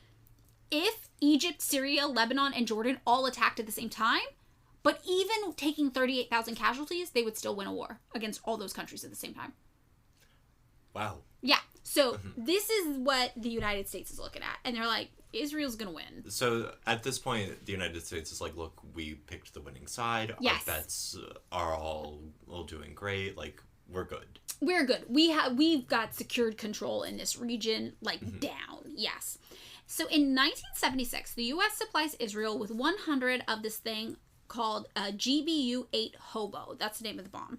if Egypt, Syria, Lebanon, and Jordan all attacked at the same time. But even taking 38,000 casualties, they would still win a war against all those countries at the same time. Wow. Yeah. So this is what the United States is looking at. And they're like, Israel's going to win. So at this point, the United States is like, look, we picked the winning side. Yes. Our bets are all doing great. Like, we're good. We're good. We've got secured control in this region, like, down. Yes. So in 1976, the U.S. supplies Israel with 100 of this thing called a GBU-8 Hobo. That's the name of the bomb.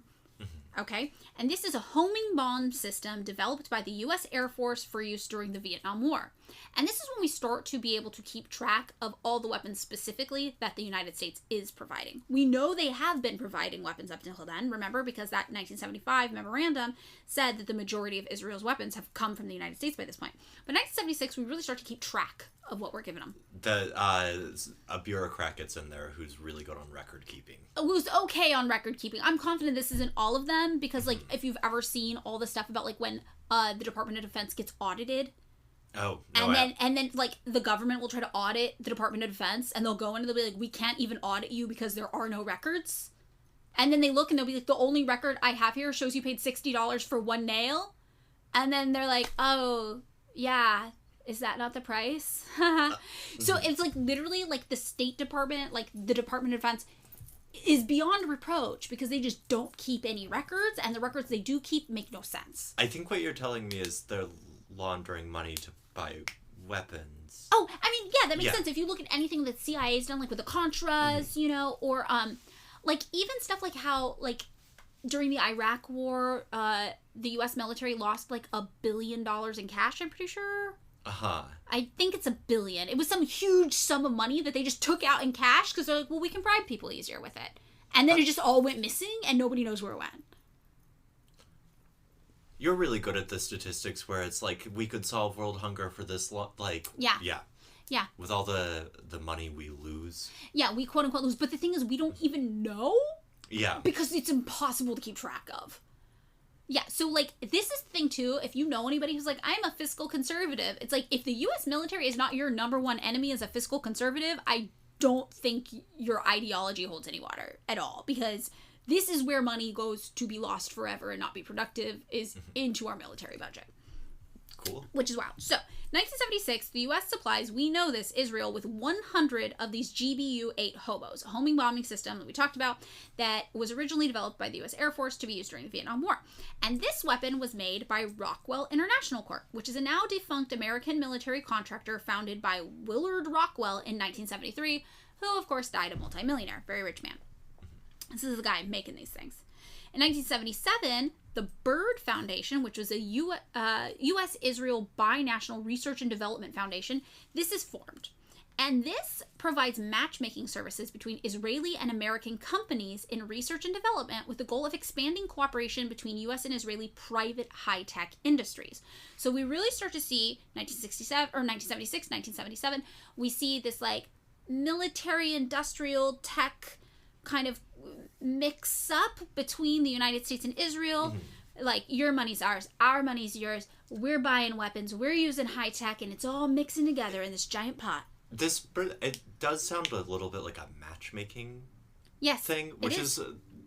Okay? And this is a homing bomb system developed by the U.S. Air Force for use during the Vietnam War. And this is when we start to be able to keep track of all the weapons specifically that the United States is providing. We know they have been providing weapons up until then, remember, because that 1975 memorandum said that the majority of Israel's weapons have come from the United States by this point. But 1976, we really start to keep track of what we're giving them. A bureaucrat gets in there who's really good on record keeping. Who's okay on record keeping. I'm confident this isn't all of them, because like if you've ever seen all the stuff about like when the Department of Defense gets audited. Oh, no, and then like the government will try to audit the Department of Defense, and they'll go in and they'll be like, we can't even audit you because there are no records. And then they look and they'll be like, the only record I have here shows you paid $60 for one nail. And then they're like, oh yeah, is that not the price? So it's like literally like the State Department, like the Department of Defense is beyond reproach because they just don't keep any records, and the records they do keep make no sense. I think what you're telling me is they're laundering money to buy weapons. Oh, I mean, yeah, that makes sense. If you look at anything that CIA's done, like with the Contras, you know, or like even stuff like how like during the Iraq War, the U.S. military lost like $1 billion in cash, I'm pretty sure. I think it's $1 billion. It was some huge sum of money that they just took out in cash because they're like, well, we can bribe people easier with it. And then it just all went missing and nobody knows where it went. You're really good at the statistics where it's like, we could solve world hunger for this Yeah. With all the money we lose. Yeah, we quote unquote lose. But the thing is, we don't even know. Yeah. Because it's impossible to keep track of. Yeah, so, like, this is the thing, too. If you know anybody who's like, I'm a fiscal conservative, it's like, if the U.S. military is not your number one enemy as a fiscal conservative, I don't think your ideology holds any water at all. Because this is where money goes to be lost forever and not be productive, is into our military budget. Cool. Which is wild. So, 1976, the U.S. supplies, we know this, Israel with 100 of these GBU-8 Hobos, a homing bombing system that we talked about that was originally developed by the U.S. Air Force to be used during the Vietnam War. And this weapon was made by Rockwell International Corp., which is a now defunct American military contractor founded by Willard Rockwell in 1973, who, of course, died a multimillionaire, very rich man. This is the guy making these things. In 1977, the Byrd Foundation, which was a U.S.-Israel binational research and development foundation, this is formed. And this provides matchmaking services between Israeli and American companies in research and development with the goal of expanding cooperation between U.S. and Israeli private high-tech industries. So we really start to see 1976, 1977, we see this like military industrial tech kind of mix up between the United States and Israel. Like, your money's ours, our money's yours, we're buying weapons, we're using high tech, and it's all mixing together in this giant pot. It does sound a little bit like a matchmaking thing, which is,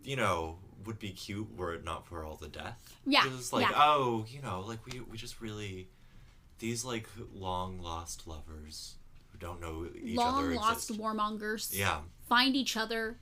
you know, would be cute were it not for all the death. Yeah. It's like, oh, you know, like we just really, these like long lost lovers who don't know each other long lost warmongers. Yeah. Find each other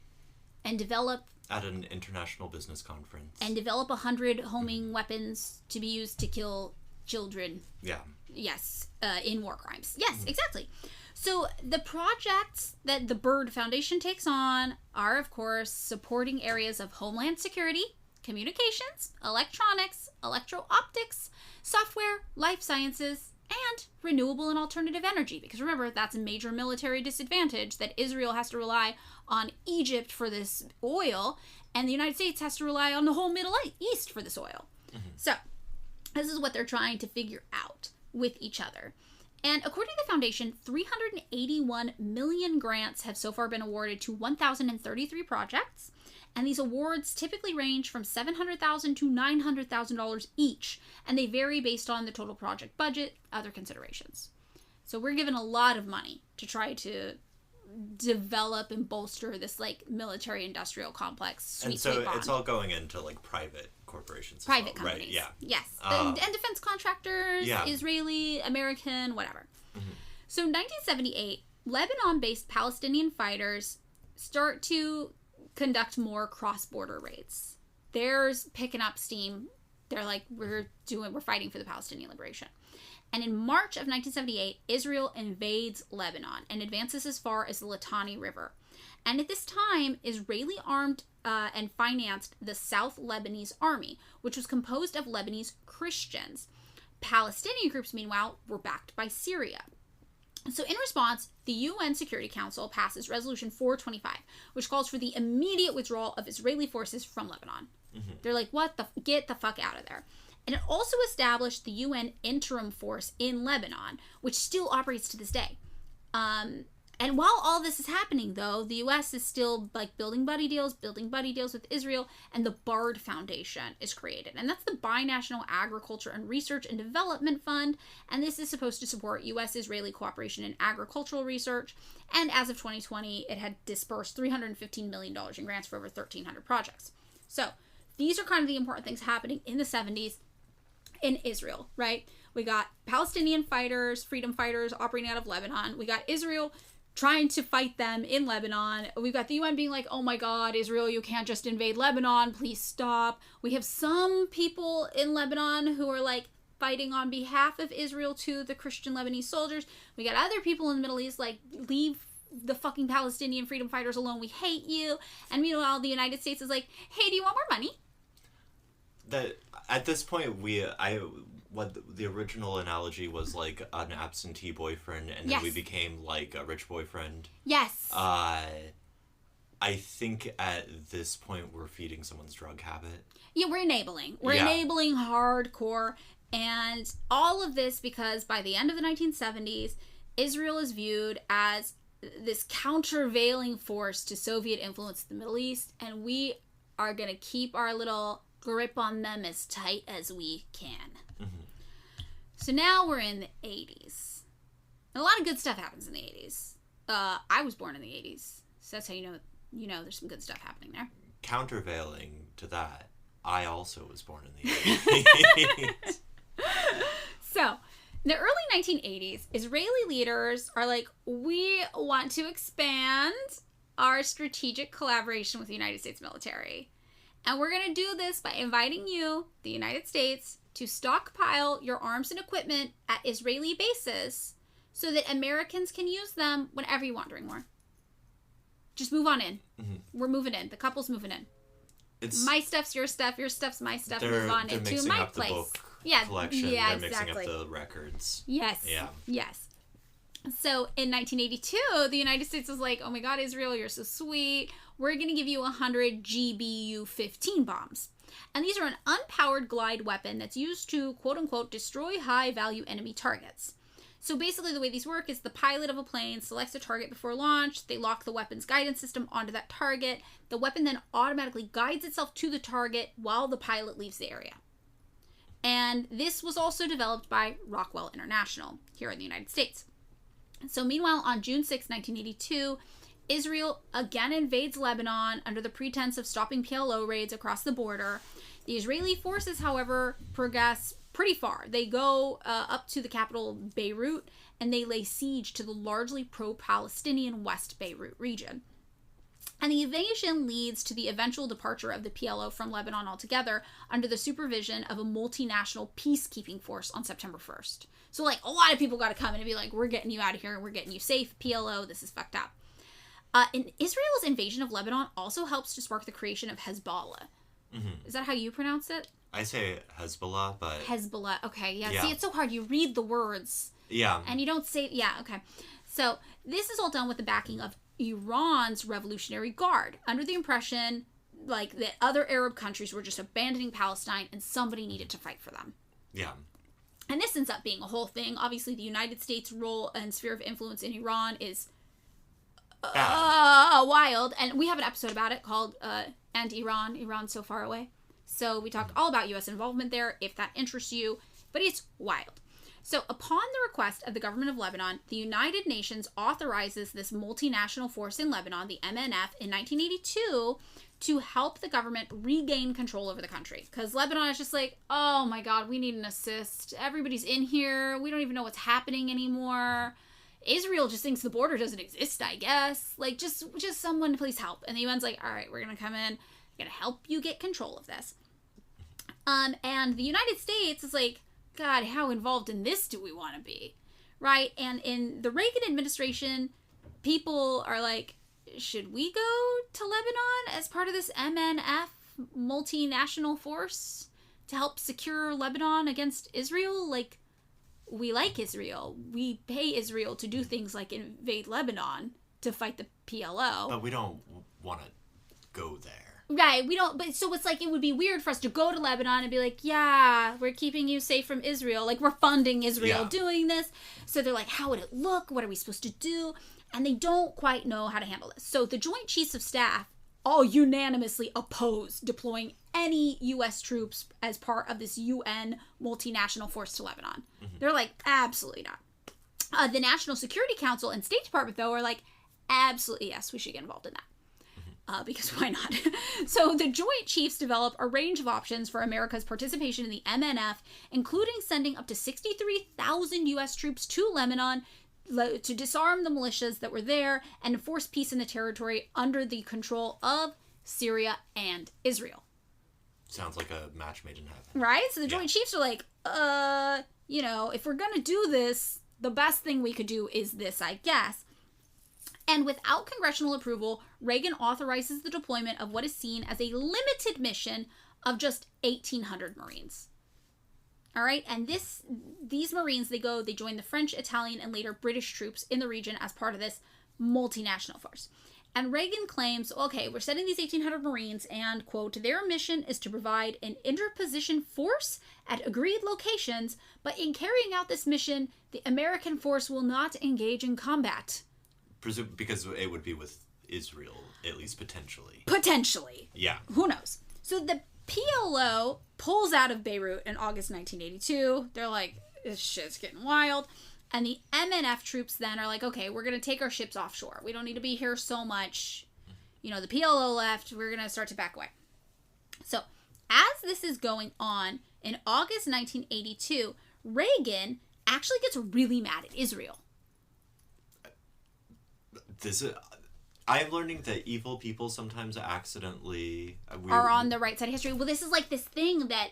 and develop at an international business conference. And develop 100 homing weapons to be used to kill children. Yeah. Yes, in war crimes. Yes, exactly. So the projects that the Byrd Foundation takes on are, of course, supporting areas of homeland security, communications, electronics, electro-optics, software, life sciences, and renewable and alternative energy. Because remember, that's a major military disadvantage that Israel has to rely on Egypt for this oil, and the United States has to rely on the whole Middle East for this oil. So this is what they're trying to figure out with each other. And according to the foundation, 381 million grants have so far been awarded to 1,033 projects. And these awards typically range from $700,000 to $900,000 each. And they vary based on the total project budget, other considerations. So we're given a lot of money to try to develop and bolster this like military industrial complex. And so it's all going into like private corporations. Private companies. Right, yeah. Yes. And defense contractors, Israeli, American, whatever. So in 1978, Lebanon-based Palestinian fighters start to conduct more cross-border raids. They're picking up steam. They're like, we're fighting for the Palestinian liberation. And in March of 1978, Israel invades Lebanon and advances as far as the Litani River. And at this time, Israeli armed and financed the South Lebanese Army, which was composed of Lebanese Christians. Palestinian groups, meanwhile, were backed by Syria. So in response, the UN Security Council passes Resolution 425, which calls for the immediate withdrawal of Israeli forces from Lebanon. They're like, get the fuck out of there. And it also established the UN Interim Force in Lebanon, which still operates to this day. And while all this is happening, though, the U.S. is still like building buddy deals with Israel, and the Byrd Foundation is created. And that's the Binational Agriculture and Research and Development Fund, and this is supposed to support U.S.-Israeli cooperation in agricultural research. And as of 2020, it had dispersed $315 million in grants for over 1,300 projects. So these are kind of the important things happening in the 70s in Israel, right? We got Palestinian fighters, freedom fighters operating out of Lebanon. We got Israel trying to fight them in Lebanon. We've got the UN being like, oh my God, Israel, you can't just invade Lebanon. Please stop. We have some people in Lebanon who are like fighting on behalf of Israel to the Christian Lebanese soldiers. We got other people in the Middle East like, leave the fucking Palestinian freedom fighters alone. We hate you. And meanwhile, the United States is like, hey, do you want more money? At this point, the original analogy was like an absentee boyfriend, and then we became like a rich boyfriend. Yes. I think at this point we're feeding someone's drug habit. Yeah, we're enabling. We're enabling hardcore, and all of this because by the end of the 1970s, Israel is viewed as this countervailing force to Soviet influence in the Middle East, and we are going to keep our little grip on them as tight as we can. So now we're in the 80s. A lot of good stuff happens in the 80s. I was born in the 80s, so that's how you know there's some good stuff happening there. Countervailing to that, I also was born in the 80s. So, in the early 1980s, Israeli leaders are like, we want to expand our strategic collaboration with the United States military. And we're going to do this by inviting you, the United States, to stockpile your arms and equipment at Israeli bases so that Americans can use them whenever you want during war. Just move on in. We're moving in. The couple's moving in. It's my stuff's your stuff's my stuff. Move on into my place. Collection. They're mixing up the records. Yes. Yeah. Yes. So in 1982, the United States was like, oh my God, Israel, you're so sweet. We're going to give you 100 GBU-15 bombs. And these are an unpowered glide weapon that's used to, quote-unquote, destroy high-value enemy targets. So basically the way these work is the pilot of a plane selects a target before launch, they lock the weapon's guidance system onto that target, the weapon then automatically guides itself to the target while the pilot leaves the area. And this was also developed by Rockwell International here in the United States. So meanwhile, on June 6, 1982, Israel again invades Lebanon under the pretense of stopping PLO raids across the border. The Israeli forces, however, progress pretty far. They go up to the capital, Beirut, and they lay siege to the largely pro-Palestinian West Beirut region. And the invasion leads to the eventual departure of the PLO from Lebanon altogether under the supervision of a multinational peacekeeping force on September 1st. So, like, a lot of people got to come in and be like, we're getting you out of here, we're getting you safe, PLO, this is fucked up. And Israel's invasion of Lebanon also helps to spark the creation of Hezbollah. Is that how you pronounce it? I say Hezbollah, but... Hezbollah, okay, yeah. See, it's so hard. You read the words. Yeah. And you don't say... Yeah, okay. So, this is all done with the backing of Iran's Revolutionary Guard, under the impression, like, that other Arab countries were just abandoning Palestine and somebody needed to fight for them. Yeah. And this ends up being a whole thing. Obviously, the United States' role and sphere of influence in Iran is wild. And we have an episode about it called And Iran's So Far Away. So we talked all about U.S. involvement there, if that interests you. But it's wild. So upon the request of the government of Lebanon, the United Nations authorizes this multinational force in Lebanon, the MNF, in 1982 to help the government regain control over the country. Because Lebanon is just like, oh my God, we need an assist. Everybody's in here. We don't even know what's happening anymore. Israel just thinks the border doesn't exist, I guess. Like, just someone please help. And the UN's like, all right, we're going to come in. We're going to help you get control of this. And the United States is like, God, how involved in this do we want to be? Right? And in the Reagan administration, people are like, should we go to Lebanon as part of this MNF multinational force to help secure Lebanon against Israel? Like, we like Israel. We pay Israel to do things like invade Lebanon to fight the PLO. But we don't want to go there. Right, we don't, but so it's like, it would be weird for us to go to Lebanon and be like, yeah, we're keeping you safe from Israel. Like, we're funding Israel doing this. So they're like, how would it look? What are we supposed to do? And they don't quite know how to handle this. So the Joint Chiefs of Staff all unanimously oppose deploying any U.S. troops as part of this UN multinational force to Lebanon. They're like, absolutely not. The National Security Council and State Department, though, are like, absolutely, yes, we should get involved in that. Because why not? So the Joint Chiefs develop a range of options for America's participation in the MNF, including sending up to 63,000 U.S. troops to Lebanon to disarm the militias that were there and enforce peace in the territory under the control of Syria and Israel. Sounds like a match made in heaven. Right? So the Joint Chiefs are like, if we're going to do this, the best thing we could do is this, I guess. And without congressional approval, Reagan authorizes the deployment of what is seen as a limited mission of just 1,800 Marines. All right, and these Marines, they join the French, Italian, and later British troops in the region as part of this multinational force. And Reagan claims, okay, we're sending these 1,800 Marines, and, quote, their mission is to provide an interposition force at agreed locations, but in carrying out this mission, the American force will not engage in combat. Because it would be with Israel, at least potentially. Potentially. Yeah. Who knows? So the PLO pulls out of Beirut in August 1982. They're like, this shit's getting wild. And the MNF troops then are like, okay, we're going to take our ships offshore. We don't need to be here so much. The PLO left. We're going to start to back away. So as this is going on, in August 1982, Reagan actually gets really mad at Israel. I'm learning that evil people sometimes accidentally are on the right side of history. Well, this is like this thing that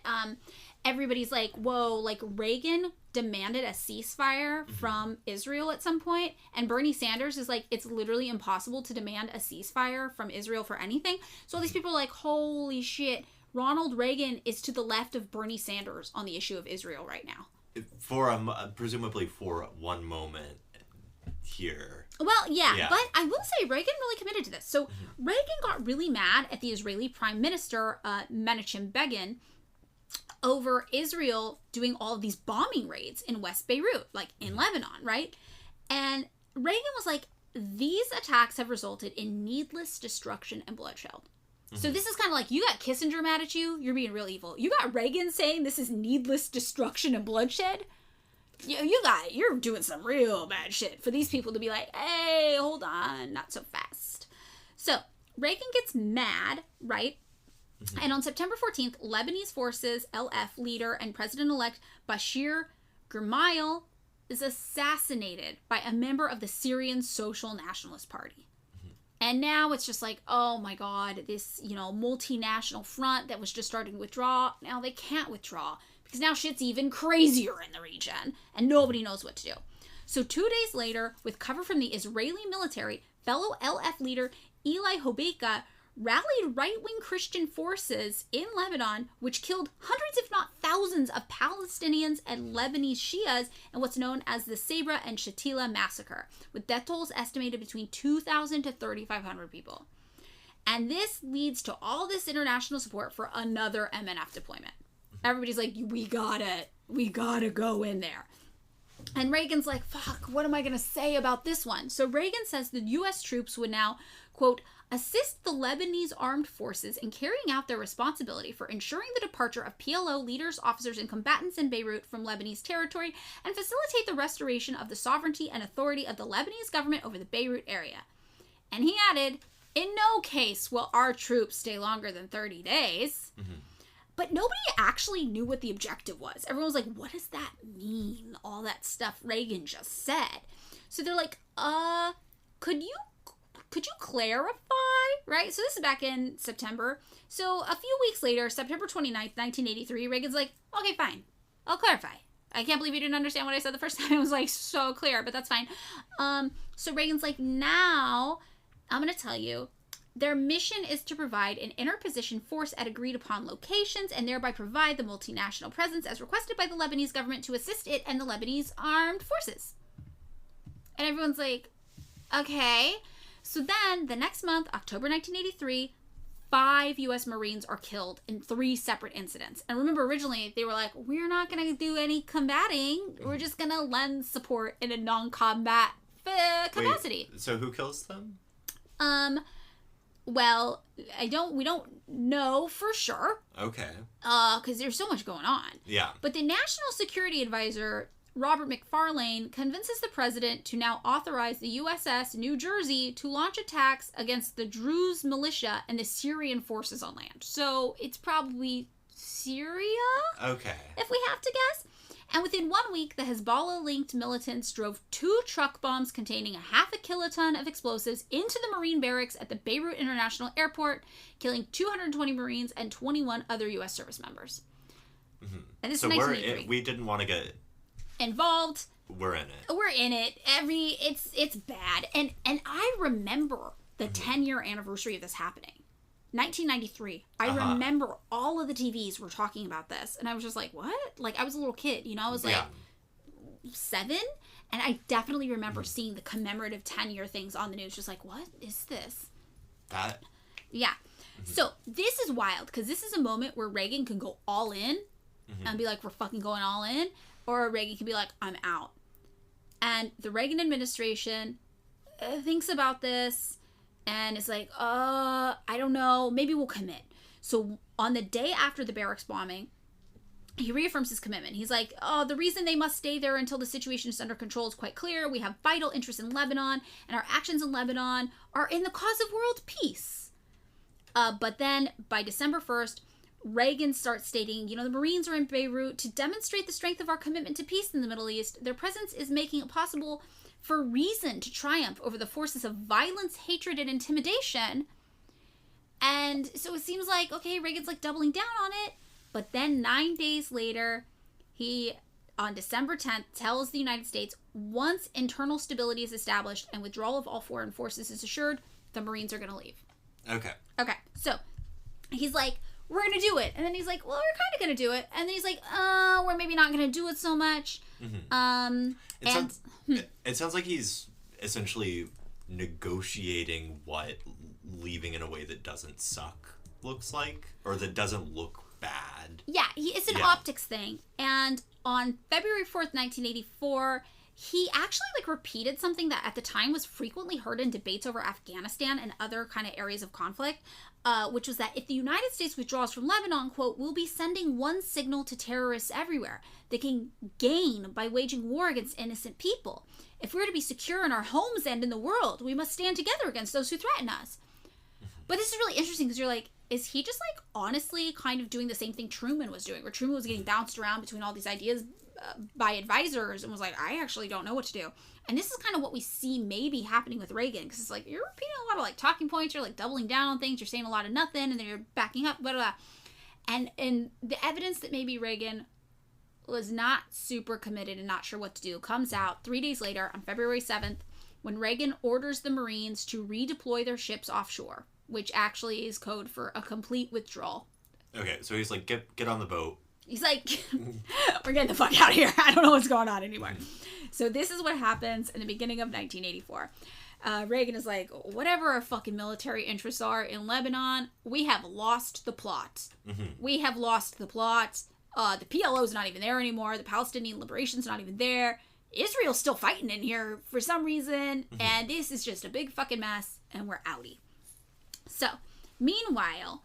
everybody's like, whoa, like Reagan demanded a ceasefire from Israel at some point, and Bernie Sanders is like, it's literally impossible to demand a ceasefire from Israel for anything. So all these people are like, holy shit, Ronald Reagan is to the left of Bernie Sanders on the issue of Israel right now. Presumably for one moment here. Well, yeah, but I will say Reagan really committed to this. So Reagan got really mad at the Israeli Prime Minister, Menachem Begin, over Israel doing all of these bombing raids in West Beirut, like in Lebanon, right? And Reagan was like, these attacks have resulted in needless destruction and bloodshed. So this is kind of like, you got Kissinger mad at you, you're being real evil. You got Reagan saying this is needless destruction and bloodshed. You're doing some real bad shit for these people to be like, hey, hold on, not so fast. So Reagan gets mad, right? And on September 14th, Lebanese Forces LF leader and president-elect Bashir Gemayel is assassinated by a member of the Syrian Social Nationalist Party. And now it's just like, oh my God, this, multinational front that was just starting to withdraw, now they can't withdraw because now shit's even crazier in the region and nobody knows what to do. So 2 days later, with cover from the Israeli military, fellow LF leader Eli Hobeika rallied right-wing Christian forces in Lebanon, which killed hundreds, if not thousands, of Palestinians and Lebanese Shias in what's known as the Sabra and Shatila massacre, with death tolls estimated between 2,000 to 3,500 people. And this leads to all this international support for another MNF deployment. Everybody's like, we gotta go in there. And Reagan's like, fuck, what am I going to say about this one? So Reagan says the U.S. troops would now, quote, assist the Lebanese armed forces in carrying out their responsibility for ensuring the departure of PLO leaders, officers, and combatants in Beirut from Lebanese territory and facilitate the restoration of the sovereignty and authority of the Lebanese government over the Beirut area. And he added, in no case will our troops stay longer than 30 days. Mm-hmm. But nobody actually knew what the objective was. Everyone was like, what does that mean? All that stuff Reagan just said. So they're like, could you clarify? Right? So this is back in September. So a few weeks later, September 29th, 1983, Reagan's like, okay, fine. I'll clarify. I can't believe you didn't understand what I said the first time. It was like so clear, but that's fine. So Reagan's like, now I'm going to tell you, their mission is to provide an interposition force at agreed upon locations and thereby provide the multinational presence as requested by the Lebanese government to assist it and the Lebanese armed forces. And everyone's like, okay. So then the next month, October 1983, 5 U.S. Marines are killed in 3 separate incidents. And remember, originally they were like, we're not going to do any combating. We're just going to lend support in a non-combat capacity. Wait, so who kills them? Well, we don't know for sure. Okay. Because there's so much going on. Yeah. But the National Security Advisor, Robert McFarlane, convinces the president to now authorize the USS New Jersey to launch attacks against the Druze militia and the Syrian forces on land. So it's probably Syria? Okay. If we have to guess. And within 1 week, the Hezbollah-linked militants drove 2 truck bombs containing a half a kiloton of explosives into the Marine barracks at the Beirut International Airport, killing 220 Marines and 21 other U.S. service members. Mm-hmm. And this is 1983. We didn't want to get involved. We're in it. We're in it. It's bad. And I remember the 10-year anniversary of this happening. 1993. I remember all of the TVs were talking about this. And I was just like, what? Like, I was a little kid, I was like 7. And I definitely remember seeing the commemorative 10-year things on the news. Just like, what is this? That? Yeah. Mm-hmm. So this is wild because this is a moment where Reagan can go all in and be like, we're fucking going all in. Or Reagan can be like, I'm out. And the Reagan administration thinks about this. And it's like, I don't know, maybe we'll commit. So on the day after the barracks bombing, he reaffirms his commitment. He's like, the reason they must stay there until the situation is under control is quite clear. We have vital interests in Lebanon, and our actions in Lebanon are in the cause of world peace. But then by December 1st, Reagan starts stating, the Marines are in Beirut to demonstrate the strength of our commitment to peace in the Middle East. Their presence is making it possible for reason to triumph over the forces of violence, hatred, and intimidation. And so it seems like, okay, Reagan's like doubling down on it. But then 9 days later, he, on December 10th, tells the United States, once internal stability is established and withdrawal of all foreign forces is assured, the Marines are going to leave. Okay. So he's like, we're going to do it. And then he's like, well, we're kind of going to do it. And then he's like, we're maybe not going to do it so much. Mm-hmm. It sounds like he's essentially negotiating what leaving in a way that doesn't suck looks like, or that doesn't look bad. Yeah, it's an optics thing. And on February 4th, 1984, he actually repeated something that at the time was frequently heard in debates over Afghanistan and other kind of areas of conflict, which was that if the United States withdraws from Lebanon, quote, we'll be sending one signal to terrorists everywhere. They can gain by waging war against innocent people. If we're to be secure in our homes and in the world, we must stand together against those who threaten us. But this is really interesting because you're like, is he just, like, honestly kind of doing the same thing Truman was doing, where Truman was getting bounced around between all these ideas by advisors and was like, I actually don't know what to do. And this is kind of what we see maybe happening with Reagan, because it's like, you're repeating a lot of, like, talking points, you're, like, doubling down on things, you're saying a lot of nothing, and then you're backing up, blah, blah, blah. And the evidence that maybe Reagan was not super committed and not sure what to do comes out 3 days later on February 7th, when Reagan orders the Marines to redeploy their ships offshore, which actually is code for a complete withdrawal. Okay, so he's like, get on the boat. He's like, we're getting the fuck out of here. I don't know what's going on anymore. So this is what happens in the beginning of 1984. Reagan is like, whatever our fucking military interests are in Lebanon, we have lost the plot. We have lost the plot. The PLO's not even there anymore. The Palestinian Liberation's not even there. Israel's still fighting in here for some reason. And this is just a big fucking mess. And we're outie. So, meanwhile,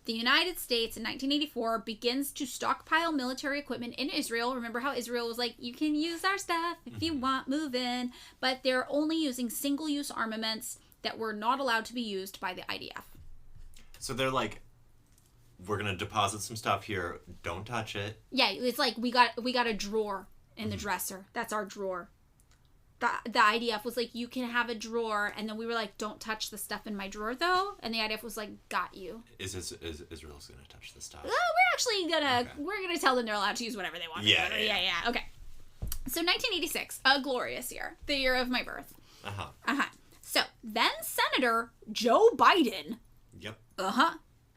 the United States in 1984 begins to stockpile military equipment in Israel. Remember how Israel was like, you can use our stuff if you want, move in. But they're only using single-use armaments that were not allowed to be used by the IDF. So they're like, we're going to deposit some stuff here. Don't touch it. Yeah, it's like we got a drawer in the dresser. That's our drawer. The IDF was like, you can have a drawer. And then we were like, don't touch the stuff in my drawer, though. And the IDF was like, got you. Is Israel's going to touch the stuff? We're actually we're going to tell them they're allowed to use whatever they want. Yeah. Okay. So 1986, a glorious year. The year of my birth. So then Senator Joe Biden. Yep.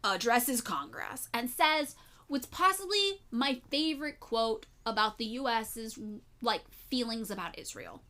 Addresses Congress and says what's possibly my favorite quote about the U.S.'s, like, feelings about Israel.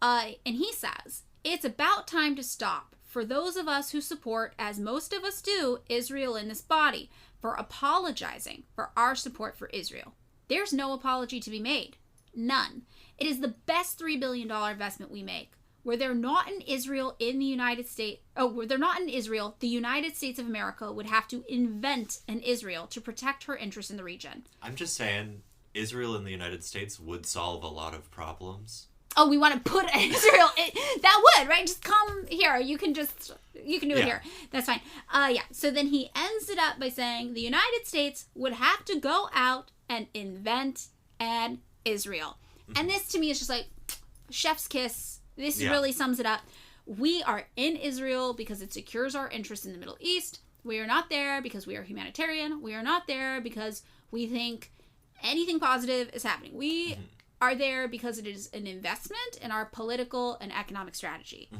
And he says, it's about time to stop for those of us who support, as most of us do, Israel in this body, for apologizing for our support for Israel. There's no apology to be made. None. It is the best $3 billion investment we make. Were there not in Israel in the United States, the United States of America would have to invent an Israel to protect her interests in the region. I'm just saying, Israel and the United States would solve a lot of problems. Oh, we want to put Israel that would, right? Just come here. You can do it here. That's fine. So then he ends it up by saying the United States would have to go out and invent an Israel. And this to me is just like chef's kiss. This really sums it up. We are in Israel because it secures our interests in the Middle East. We are not there because we are humanitarian. We are not there because we think anything positive is happening. We are there because it is an investment in our political and economic strategy.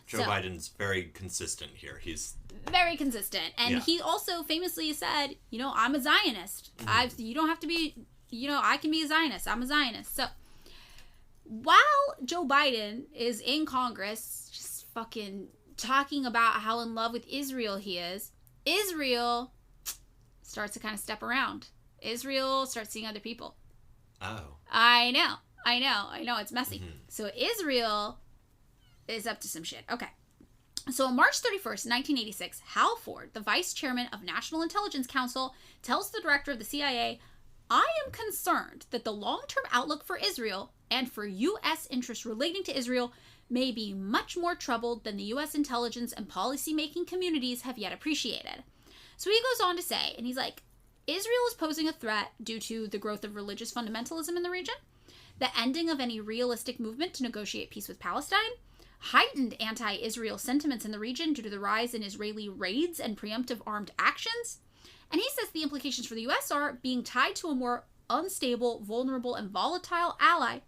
Joe Biden's very consistent here. He's very consistent. And he also famously said, I'm a Zionist. You don't have to be, I can be a Zionist. I'm a Zionist. So while Joe Biden is in Congress just fucking talking about how in love with Israel he is, Israel starts to kind of step around. Israel starts seeing other people. Oh. I know. It's messy. So Israel is up to some shit. Okay. So on March 31st, 1986, Hal Ford, the vice chairman of National Intelligence Council, tells the director of the CIA, I am concerned that the long-term outlook for Israel and for U.S. interests relating to Israel may be much more troubled than the U.S. intelligence and policy-making communities have yet appreciated. So he goes on to say, and he's like, Israel is posing a threat due to the growth of religious fundamentalism in the region, the ending of any realistic movement to negotiate peace with Palestine, heightened anti-Israel sentiments in the region due to the rise in Israeli raids and preemptive armed actions. And he says the implications for the U.S. are being tied to a more unstable, vulnerable, and volatile ally,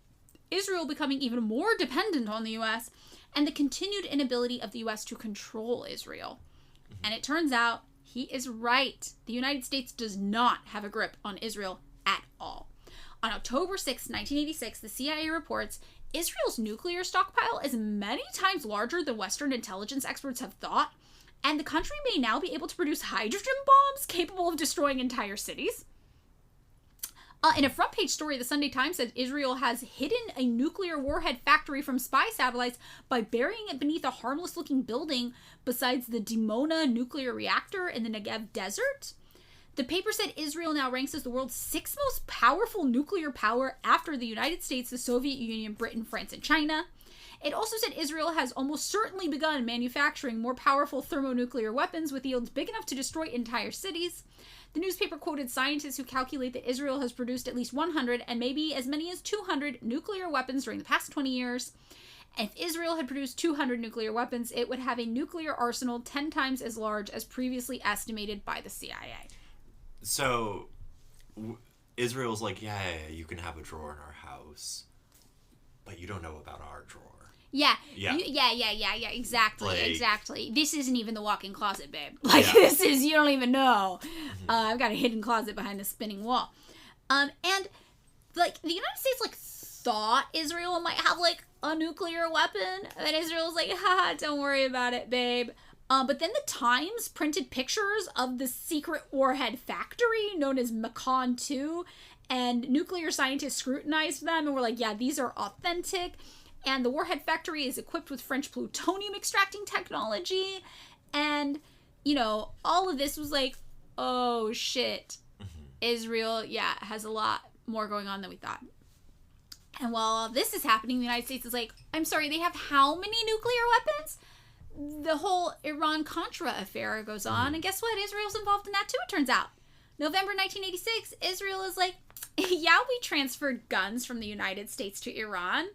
Israel becoming even more dependent on the U.S., and the continued inability of the U.S. to control Israel. And it turns out he is right. The United States does not have a grip on Israel at all. On October 6, 1986, the CIA reports Israel's nuclear stockpile is many times larger than Western intelligence experts have thought, and the country may now be able to produce hydrogen bombs capable of destroying entire cities. In a front-page story, the Sunday Times said Israel has hidden a nuclear warhead factory from spy satellites by burying it beneath a harmless-looking building besides the Dimona nuclear reactor in the Negev desert. The paper said Israel now ranks as the world's sixth most powerful nuclear power after the United States, the Soviet Union, Britain, France, and China. It also said Israel has almost certainly begun manufacturing more powerful thermonuclear weapons with yields big enough to destroy entire cities. The newspaper quoted scientists who calculate that Israel has produced at least 100 and maybe as many as 200 nuclear weapons during the past 20 years. If Israel had produced 200 nuclear weapons, it would have a nuclear arsenal 10 times as large as previously estimated by the CIA. So, Israel's like, yeah, you can have a drawer in our house, but you don't know about our drawer. Yeah, exactly. This isn't even the walk-in closet, babe. This is, you don't even know. I've got a hidden closet behind the spinning wall. And, like, the United States, like, thought Israel might have, like, a nuclear weapon, and Israel's like, haha, don't worry about it, babe. But then the Times printed pictures of the secret warhead factory known as Macon 2, and nuclear scientists scrutinized them and were like, yeah, these are authentic. And the warhead factory is equipped with French plutonium extracting technology. And, you know, all of this was like, oh, shit. Israel, has a lot more going on than we thought. And while all this is happening, the United States is like, I'm sorry, they have how many nuclear weapons? The whole Iran-Contra affair goes on. And guess what? Israel's involved in that too, it turns out. November 1986, Israel is like, yeah, we transferred guns from the United States to Iran.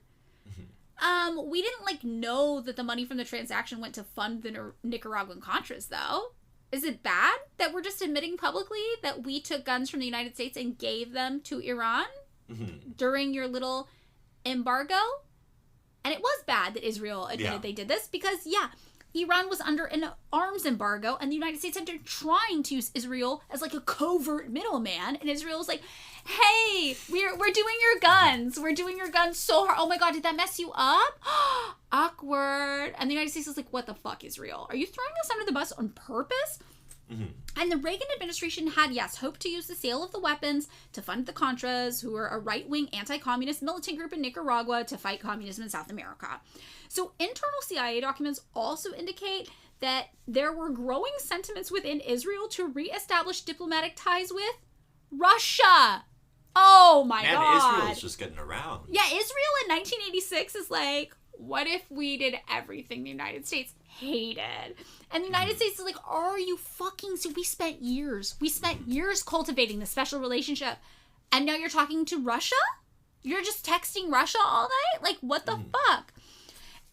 We didn't, like, know that the money from the transaction went to fund the Nicaraguan Contras, though. Is it bad that we're just admitting publicly that we took guns from the United States and gave them to Iran during your little embargo? And it was bad that Israel admitted they did this because, Iran was under an arms embargo and the United States had been trying to use Israel as, like, a covert middleman. And Israel was like, hey, we're doing your guns. We're doing your guns so hard. Oh my God, did that mess you up? Awkward. And the United States is like, what the fuck, Israel? Are you throwing us under the bus on purpose? And the Reagan administration had, hoped to use the sale of the weapons to fund the Contras, who were a right-wing anti-communist militant group in Nicaragua to fight communism in South America. So internal CIA documents also indicate that there were growing sentiments within Israel to reestablish diplomatic ties with Russia. Oh my God. Israel's just getting around. Yeah, Israel in 1986 is like, what if we did everything the United States hated? And the United States is like, are you fucking... So we spent years cultivating this special relationship. And now you're talking to Russia? You're just texting Russia all night? Like, what the fuck?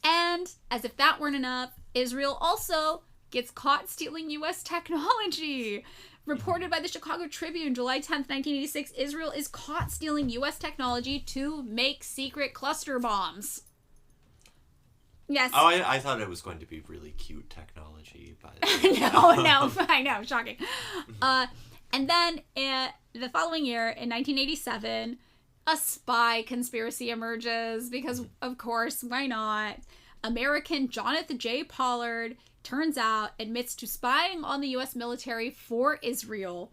And as if that weren't enough, Israel also gets caught stealing U.S. technology. Reported by the Chicago Tribune, July 10th, 1986, Israel is caught stealing U.S. technology to make secret cluster bombs. Yes. Oh, I thought it was going to be really cute technology, but... No, I know, shocking. And then the following year, in 1987, a spy conspiracy emerges because, of course, why not? American Jonathan J. Pollard, turns out, admits to spying on the U.S. military for Israel.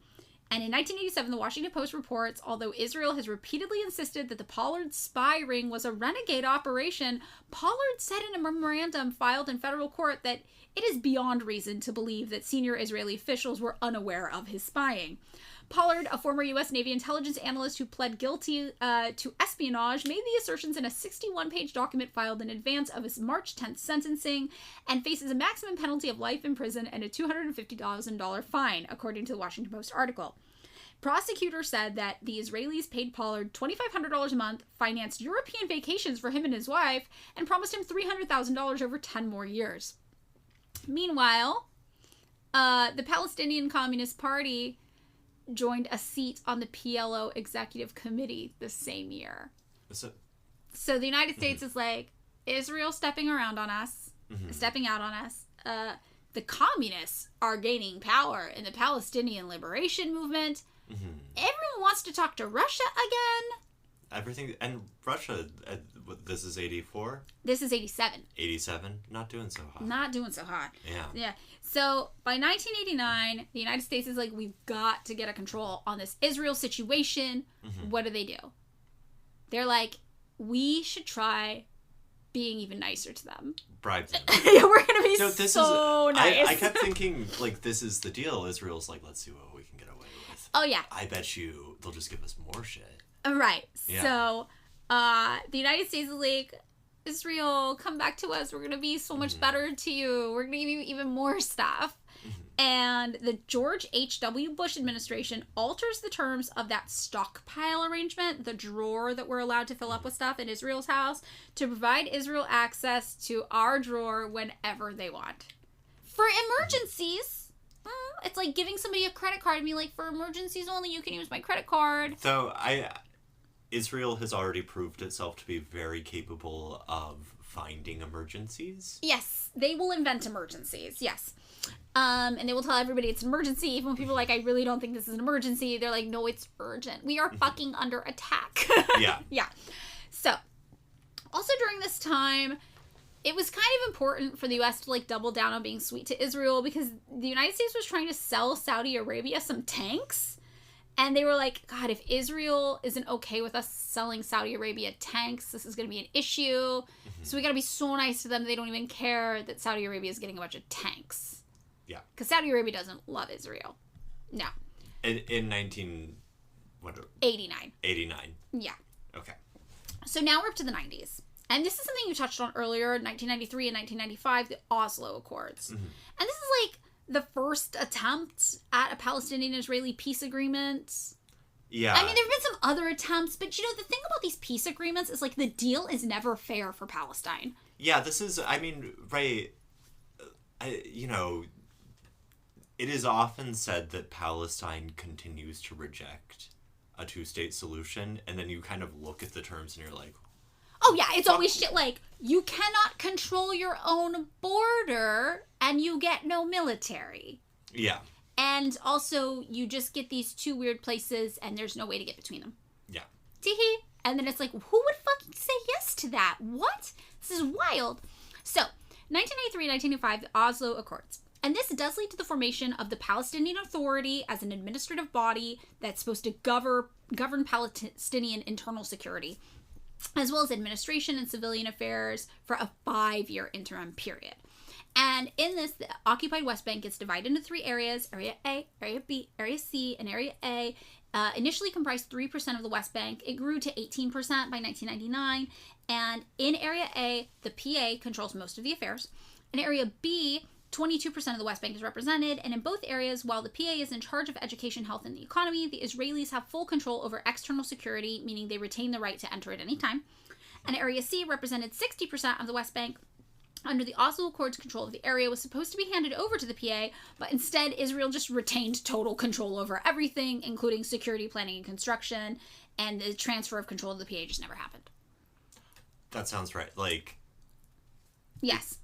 And in 1987, the Washington Post reports, although Israel has repeatedly insisted that the Pollard spy ring was a renegade operation, Pollard said in a memorandum filed in federal court that it is beyond reason to believe that senior Israeli officials were unaware of his spying. Pollard, a former U.S. Navy intelligence analyst who pled guilty to espionage, made the assertions in a 61-page document filed in advance of his March 10th sentencing and faces a maximum penalty of life in prison and a $250,000 fine, according to the Washington Post article. Prosecutors said that the Israelis paid Pollard $2,500 a month, financed European vacations for him and his wife, and promised him $300,000 over 10 more years. Meanwhile, the Palestinian Communist Party joined a seat on the PLO Executive Committee the same year. So the United States is like, Israel stepping out on us. The communists are gaining power in the Palestinian liberation movement. Everyone wants to talk to Russia again. Everything, and Russia, this is 84? This is 87. 87? Not doing so hot. Yeah. So by 1989, the United States is like, we've got to get a control on this Israel situation. What do? They're like, we should try being even nicer to them. Bribe them. We're going to be so nice. I kept thinking, like, this is the deal. Israel's like, let's see what we can get away with. Oh, yeah. I bet you they'll just give us more shit. Right. Yeah. So, the United States is like, Israel, come back to us. We're going to be so much better to you. We're going to give you even more stuff. And the George H.W. Bush administration alters the terms of that stockpile arrangement, the drawer that we're allowed to fill up with stuff in Israel's house, to provide Israel access to our drawer whenever they want. For emergencies, it's like giving somebody a credit card and be like, for emergencies only, you can use my credit card. So Israel has already proved itself to be very capable of finding emergencies. Yes, they will invent emergencies, yes. And they will tell everybody it's an emergency. Even when people are like, I really don't think this is an emergency, they're like, no, it's urgent. We are fucking under attack. Yeah. Yeah. So, also during this time, it was kind of important for the U.S. to, like, double down on being sweet to Israel because the United States was trying to sell Saudi Arabia some tanks. And they were like, God, if Israel isn't okay with us selling Saudi Arabia tanks, this is going to be an issue. So we got to be so nice to them they don't even care that Saudi Arabia is getting a bunch of tanks. Yeah. Because Saudi Arabia doesn't love Israel. No. In 89. 89. Yeah. Okay. So now we're up to the 90s. And this is something you touched on earlier, 1993 and 1995, the Oslo Accords. And this is like the first attempt at a Palestinian-Israeli peace agreement. Yeah. I mean, there have been some other attempts, but, you know, the thing about these peace agreements is, like, the deal is never fair for Palestine. Yeah, this is, I mean, right, you know, it is often said that Palestine continues to reject a two-state solution, and then you kind of look at the terms and you're like, oh, yeah, it's always shit like, you cannot control your own border, and you get no military. Yeah. And also, you just get these two weird places, and there's no way to get between them. Yeah. Teehee. And then it's like, who would fucking say yes to that? What? This is wild. So, 1993 and 1995, the Oslo Accords. And this does lead to the formation of the Palestinian Authority as an administrative body that's supposed to govern Palestinian internal security, as well as administration and civilian affairs for a 5-year interim period. And in this, the occupied West Bank gets divided into 3 areas: Area A, Area B, Area C, and Area A. Initially comprised 3% of the West Bank. It grew to 18% by 1999. And in Area A, the PA controls most of the affairs. In Area B, 22% of the West Bank is represented, and in both areas, while the PA is in charge of education, health, and the economy, the Israelis have full control over external security, meaning they retain the right to enter at any time. And Area C represented 60% of the West Bank. Under the Oslo Accords, control of the area was supposed to be handed over to the PA, but instead Israel just retained total control over everything, including security, planning, and construction, and the transfer of control of the PA just never happened. That sounds right. Like... Yes.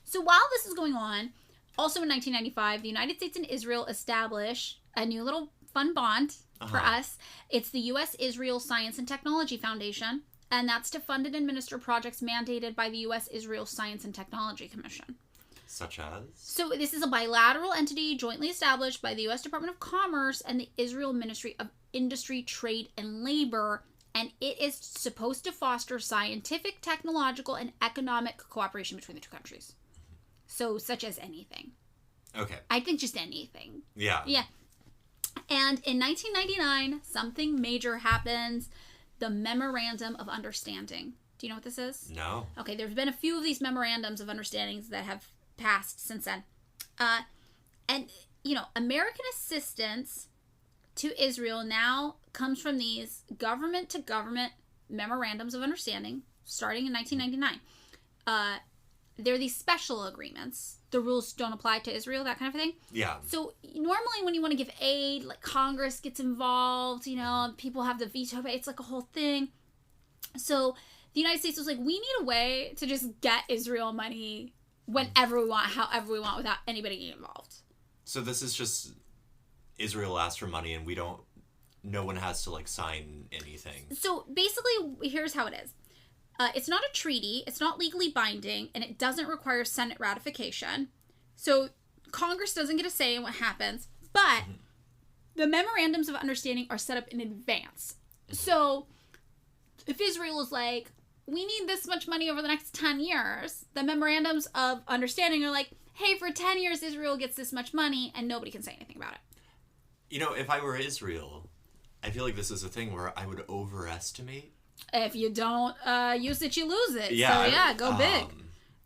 So while this is going on, also in 1995, the United States and Israel establish a new little fun bond for us. It's the U.S.-Israel Science and Technology Foundation, and that's to fund and administer projects mandated by the U.S.-Israel Science and Technology Commission. Such as? So this is a bilateral entity jointly established by the U.S. Department of Commerce and the Israel Ministry of Industry, Trade, and Labor, and it is supposed to foster scientific, technological, and economic cooperation between the two countries. So, such as anything. Okay. I think just anything. Yeah. Yeah. And in 1999, something major happens. The Memorandum of Understanding. Do you know what this is? No. Okay, there's been a few of these memorandums of understandings that have passed since then. And, you know, American assistance to Israel now comes from these government-to-government memorandums of understanding starting in 1999. They're these special agreements. The rules don't apply to Israel, that kind of thing. Yeah. So normally when you want to give aid, like Congress gets involved, you know, people have the veto. It's like a whole thing. So the United States was like, we need a way to just get Israel money whenever we want, however we want, without anybody getting involved. So this is just Israel asks for money and no one has to like sign anything. So basically, here's how it is. It's not a treaty, it's not legally binding, and it doesn't require Senate ratification. So Congress doesn't get a say in what happens, but the memorandums of understanding are set up in advance. So if Israel is like, we need this much money over the next 10 years, the memorandums of understanding are like, hey, for 10 years, Israel gets this much money, and nobody can say anything about it. You know, if I were Israel, I feel like this is a thing where I would overestimate If you don't use it, you lose it. Yeah, so yeah, go big.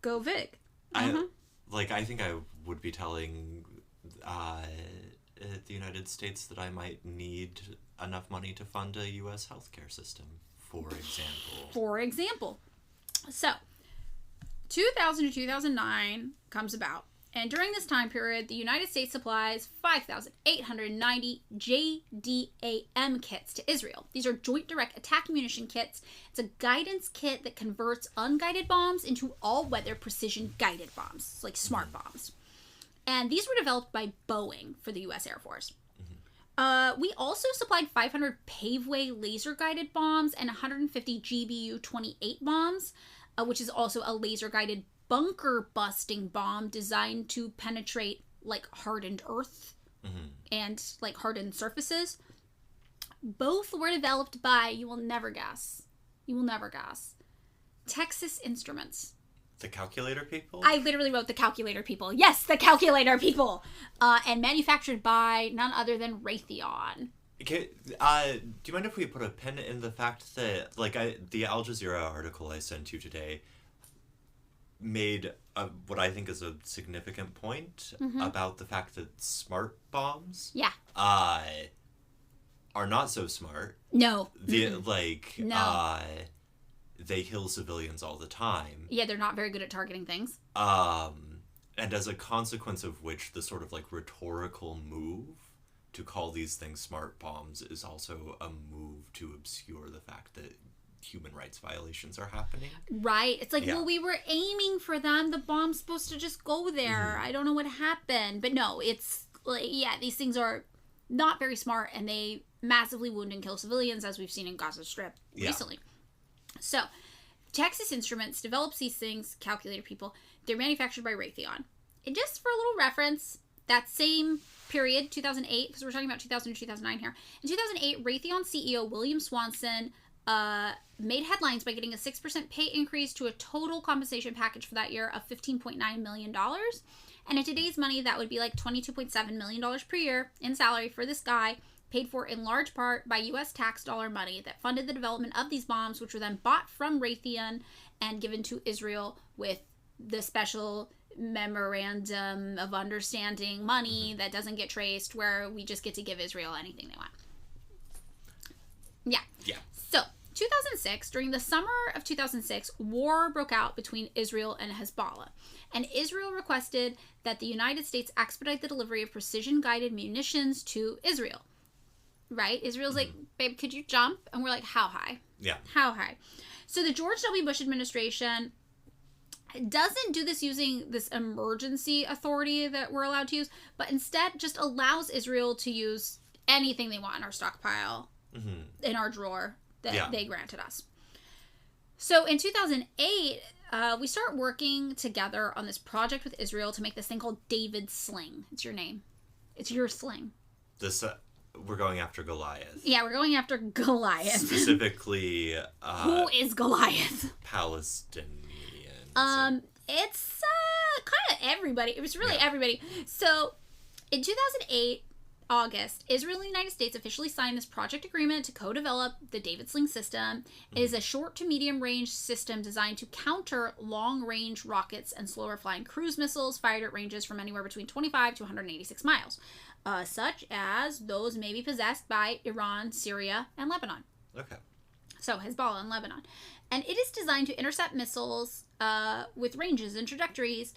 Go big. I think I would be telling the United States that I might need enough money to fund a U.S. healthcare system, for example. So, 2000 to 2009 comes about. And during this time period, the United States supplies 5,890 JDAM kits to Israel. These are Joint Direct Attack Munition kits. It's a guidance kit that converts unguided bombs into all-weather precision guided bombs. It's like smart bombs. And these were developed by Boeing for the U.S. Air Force. We also supplied 500 paveway laser-guided bombs and 150 GBU-28 bombs, which is also a laser-guided bunker-busting bomb designed to penetrate, like, hardened earth and, like, hardened surfaces. Both were developed by, you will never guess, Texas Instruments. The calculator people? I literally wrote the calculator people. Yes, the calculator people! And manufactured by none other than Raytheon. Okay, do you mind if we put a pin in the fact that, like, the Al Jazeera article I sent you today made what I think is a significant point about the fact that smart bombs are not so smart. No. They kill civilians all the time. Yeah, they're not very good at targeting things. And as a consequence of which, the sort of, like, rhetorical move to call these things smart bombs is also a move to obscure the fact that human rights violations are happening. Right. It's like, well, we were aiming for them. The bomb's supposed to just go there. I don't know what happened. But no, it's, like, these things are not very smart, and they massively wound and kill civilians, as we've seen in Gaza Strip recently. So, Texas Instruments develops these things, calculator people. They're manufactured by Raytheon. And just for a little reference, that same period, 2008, because we're talking about 2000 to 2009 here. In 2008, Raytheon CEO William Swanson made headlines by getting a 6% pay increase to a total compensation package for that year of $15.9 million. And in today's money, that would be like $22.7 million per year in salary for this guy, paid for in large part by U.S. tax dollar money that funded the development of these bombs, which were then bought from Raytheon and given to Israel with the special memorandum of understanding money that doesn't get traced, where we just get to give Israel anything they want. Yeah. So, 2006, during the summer of 2006, war broke out between Israel and Hezbollah. And Israel requested that the United States expedite the delivery of precision-guided munitions to Israel. Right? Israel's like, babe, could you jump? And we're like, how high? Yeah. How high? So the George W. Bush administration doesn't do this using this emergency authority that we're allowed to use, but instead just allows Israel to use anything they want in our stockpile, in our drawer, that they granted us. So in 2008, we start working together on this project with Israel to make this thing called David Sling. It's your name. It's your sling. This... we're going after Goliath. Yeah, we're going after Goliath. Specifically, who is Goliath? Palestinian. It's kind of everybody. It was really everybody. So, in 2008, August, Israel and the United States officially signed this project agreement to co-develop the David Sling system. It is a short to medium range system designed to counter long-range rockets and slower-flying cruise missiles fired at ranges from anywhere between 25 to 186 miles. Such as those may be possessed by Iran, Syria, and Lebanon. Okay. So, Hezbollah and Lebanon. And it is designed to intercept missiles with ranges and trajectories,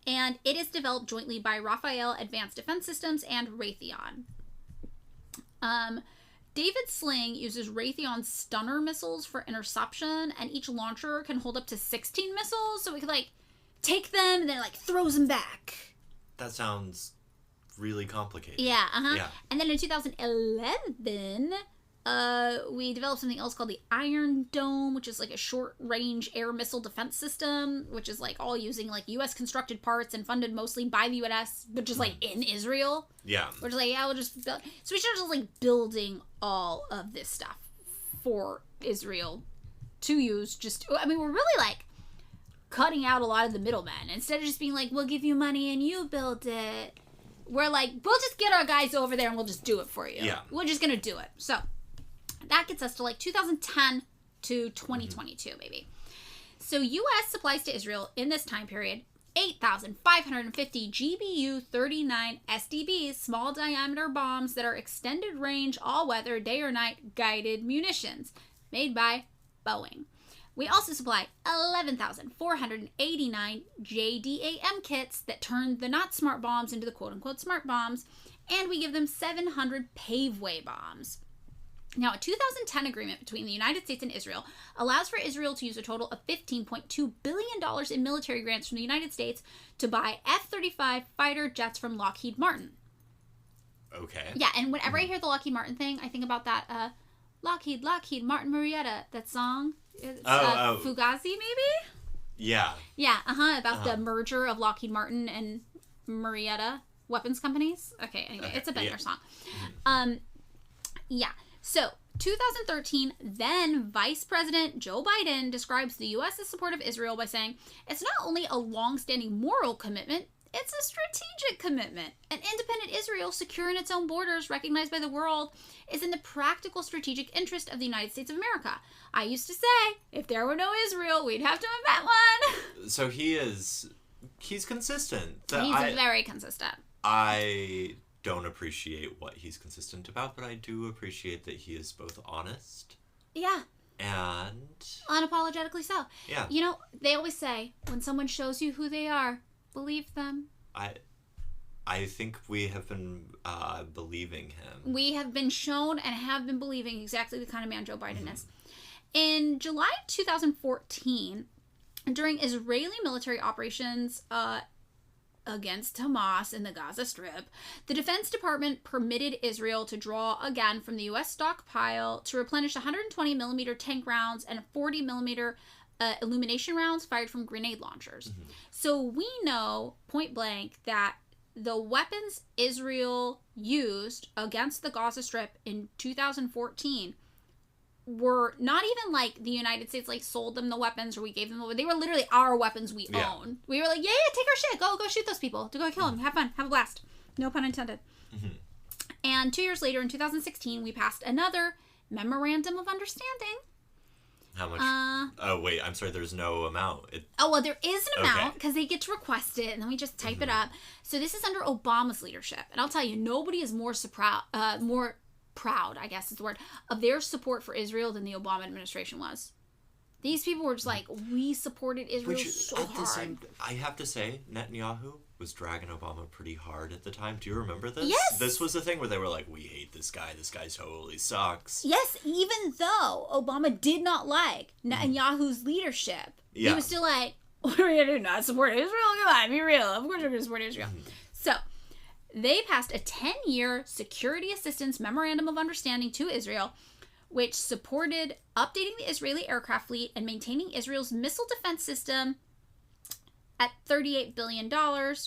and it is developed jointly by Rafael Advanced Defense Systems and Raytheon. David Sling uses Raytheon Stunner missiles for interception, and each launcher can hold up to 16 missiles, so we could, like, take them and then, like, throws them back. That sounds really complicated. Yeah, And then in 2011, we developed something else called the Iron Dome, which is like a short-range air missile defense system, which is like all using like U.S. constructed parts and funded mostly by the U.S., but just like in Israel. Yeah. We're just like, we'll just build. So we started just like building all of this stuff for Israel to use. We're really like cutting out a lot of the middlemen. Instead of just being like, we'll give you money and you build it, we're like, we'll just get our guys over there and we'll just do it for you. Yeah. We're just going to do it. So that gets us to like 2010, to 2022, maybe. So U.S. supplies to Israel in this time period 8,550 GBU-39 SDBs, small diameter bombs that are extended range, all-weather, day or night guided munitions, made by Boeing. We also supply 11,489 JDAM kits that turn the not smart bombs into the quote-unquote smart bombs, and we give them 700 paveway bombs. Now, a 2010 agreement between the United States and Israel allows for Israel to use a total of $15.2 billion in military grants from the United States to buy F-35 fighter jets from Lockheed Martin. Okay. Yeah, and whenever I hear the Lockheed Martin thing, I think about that Lockheed, Martin Marietta, that song. It's, Fugazi, maybe? Yeah. Yeah, about the merger of Lockheed Martin and Marietta weapons companies. Okay, anyway, it's a banger song. Yeah. So, 2013, then Vice President Joe Biden describes the U.S.'s support of Israel by saying, it's not only a long-standing moral commitment, it's a strategic commitment. An independent Israel, secure in its own borders, recognized by the world, is in the practical strategic interest of the United States of America. I used to say, if there were no Israel, we'd have to invent one. So he's consistent. He's very consistent. I don't appreciate what he's consistent about, but I do appreciate that he is both honest. Yeah. And unapologetically so. Yeah. You know, they always say, when someone shows you who they are, believe them. I think we have been believing him. We have been shown and have been believing exactly the kind of man Joe Biden is. In July 2014, during Israeli military operations against Hamas in the Gaza Strip, the Defense Department permitted Israel to draw again from the U.S. stockpile to replenish 120 millimeter tank rounds and 40 millimeter illumination rounds fired from grenade launchers. So we know point blank that the weapons Israel used against the Gaza Strip in 2014 were not even like the United States like sold them the weapons or we gave them the, they were literally our weapons we own. We were like, yeah, take our shit, go shoot those people, to go kill them, have fun, have a blast, no pun intended. And 2 years later in 2016 we passed another memorandum of understanding. How much? Oh wait, I'm sorry, there's no amount. Well, there is an amount because they get to request it and then we just type it up. So this is under Obama's leadership, and I'll tell you, nobody is more proud, I guess is the word, of their support for Israel than the Obama administration was. These people were just like, we supported Israel hard. I have to say, Netanyahu was dragging Obama pretty hard at the time. Do you remember this? Yes. This was the thing where they were like, we hate this guy totally sucks. Yes, even though Obama did not like Netanyahu's leadership. He was still like, what are we going to do, not support Israel? Come on, be real. Of course we're going to support Israel. So, they passed a 10-year security assistance memorandum of understanding to Israel, which supported updating the Israeli aircraft fleet and maintaining Israel's missile defense system at $38 billion,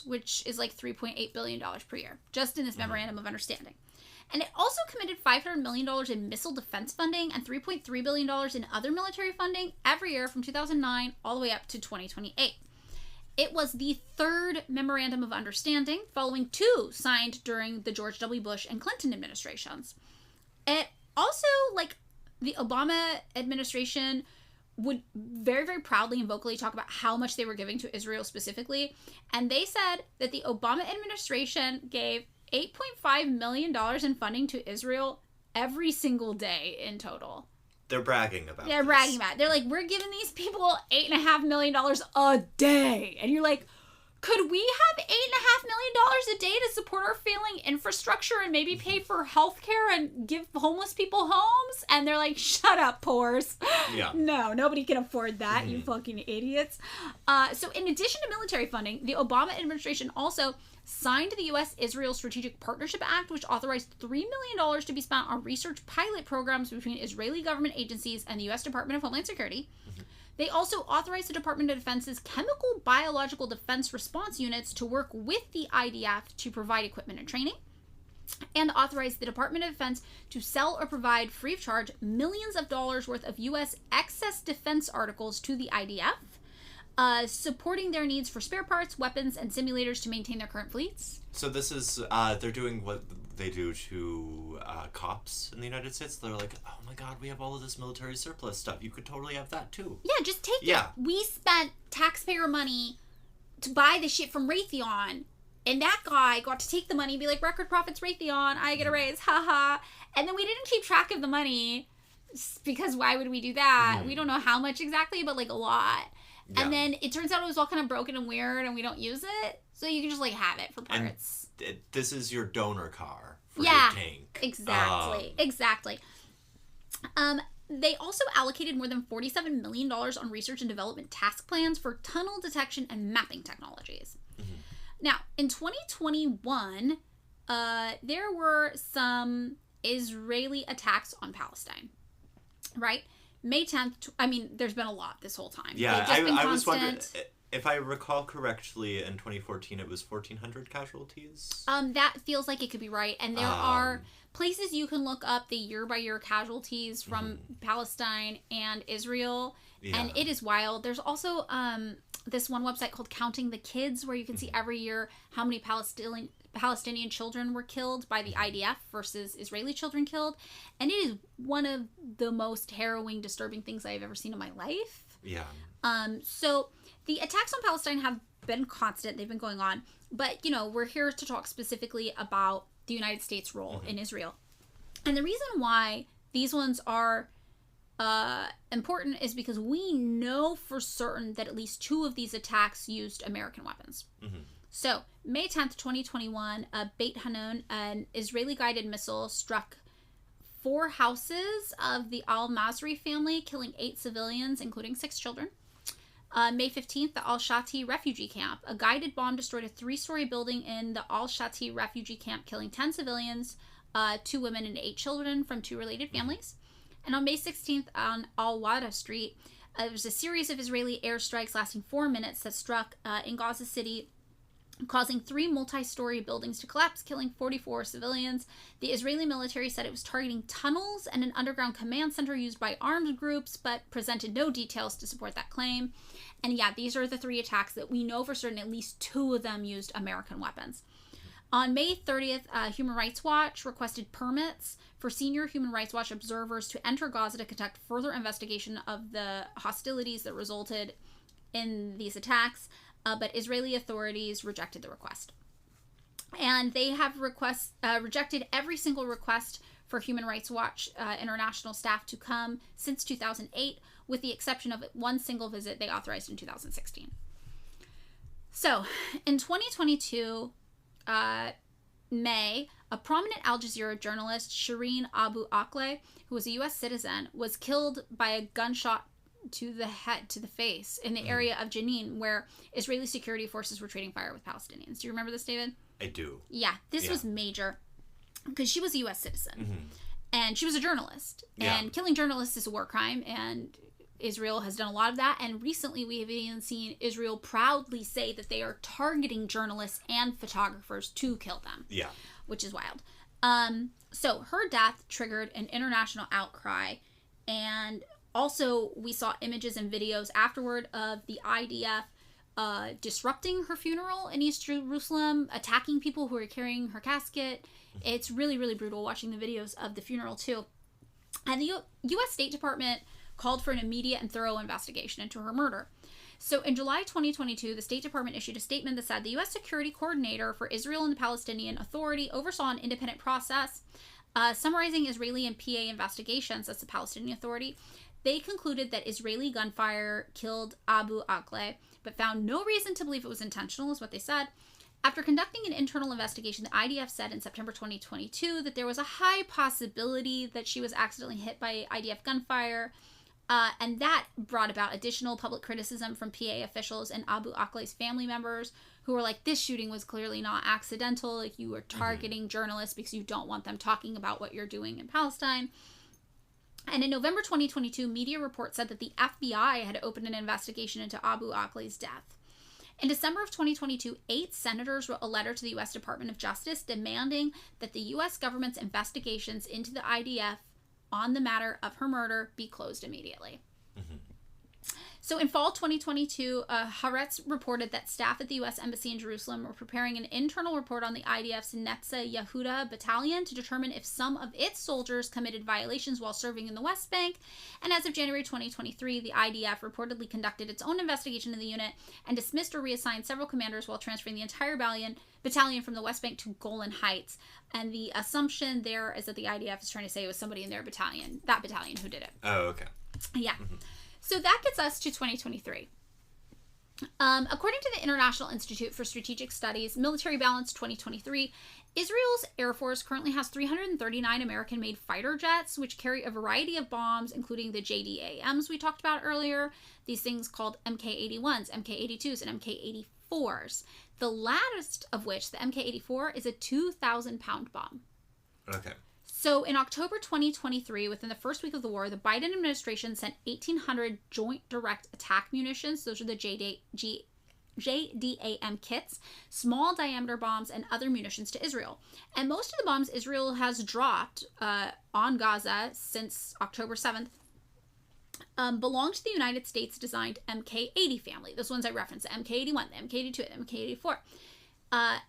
which is like $3.8 billion per year, just in this memorandum of understanding. And it also committed $500 million in missile defense funding and $3.3 billion in other military funding every year from 2009 all the way up to 2028. It was the third memorandum of understanding, following two signed during the George W. Bush and Clinton administrations. It also, like, the Obama administration would very, very proudly and vocally talk about how much they were giving to Israel specifically. And they said that the Obama administration gave $8.5 million in funding to Israel every single day in total. They're bragging about it. They're bragging about it. They're like, we're giving these people $8.5 million a day. And you're like, could we have $8.5 million a day to support our failing infrastructure and maybe pay for healthcare and give homeless people homes? And they're like, shut up, poors. Yeah. No, nobody can afford that, you fucking idiots. So in addition to military funding, the Obama administration also signed the U.S.-Israel Strategic Partnership Act, which authorized $3 million to be spent on research pilot programs between Israeli government agencies and the U.S. Department of Homeland Security. They also authorized the Department of Defense's Chemical Biological Defense Response Units to work with the IDF to provide equipment and training, and authorized the Department of Defense to sell or provide free of charge millions of dollars worth of U.S. excess defense articles to the IDF. supporting their needs for spare parts, weapons, and simulators to maintain their current fleets. So this is, they're doing what they do to cops in the United States. They're like, oh my god, we have all of this military surplus stuff. You could totally have that too. Yeah, just take it. We spent taxpayer money to buy the shit from Raytheon, and that guy got to take the money and be like, record profits Raytheon, I get a raise, haha. And then we didn't keep track of the money, because why would we do that? We don't know how much exactly, but like a lot. Yeah. And then it turns out it was all kind of broken and weird, and we don't use it. So you can just like have it for parts. And this is your donor car for your tank. Exactly. They also allocated more than $47 million on research and development task plans for tunnel detection and mapping technologies. Mm-hmm. Now, in 2021, there were some Israeli attacks on Palestine, right? May 10th, there's been a lot this whole time. Yeah, I was wondering, if I recall correctly, in 2014 it was 1,400 casualties? That feels like it could be right. And there are places you can look up the year-by-year casualties from Palestine and Israel, and it is wild. There's also this one website called Counting the Kids, where you can see every year how many Palestinian children were killed by the IDF versus Israeli children killed. And it is one of the most harrowing, disturbing things I've ever seen in my life. Yeah. So the attacks on Palestine have been constant. They've been going on. But, we're here to talk specifically about the United States' role in Israel. And the reason why these ones are important is because we know for certain that at least 2 of these attacks used American weapons. Mm-hmm. So, May 10th, 2021, Beit Hanun, an Israeli-guided missile, struck 4 houses of the al-Masri family, killing 8 civilians, including 6 children. May 15th, the Al-Shati refugee camp. A guided bomb destroyed a 3-story building in the Al-Shati refugee camp, killing 10 civilians, 2 women and 8 children from 2 related families. And on May 16th, on Al-Wada Street, there was a series of Israeli airstrikes lasting 4 minutes that struck in Gaza City, causing 3 multi-story buildings to collapse, killing 44 civilians. The Israeli military said it was targeting tunnels and an underground command center used by armed groups, but presented no details to support that claim. And yeah, these are the 3 attacks that we know for certain at least 2 of them used American weapons. On May 30th, Human Rights Watch requested permits for senior Human Rights Watch observers to enter Gaza to conduct further investigation of the hostilities that resulted in these attacks. But Israeli authorities rejected the request. And they have rejected every single request for Human Rights Watch international staff to come since 2008, with the exception of 1 single visit they authorized in 2016. So, in 2022, May, a prominent Al Jazeera journalist, Shireen Abu Akleh, who was a U.S. citizen, was killed by a gunshot to the head, to the face, in the area of Jenin, where Israeli security forces were trading fire with Palestinians. Do you remember this, David? I do. Yeah, this was major, because she was a U.S. citizen, and she was a journalist, and killing journalists is a war crime, and Israel has done a lot of that, and recently we have even seen Israel proudly say that they are targeting journalists and photographers to kill them. Yeah. Which is wild. So her death triggered an international outcry, and also, we saw images and videos afterward of the IDF disrupting her funeral in East Jerusalem, attacking people who were carrying her casket. It's really, really brutal watching the videos of the funeral, too. And the U.S. State Department called for an immediate and thorough investigation into her murder. So in July 2022, the State Department issued a statement that said the U.S. Security Coordinator for Israel and the Palestinian Authority oversaw an independent process summarizing Israeli and PA investigations, that's the Palestinian Authority. They concluded that Israeli gunfire killed Abu Akleh, but found no reason to believe it was intentional, is what they said. After conducting an internal investigation, the IDF said in September 2022 that there was a high possibility that she was accidentally hit by IDF gunfire, and that brought about additional public criticism from PA officials and Abu Akleh's family members, who were like, this shooting was clearly not accidental, like you were targeting journalists because you don't want them talking about what you're doing in Palestine. And in November 2022, media reports said that the FBI had opened an investigation into Abu Akleh's death. In December of 2022, 8 senators wrote a letter to the U.S. Department of Justice demanding that the U.S. government's investigations into the IDF on the matter of her murder be closed immediately. So in fall 2022, Haaretz reported that staff at the U.S. Embassy in Jerusalem were preparing an internal report on the IDF's Netza Yehuda battalion to determine if some of its soldiers committed violations while serving in the West Bank. And as of January 2023, the IDF reportedly conducted its own investigation of the unit and dismissed or reassigned several commanders while transferring the entire battalion from the West Bank to Golan Heights. And the assumption there is that the IDF is trying to say it was somebody in their battalion, who did it. Oh, okay. Yeah. Mm-hmm. So that gets us to 2023. According to the International Institute for Strategic Studies, Military Balance 2023, Israel's Air Force currently has 339 American-made fighter jets, which carry a variety of bombs, including the JDAMs we talked about earlier, these things called MK-81s, MK-82s, and MK-84s. The lattest of which, the MK-84, is a 2,000-pound bomb. Okay. So in October 2023, within the first week of the war, the Biden administration sent 1,800 Joint Direct Attack munitions. Those are the JDAM kits, small diameter bombs, and other munitions to Israel. And most of the bombs Israel has dropped on Gaza since October 7th belong to the United States-designed MK-80 family. Those ones I referenced, the MK-81, the MK-82, the MK-84.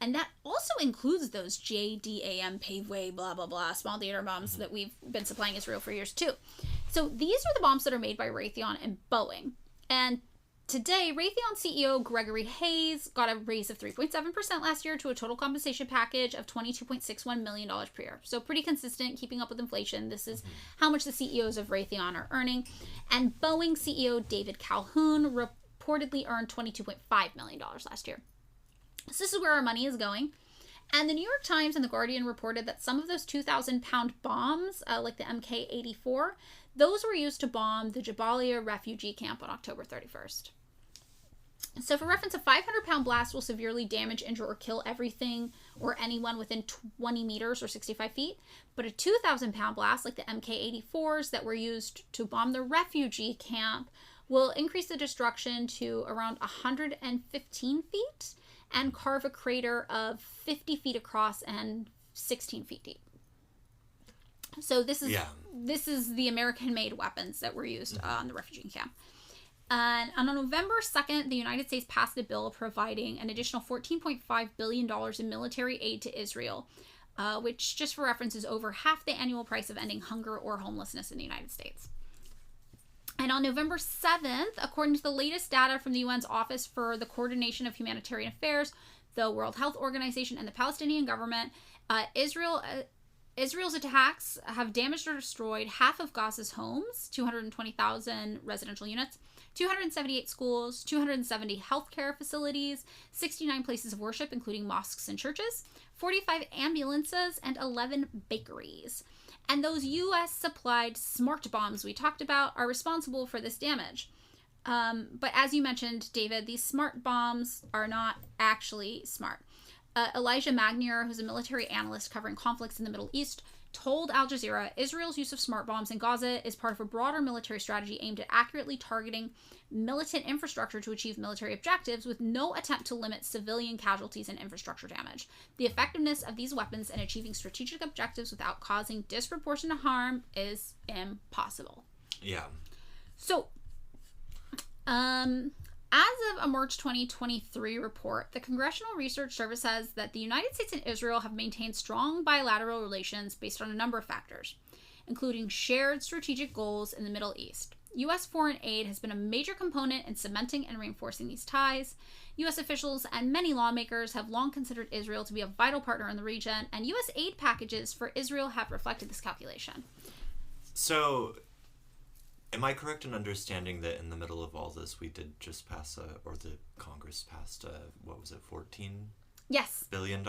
And that also includes those JDAM, paveway, blah, blah, blah, small diameter bombs that we've been supplying Israel for years, too. So these are the bombs that are made by Raytheon and Boeing. And today, Raytheon CEO Gregory Hayes got a raise of 3.7% last year to a total compensation package of $22.61 million per year. So pretty consistent, keeping up with inflation. This is how much the CEOs of Raytheon are earning. And Boeing CEO David Calhoun reportedly earned $22.5 million last year. So this is where our money is going. And the New York Times and The Guardian reported that some of those 2,000-pound bombs, like the MK-84, those were used to bomb the Jabalia refugee camp on October 31st. So for reference, a 500-pound blast will severely damage, injure, or kill everything or anyone within 20 meters or 65 feet. But a 2,000-pound blast, like the MK-84s that were used to bomb the refugee camp, will increase the destruction to around 115 feet and carve a crater of 50 feet across and 16 feet deep. So this is the American-made weapons that were used on the refugee camp. And on November 2nd, the United States passed a bill providing an additional $14.5 billion in military aid to Israel, which, just for reference, is over half the annual price of ending hunger or homelessness in the United States. And on November 7th, according to the latest data from the UN's Office for the Coordination of Humanitarian Affairs, the World Health Organization, and the Palestinian government, Israel's attacks have damaged or destroyed half of Gaza's homes, 220,000 residential units, 278 schools, 270 healthcare facilities, 69 places of worship, including mosques and churches, 45 ambulances, and 11 bakeries. And those U.S.-supplied smart bombs we talked about are responsible for this damage. But as you mentioned, David, these smart bombs are not actually smart. Elijah Magnier, who's a military analyst covering conflicts in the Middle East, told Al Jazeera Israel's use of smart bombs in Gaza is part of a broader military strategy aimed at accurately targeting militant infrastructure to achieve military objectives with no attempt to limit civilian casualties and infrastructure damage. The effectiveness of these weapons in achieving strategic objectives without causing disproportionate harm is impossible. Yeah. So, as of a March 2023 report, the Congressional Research Service says that the United States and Israel have maintained strong bilateral relations based on a number of factors, including shared strategic goals in the Middle East. U.S. foreign aid has been a major component in cementing and reinforcing these ties. U.S. officials and many lawmakers have long considered Israel to be a vital partner in the region, and U.S. aid packages for Israel have reflected this calculation. So, am I correct in understanding that in the middle of all this, we did just pass or the Congress passed what was it, $14 billion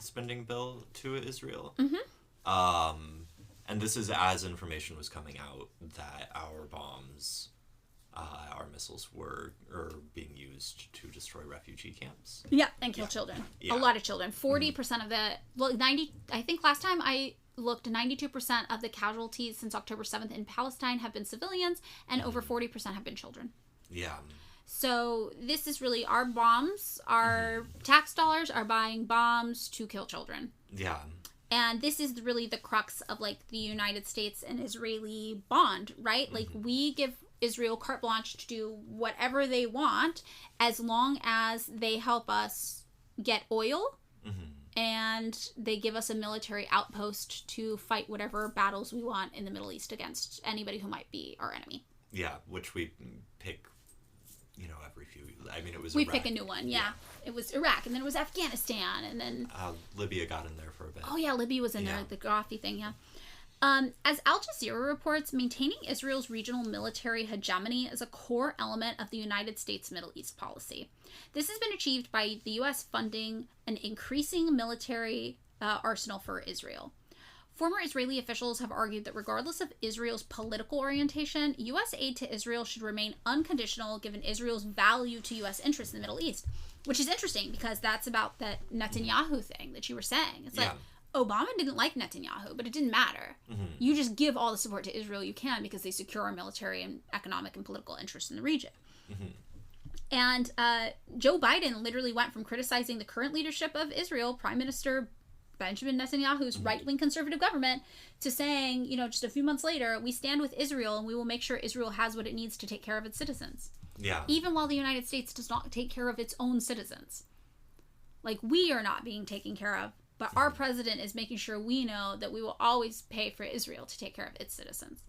spending bill to Israel? Mm-hmm. And this is as information was coming out that our bombs, our missiles were being used to destroy refugee camps. Yeah, and kill children. Yeah. A lot of children. 40% of the, 90, I think last time I looked, 92% of the casualties since October 7th in Palestine have been civilians, and over 40% have been children. Yeah. So this is really our bombs, our tax dollars are buying bombs to kill children. Yeah. And this is really the crux of, like, the United States and Israeli bond, right? Mm-hmm. Like, we give Israel carte blanche to do whatever they want as long as they help us get oil, and they give us a military outpost to fight whatever battles we want in the Middle East against anybody who might be our enemy. Yeah, which we pick, every few... I mean, it was We Iraq. pick a new one, yeah. It was Iraq, and then it was Afghanistan, and then... Libya got in there for a bit. Oh, yeah, Libya was in there, the Gaddafi thing, yeah. As Al Jazeera reports, maintaining Israel's regional military hegemony is a core element of the United States Middle East policy. This has been achieved by the U.S. funding an increasing military arsenal for Israel. Former Israeli officials have argued that regardless of Israel's political orientation, U.S. aid to Israel should remain unconditional given Israel's value to U.S. interests in the Middle East, which is interesting because that's about that Netanyahu thing that you were saying. It's like, Obama didn't like Netanyahu, but it didn't matter. Mm-hmm. You just give all the support to Israel you can because they secure our military and economic and political interests in the region. Mm-hmm. And Joe Biden literally went from criticizing the current leadership of Israel, Prime Minister Benjamin Netanyahu's right-wing conservative government, to saying, just a few months later, we stand with Israel and we will make sure Israel has what it needs to take care of its citizens. Yeah. Even while the United States does not take care of its own citizens. Like, we are not being taken care of. But our president is making sure we know that we will always pay for Israel to take care of its citizens.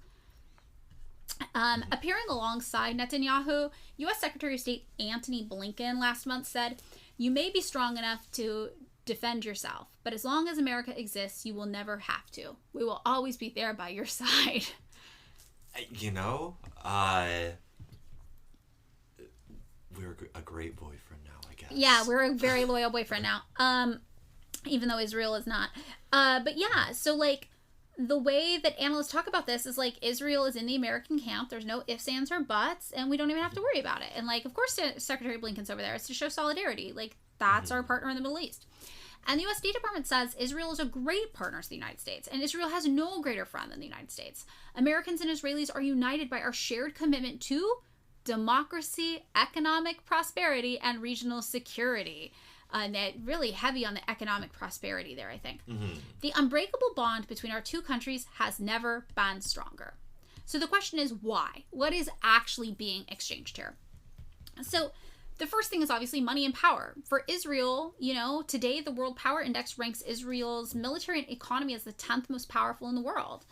Appearing alongside Netanyahu, U.S. Secretary of State Antony Blinken last month said, "You may be strong enough to defend yourself, but as long as America exists, you will never have to. We will always be there by your side." We're a great boyfriend now, I guess. Yeah, we're a very loyal boyfriend now. Even though Israel is not. But yeah, so, like, the way that analysts talk about this is, like, Israel is in the American camp. There's no ifs, ands, or buts, and we don't even have to worry about it. And, like, of course, Secretary Blinken's over there. It's to show solidarity. Like, that's our partner in the Middle East. And the U.S. State Department says Israel is a great partner to the United States, and Israel has no greater friend than the United States. Americans and Israelis are united by our shared commitment to democracy, economic prosperity, and regional security. And they're really heavy on the economic prosperity there, I think. Mm-hmm. The unbreakable bond between our two countries has never been stronger. So the question is, why? What is actually being exchanged here? So the first thing is obviously money and power. For Israel, today the World Power Index ranks Israel's military and economy as the 10th most powerful in the world.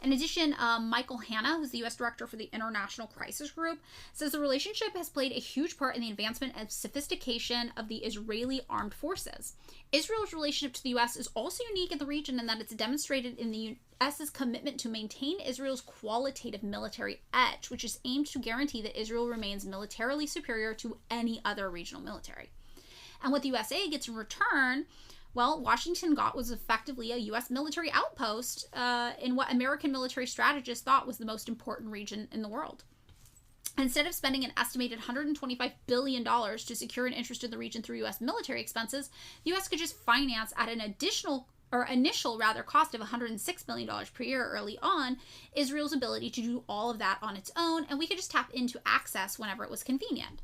In addition, Michael Hanna, who's the U.S. Director for the International Crisis Group, says the relationship has played a huge part in the advancement and sophistication of the Israeli armed forces. Israel's relationship to the U.S. is also unique in the region in that it's demonstrated in the U.S.'s commitment to maintain Israel's qualitative military edge, which is aimed to guarantee that Israel remains militarily superior to any other regional military. And what the USA gets in return... Well, Washington got was effectively a U.S. military outpost in what American military strategists thought was the most important region in the world. Instead of spending an estimated $125 billion to secure an interest in the region through U.S. military expenses, the U.S. could just finance at an initial cost of $106 million per year early on, Israel's ability to do all of that on its own, and we could just tap into access whenever it was convenient.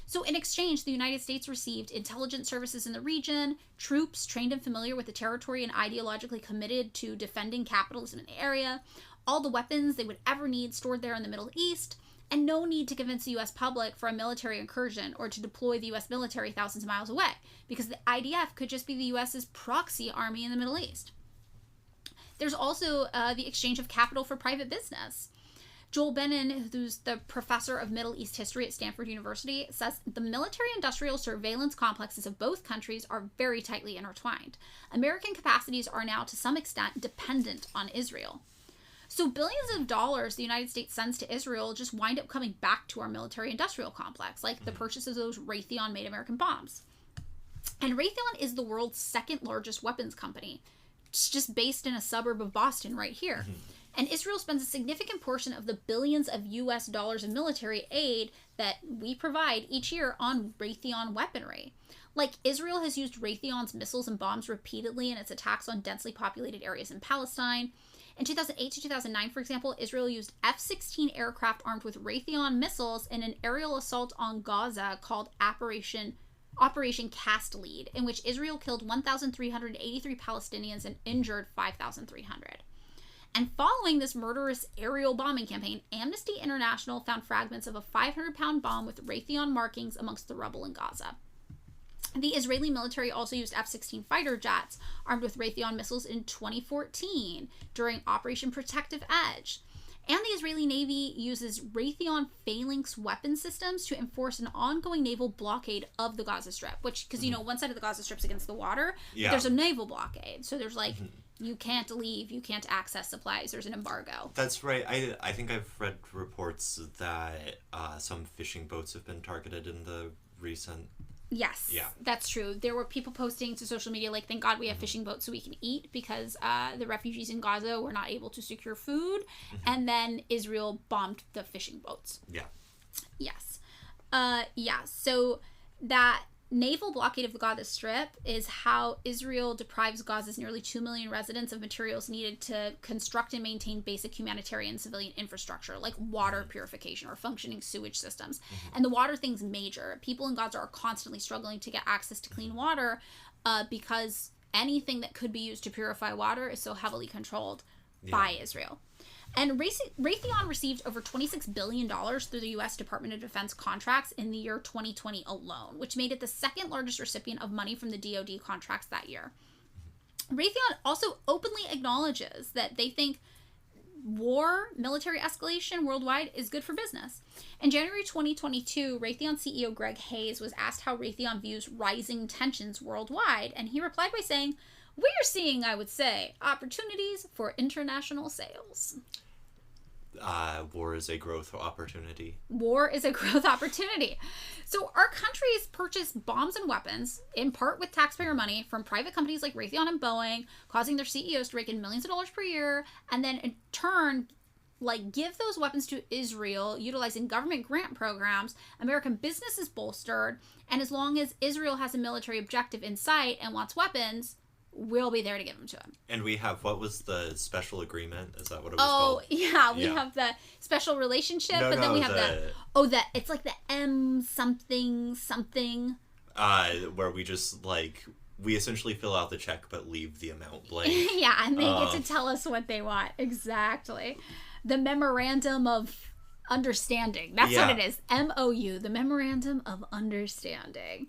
So in exchange, the United States received intelligence services in the region, troops trained and familiar with the territory and ideologically committed to defending capitalism in the area, all the weapons they would ever need stored there in the Middle East, and no need to convince the U.S. public for a military incursion or to deploy the U.S. military thousands of miles away, because the IDF could just be the U.S.'s proxy army in the Middle East. There's also the exchange of capital for private business. Joel Bennon, who's the professor of Middle East history at Stanford University, says the military-industrial surveillance complexes of both countries are very tightly intertwined. American capacities are now, to some extent, dependent on Israel. So billions of dollars the United States sends to Israel just wind up coming back to our military-industrial complex, like the purchase of those Raytheon-made American bombs. And Raytheon is the world's second largest weapons company. It's just based in a suburb of Boston right here. Mm-hmm. And Israel spends a significant portion of the billions of U.S. dollars in military aid that we provide each year on Raytheon weaponry. Like, Israel has used Raytheon's missiles and bombs repeatedly in its attacks on densely populated areas in Palestine. In 2008 to 2009, for example, Israel used F-16 aircraft armed with Raytheon missiles in an aerial assault on Gaza called Operation Operation Cast Lead, in which Israel killed 1,383 Palestinians and injured 5,300. And following this murderous aerial bombing campaign, Amnesty International found fragments of a 500-pound bomb with Raytheon markings amongst the rubble in Gaza. The Israeli military also used F-16 fighter jets armed with Raytheon missiles in 2014 during Operation Protective Edge. And the Israeli Navy uses Raytheon phalanx weapon systems to enforce an ongoing naval blockade of the Gaza Strip, which, because, you know, one side of the Gaza Strip's against the water, but there's a naval blockade. So there's, like, you can't leave, you can't access supplies, there's an embargo. That's right. I think I've read reports that some fishing boats have been targeted in the recent... Yes, that's true. There were people posting to social media like, thank God we have fishing boats so we can eat, because the refugees in Gaza were not able to secure food, and then Israel bombed the fishing boats. Yeah. Yes. So that naval blockade of the Gaza Strip is how Israel deprives Gaza's nearly 2 million residents of materials needed to construct and maintain basic humanitarian civilian infrastructure, like water purification or functioning sewage systems. And the water thing's major. People in Gaza are constantly struggling to get access to clean water because anything that could be used to purify water is so heavily controlled by Israel. And Raytheon received over $26 billion through the U.S. Department of Defense contracts in the year 2020 alone, which made it the second largest recipient of money from the DoD contracts that year. Raytheon also openly acknowledges that they think military escalation worldwide is good for business. In January 2022, Raytheon CEO Greg Hayes was asked how Raytheon views rising tensions worldwide, and he replied by saying, "We are seeing, I would say, opportunities for international sales." War is a growth opportunity. War is a growth opportunity. So our countries purchase bombs and weapons, in part with taxpayer money, from private companies like Raytheon and Boeing, causing their CEOs to rake in millions of dollars per year, and then in turn, give those weapons to Israel, utilizing government grant programs. American business is bolstered, and as long as Israel has a military objective in sight and wants weapons, we'll be there to give them to him. And we have, what was the special agreement? Is that what it was called? Oh, yeah, we have the special relationship, then we have it's like the M something. Where we just, we essentially fill out the check but leave the amount blank. Yeah, and they get to tell us what they want. Exactly. The Memorandum of Understanding. That's what it is. MOU, the Memorandum of Understanding.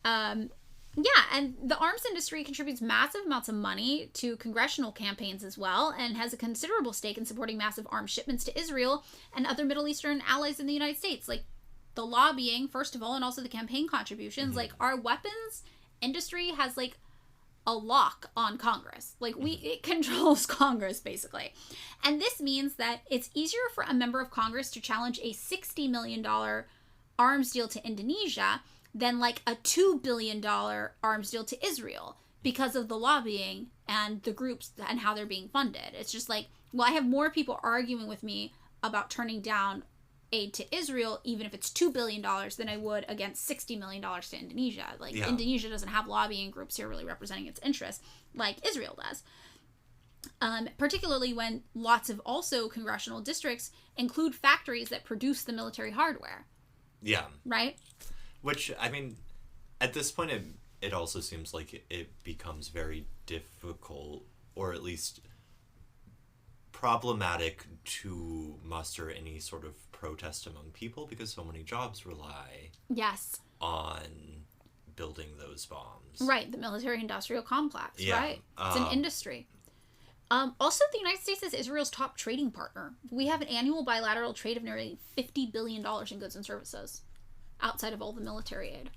And the arms industry contributes massive amounts of money to congressional campaigns as well, and has a considerable stake in supporting massive arms shipments to Israel and other Middle Eastern allies in the United States. Like, the lobbying, first of all, and also the campaign contributions. Like, our weapons industry has, a lock on Congress. It controls Congress, basically. And this means that it's easier for a member of Congress to challenge a $60 million arms deal to Indonesia than a $2 billion arms deal to Israel, because of the lobbying and the groups and how they're being funded. It's just I have more people arguing with me about turning down aid to Israel, even if it's $2 billion, than I would against $60 million to Indonesia. Indonesia doesn't have lobbying groups here really representing its interests like Israel does. Particularly when lots of also congressional districts include factories that produce the military hardware. Yeah. Right? Which, I mean, at this point, it also seems like it becomes very difficult, or at least problematic, to muster any sort of protest among people, because so many jobs rely on building those bombs. Right, the military-industrial complex, right? It's an industry. Also, the United States is Israel's top trading partner. We have an annual bilateral trade of nearly $50 billion in goods and services, outside of all the military aid.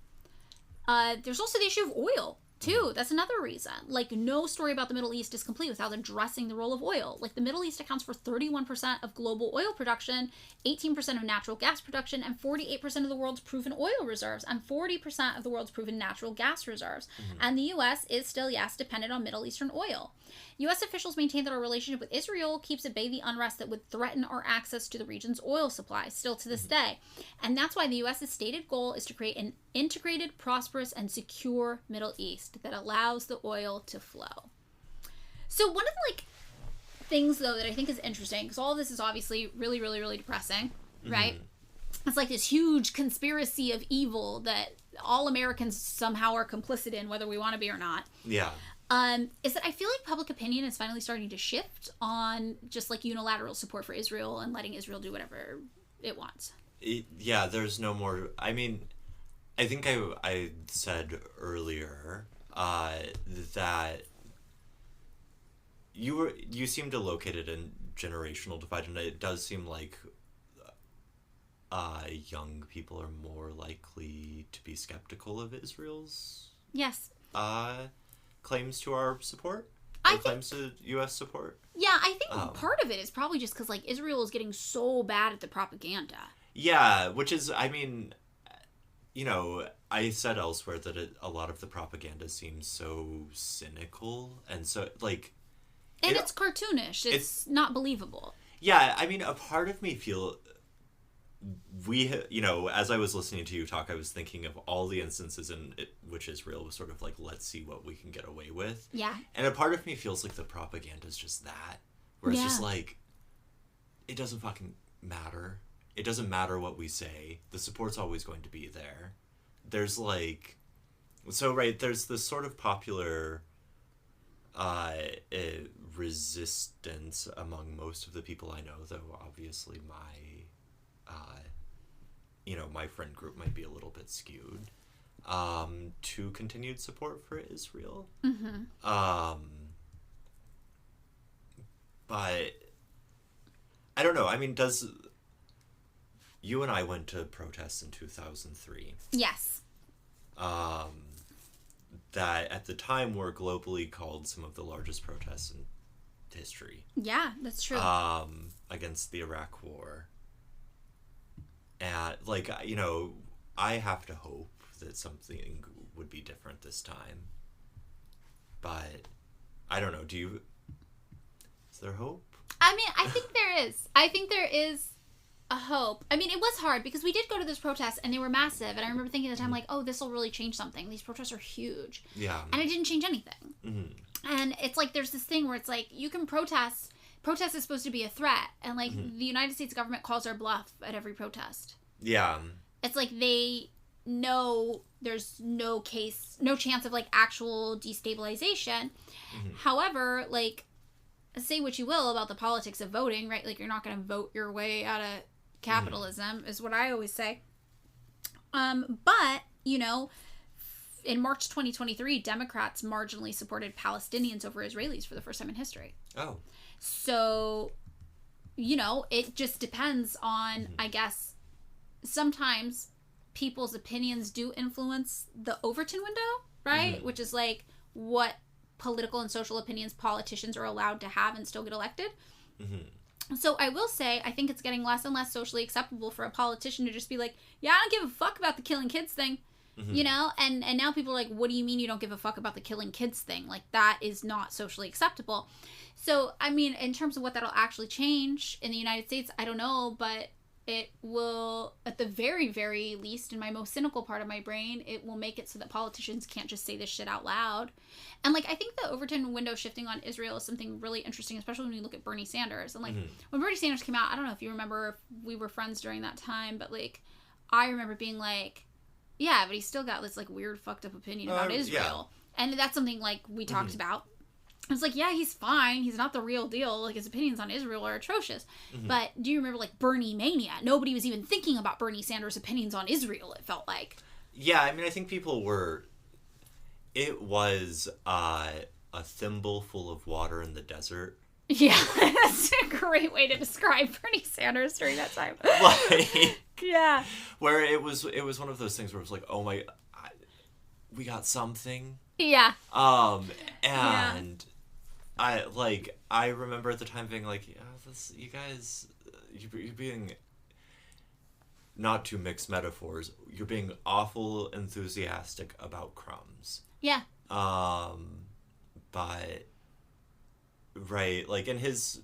There's also the issue of oil, too. That's another reason. No story about the Middle East is complete without addressing the role of oil. The Middle East accounts for 31% of global oil production, 18% of natural gas production, and 48% of the world's proven oil reserves, and 40% of the world's proven natural gas reserves. And the U.S. is still, dependent on Middle Eastern oil. U.S. officials maintain that our relationship with Israel keeps at bay the unrest that would threaten our access to the region's oil supply, still to this day. And that's why the U.S.'s stated goal is to create an integrated, prosperous, and secure Middle East that allows the oil to flow. So one of the things, though, that I think is interesting, because all of this is obviously really, really, really depressing, right? it's like this huge conspiracy of evil that all Americans somehow are complicit in, whether we want to be or not. Yeah. Is that I feel like public opinion is finally starting to shift on just like unilateral support for Israel and letting Israel do whatever it wants. Yeah, there's no more. I mean, I think I said earlier that you seem to locate it in generational divide, and it does seem like young people are more likely to be skeptical of Israel's claims to our support. Claims to U.S. support. Yeah, I think part of it is probably just because like Israel is getting so bad at the propaganda. Yeah, which is, I mean, you know, I said elsewhere that a lot of the propaganda seems so cynical and so like. And it's cartoonish. It's not believable. Yeah, I mean, a part of me you know, as I was listening to you talk, I was thinking of all the instances in which Israel was sort of like, let's see what we can get away with. Yeah. And a part of me feels like the propaganda is just that, where it's just like, it doesn't fucking matter. It doesn't matter what we say. The support's always going to be there. There's like, so right, there's this sort of popular resistance among most of the people I know, though obviously my friend group might be a little bit skewed, to continued support for Israel. Mm-hmm. But I don't know. I mean, you and I went to protests in 2003. Yes. That at the time were globally called some of the largest protests in history. Yeah, that's true. Against the Iraq War. And, like, you know, I have to hope that something would be different this time. But, I don't know, is there hope? I mean, I think there is. I think there is a hope. I mean, it was hard because we did go to those protests and they were massive. And I remember thinking at the time, like, oh, this will really change something. These protests are huge. Yeah. And it didn't change anything. Mm-hmm. And it's like there's this thing where it's like you can protest. Protest is supposed to be a threat. And, like, the United States government calls our bluff at every protest. Yeah. It's like they know there's no chance of, like, actual destabilization. Mm-hmm. However, like, say what you will about the politics of voting, right? Like, you're not going to vote your way out of capitalism, is what I always say. But, you know, in March 2023, Democrats marginally supported Palestinians over Israelis for the first time in history. Oh. So, you know, it just depends on, I guess, sometimes people's opinions do influence the Overton window, right? Which is like what political and social opinions politicians are allowed to have and still get elected. So I will say, I think it's getting less and less socially acceptable for a politician to just be like, yeah, I don't give a fuck about the killing kids thing. You know, and now people are like, what do you mean you don't give a fuck about the killing kids thing? Like, that is not socially acceptable. So, I mean, in terms of what that'll actually change in the United States, I don't know, but it will, at the very, very least, in my most cynical part of my brain, it will make it so that politicians can't just say this shit out loud. And, like, I think the Overton window shifting on Israel is something really interesting, especially when you look at Bernie Sanders. And, like, when Bernie Sanders came out, I don't know if you remember if we were friends during that time, but, like, I remember being like, yeah, but he's still got this, like, weird fucked up opinion about Israel. Yeah. And that's something, like, we talked about. It's like, yeah, he's fine. He's not the real deal. Like, his opinions on Israel are atrocious. But do you remember, like, Bernie Mania? Nobody was even thinking about Bernie Sanders' opinions on Israel, it felt like. Yeah, I mean, I think people were... It was a thimble full of water in the desert. Yeah, that's a great way to describe Bernie Sanders during that time. Like... Yeah. Where it was one of those things where it was like, oh my... we got something. Yeah. And... I remember at the time being like, yeah, you guys, you're being, not to mix metaphors, you're being awful enthusiastic about crumbs. Yeah. But, right, like, in his,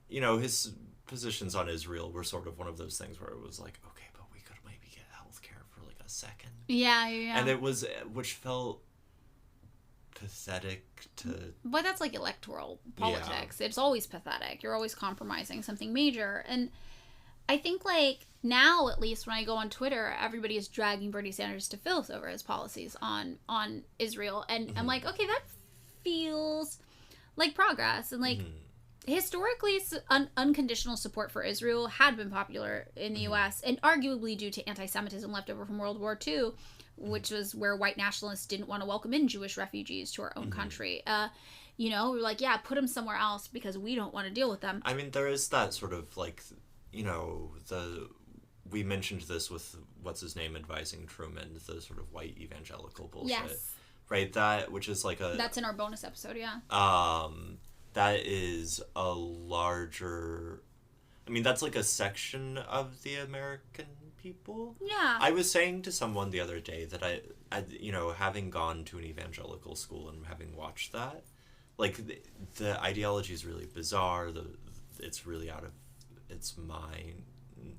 you know, his positions on Israel were sort of one of those things where it was like, okay, but we could maybe get healthcare for, like, a second. Yeah. And it was, which felt... pathetic to... But that's like electoral politics. Yeah. It's always pathetic. You're always compromising something major. And I think, like, now, at least, when I go on Twitter, everybody is dragging Bernie Sanders to filth over his policies on Israel. And I'm like, okay, that feels like progress. And, like, historically, unconditional support for Israel had been popular in the U.S., and arguably due to anti-Semitism left over from World War II, which was where white nationalists didn't want to welcome in Jewish refugees to our own country. You know, we're like, yeah, put them somewhere else because we don't want to deal with them. I mean, there is that sort of, like, you know, we mentioned this with, what's his name, advising Truman, the sort of white evangelical bullshit. Yes. Right? That, which is like a... That's in our bonus episode, yeah. That is a larger... I mean, that's like a section of the American people. Yeah. I was saying to someone the other day that I you know, having gone to an evangelical school and having watched that, like, the ideology is really bizarre. It's really out of its mind,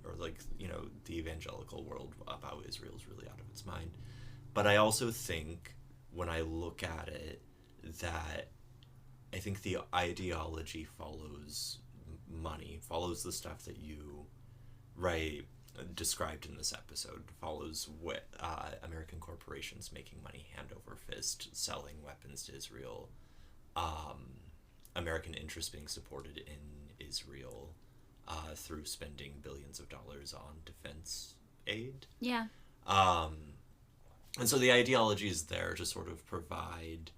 or, like, you know, the evangelical world about Israel is really out of its mind. But I also think, when I look at it, that I think the ideology follows money, follows the stuff that you, described in this episode, follows what American corporations making money hand over fist, selling weapons to Israel, American interests being supported in Israel through spending billions of dollars on defense aid. Yeah. And so the ideology is there to sort of provide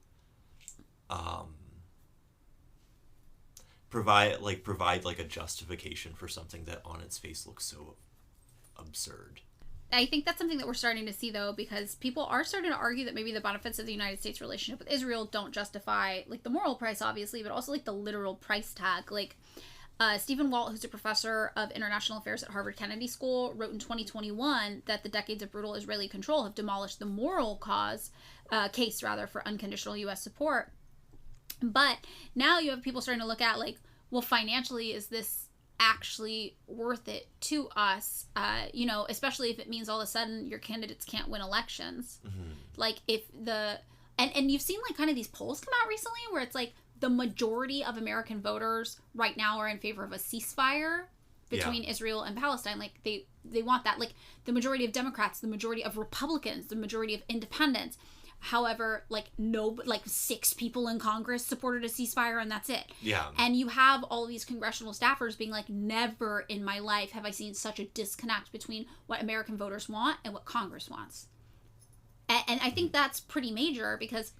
like a justification for something that on its face looks so absurd. I think that's something that we're starting to see, though, because people are starting to argue that maybe the benefits of the United States relationship with Israel don't justify, like, the moral price, obviously, but also, like, the literal price tag. Like, Stephen Walt, who's a professor of international affairs at Harvard Kennedy School, wrote in 2021 that the decades of brutal Israeli control have demolished the moral case for unconditional U.S. support. But now you have people starting to look at, like, well, financially, is this actually worth it to us? You know, especially if it means all of a sudden your candidates can't win elections. Like, if and you've seen, like, kind of these polls come out recently where it's like the majority of American voters right now are in favor of a ceasefire between Israel and Palestine. Like, they want that. Like, the majority of Democrats, the majority of Republicans, the majority of independents. However, like, 6 people in Congress supported a ceasefire, and that's it. Yeah. And you have all of these congressional staffers being like, never in my life have I seen such a disconnect between what American voters want and what Congress wants. And I think that's pretty major because,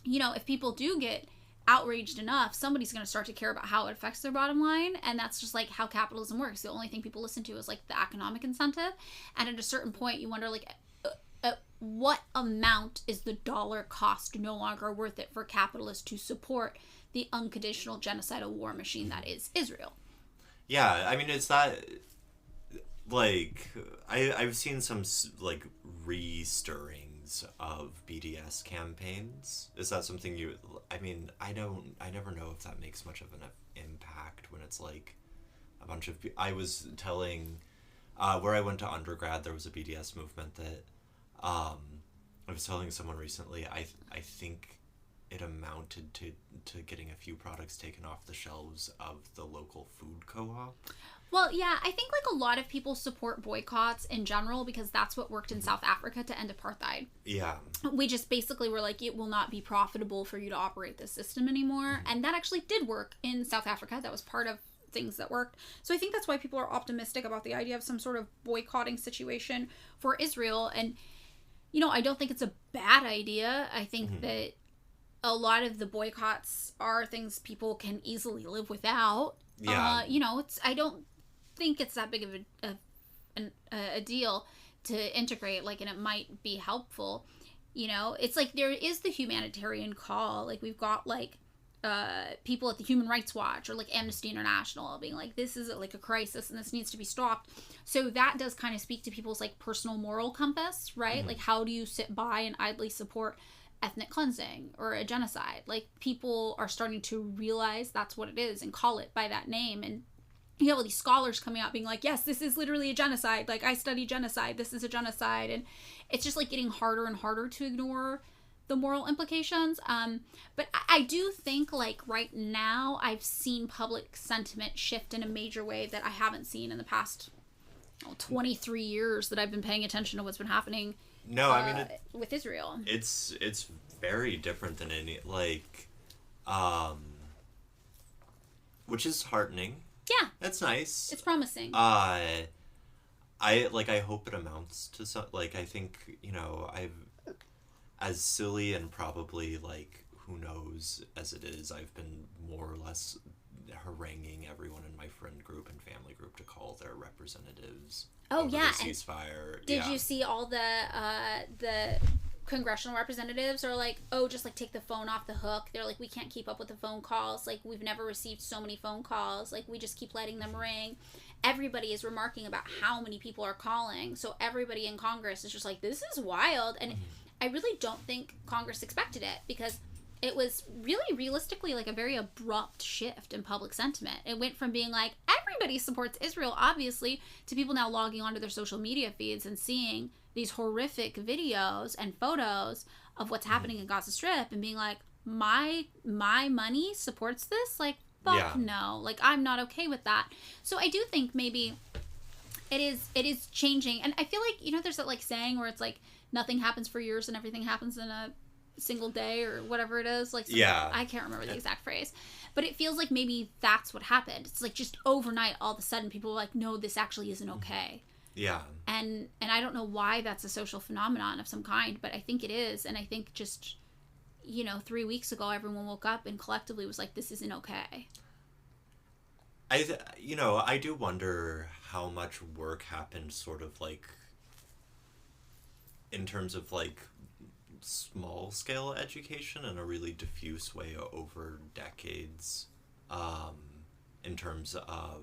you know, if people do get outraged enough, somebody's going to start to care about how it affects their bottom line. And that's just, like, how capitalism works. The only thing people listen to is, like, the economic incentive. And at a certain point, you wonder, like, what amount is the dollar cost no longer worth it for capitalists to support the unconditional genocidal war machine that is Israel? Yeah, I mean, it's that, like, I've seen some, like, re-stirrings of BDS campaigns. Is that something you, I mean, I never know if that makes much of an impact when it's, like, a bunch of, I was telling, where I went to undergrad, there was a BDS movement that, I was telling someone recently, I think it amounted to getting a few products taken off the shelves of the local food co-op. Well, yeah, I think, like, a lot of people support boycotts in general because that's what worked in South Africa to end apartheid. Yeah. We just basically were like, it will not be profitable for you to operate this system anymore. And that actually did work in South Africa. That was part of things that worked. So I think that's why people are optimistic about the idea of some sort of boycotting situation for Israel. And, you know, I don't think it's a bad idea. I think that a lot of the boycotts are things people can easily live without. Yeah. You know, I don't think it's that big of a deal to integrate, like, and it might be helpful. You know, it's like there is the humanitarian call. Like, we've got, like, people at the Human Rights Watch or, like, Amnesty International being like, this is, like, a crisis and this needs to be stopped. So that does kind of speak to people's, like, personal moral compass, right? Like, how do you sit by and idly support ethnic cleansing or a genocide? Like, people are starting to realize that's what it is and call it by that name. And you have all these scholars coming out being like, yes, this is literally a genocide. Like, I study genocide. This is a genocide. And it's just, like, getting harder and harder to ignore the moral implications. But I do think, like, right now, I've seen public sentiment shift in a major way that I haven't seen in the past 23 years that I've been paying attention to what's been happening. No, I mean, with Israel. It's very different than any, like, which is heartening. Yeah. That's nice. It's promising. I hope it amounts to some, like, I think, you know, as silly and probably, like, who knows as it is, I've been more or less haranguing everyone in my friend group and family group to call their representatives over the ceasefire. Did you see all the congressional representatives are like, oh, just, like, take the phone off the hook. They're like, we can't keep up with the phone calls. Like, we've never received so many phone calls. Like, we just keep letting them ring. Everybody is remarking about how many people are calling. So everybody in Congress is just like, this is wild. And I really don't think Congress expected it, because it was really realistically like a very abrupt shift in public sentiment. It went from being like, everybody supports Israel, obviously, to people now logging onto their social media feeds and seeing these horrific videos and photos of what's happening in Gaza Strip and being like, my money supports this? Like, fuck no. Like, I'm not okay with that. So I do think maybe it is changing. And I feel like, you know, there's that, like, saying where it's like, nothing happens for years and everything happens in a single day or whatever it is. Like, I can't remember the exact phrase. But it feels like maybe that's what happened. It's like just overnight, all of a sudden, people were like, no, this actually isn't okay. Yeah. And I don't know why that's a social phenomenon of some kind, but I think it is. And I think just, you know, 3 weeks ago, everyone woke up and collectively was like, this isn't okay. I do wonder how much work happened sort of like in terms of like small scale education in a really diffuse way over decades, in terms of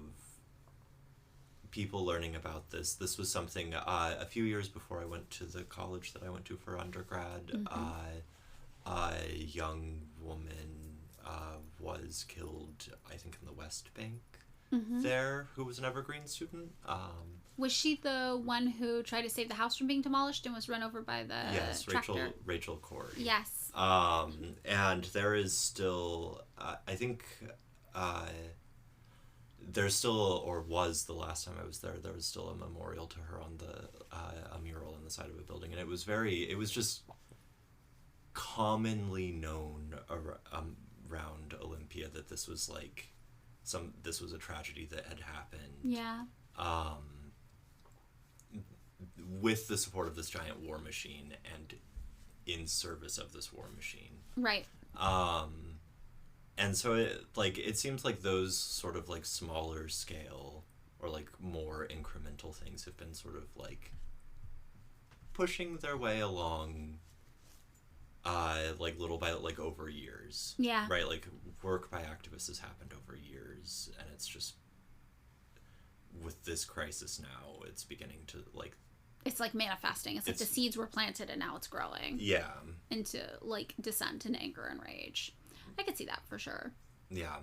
people learning about this. This was something a few years before I went to the college that I went to for undergrad. A young woman was killed, I think, in the West Bank there, who was an Evergreen student. Was she the one who tried to save the house from being demolished and was run over by the tractor? Rachel Corey. Yes. And there is still, I think, there's still, or was the last time I was there was still a memorial to her on a mural on the side of a building. And it was just commonly known around Olympia that this was like, this was a tragedy that had happened. Yeah. With the support of this giant war machine and in service of this war machine. Right. And so it seems like those sort of like smaller scale or like more incremental things have been sort of like pushing their way along, like little by like over years. Yeah. Right. Like work by activists has happened over years, and it's just with this crisis now, it's beginning to like. It's like manifesting. It's like the seeds were planted and now it's growing. Yeah. Into like dissent and anger and rage. I could see that for sure. Yeah.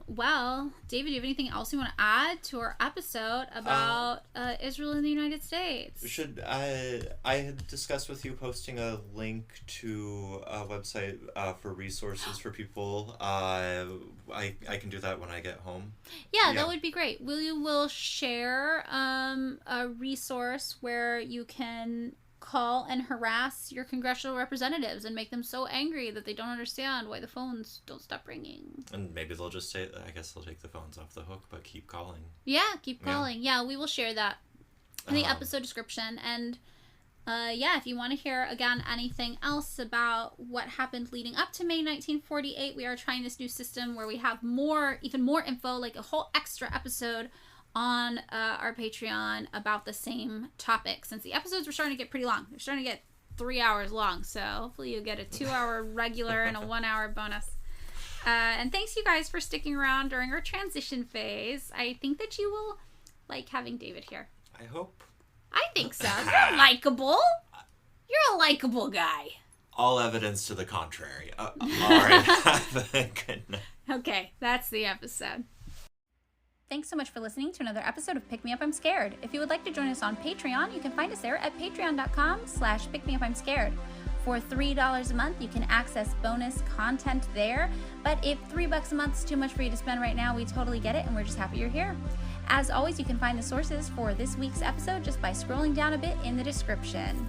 Well, David, do you have anything else you want to add to our episode about Israel and the United States? I had discussed with you posting a link to a website for resources for people. I can do that when I get home. Yeah, that would be great. We'll share a resource where you can call and harass your congressional representatives and make them so angry that they don't understand why the phones don't stop ringing. And maybe they'll just say, I guess they'll take the phones off the hook, but keep calling. Yeah, keep calling. Yeah, we will share that in the episode description. And if you want to hear, again, anything else about what happened leading up to May 1948, we are trying this new system where we have even more info, like a whole extra episode on our Patreon about the same topic, since the episodes were starting to get pretty long. They're starting to get 3 hours long, so hopefully you get a 2-hour regular and a 1-hour bonus. And thanks you guys for sticking around during our transition phase. I think that you will like having David here. I hope. I think so. You're likable. You're a likable guy. All evidence to the contrary. All right. Have a good night. Okay, that's the episode. Thanks so much for listening to another episode of Pick Me Up, I'm Scared. If you would like to join us on Patreon, you can find us there at patreon.com/pickmeupimscared. For $3 a month, you can access bonus content there. But if $3 a month is too much for you to spend right now, we totally get it, and we're just happy you're here. As always, you can find the sources for this week's episode just by scrolling down a bit in the description.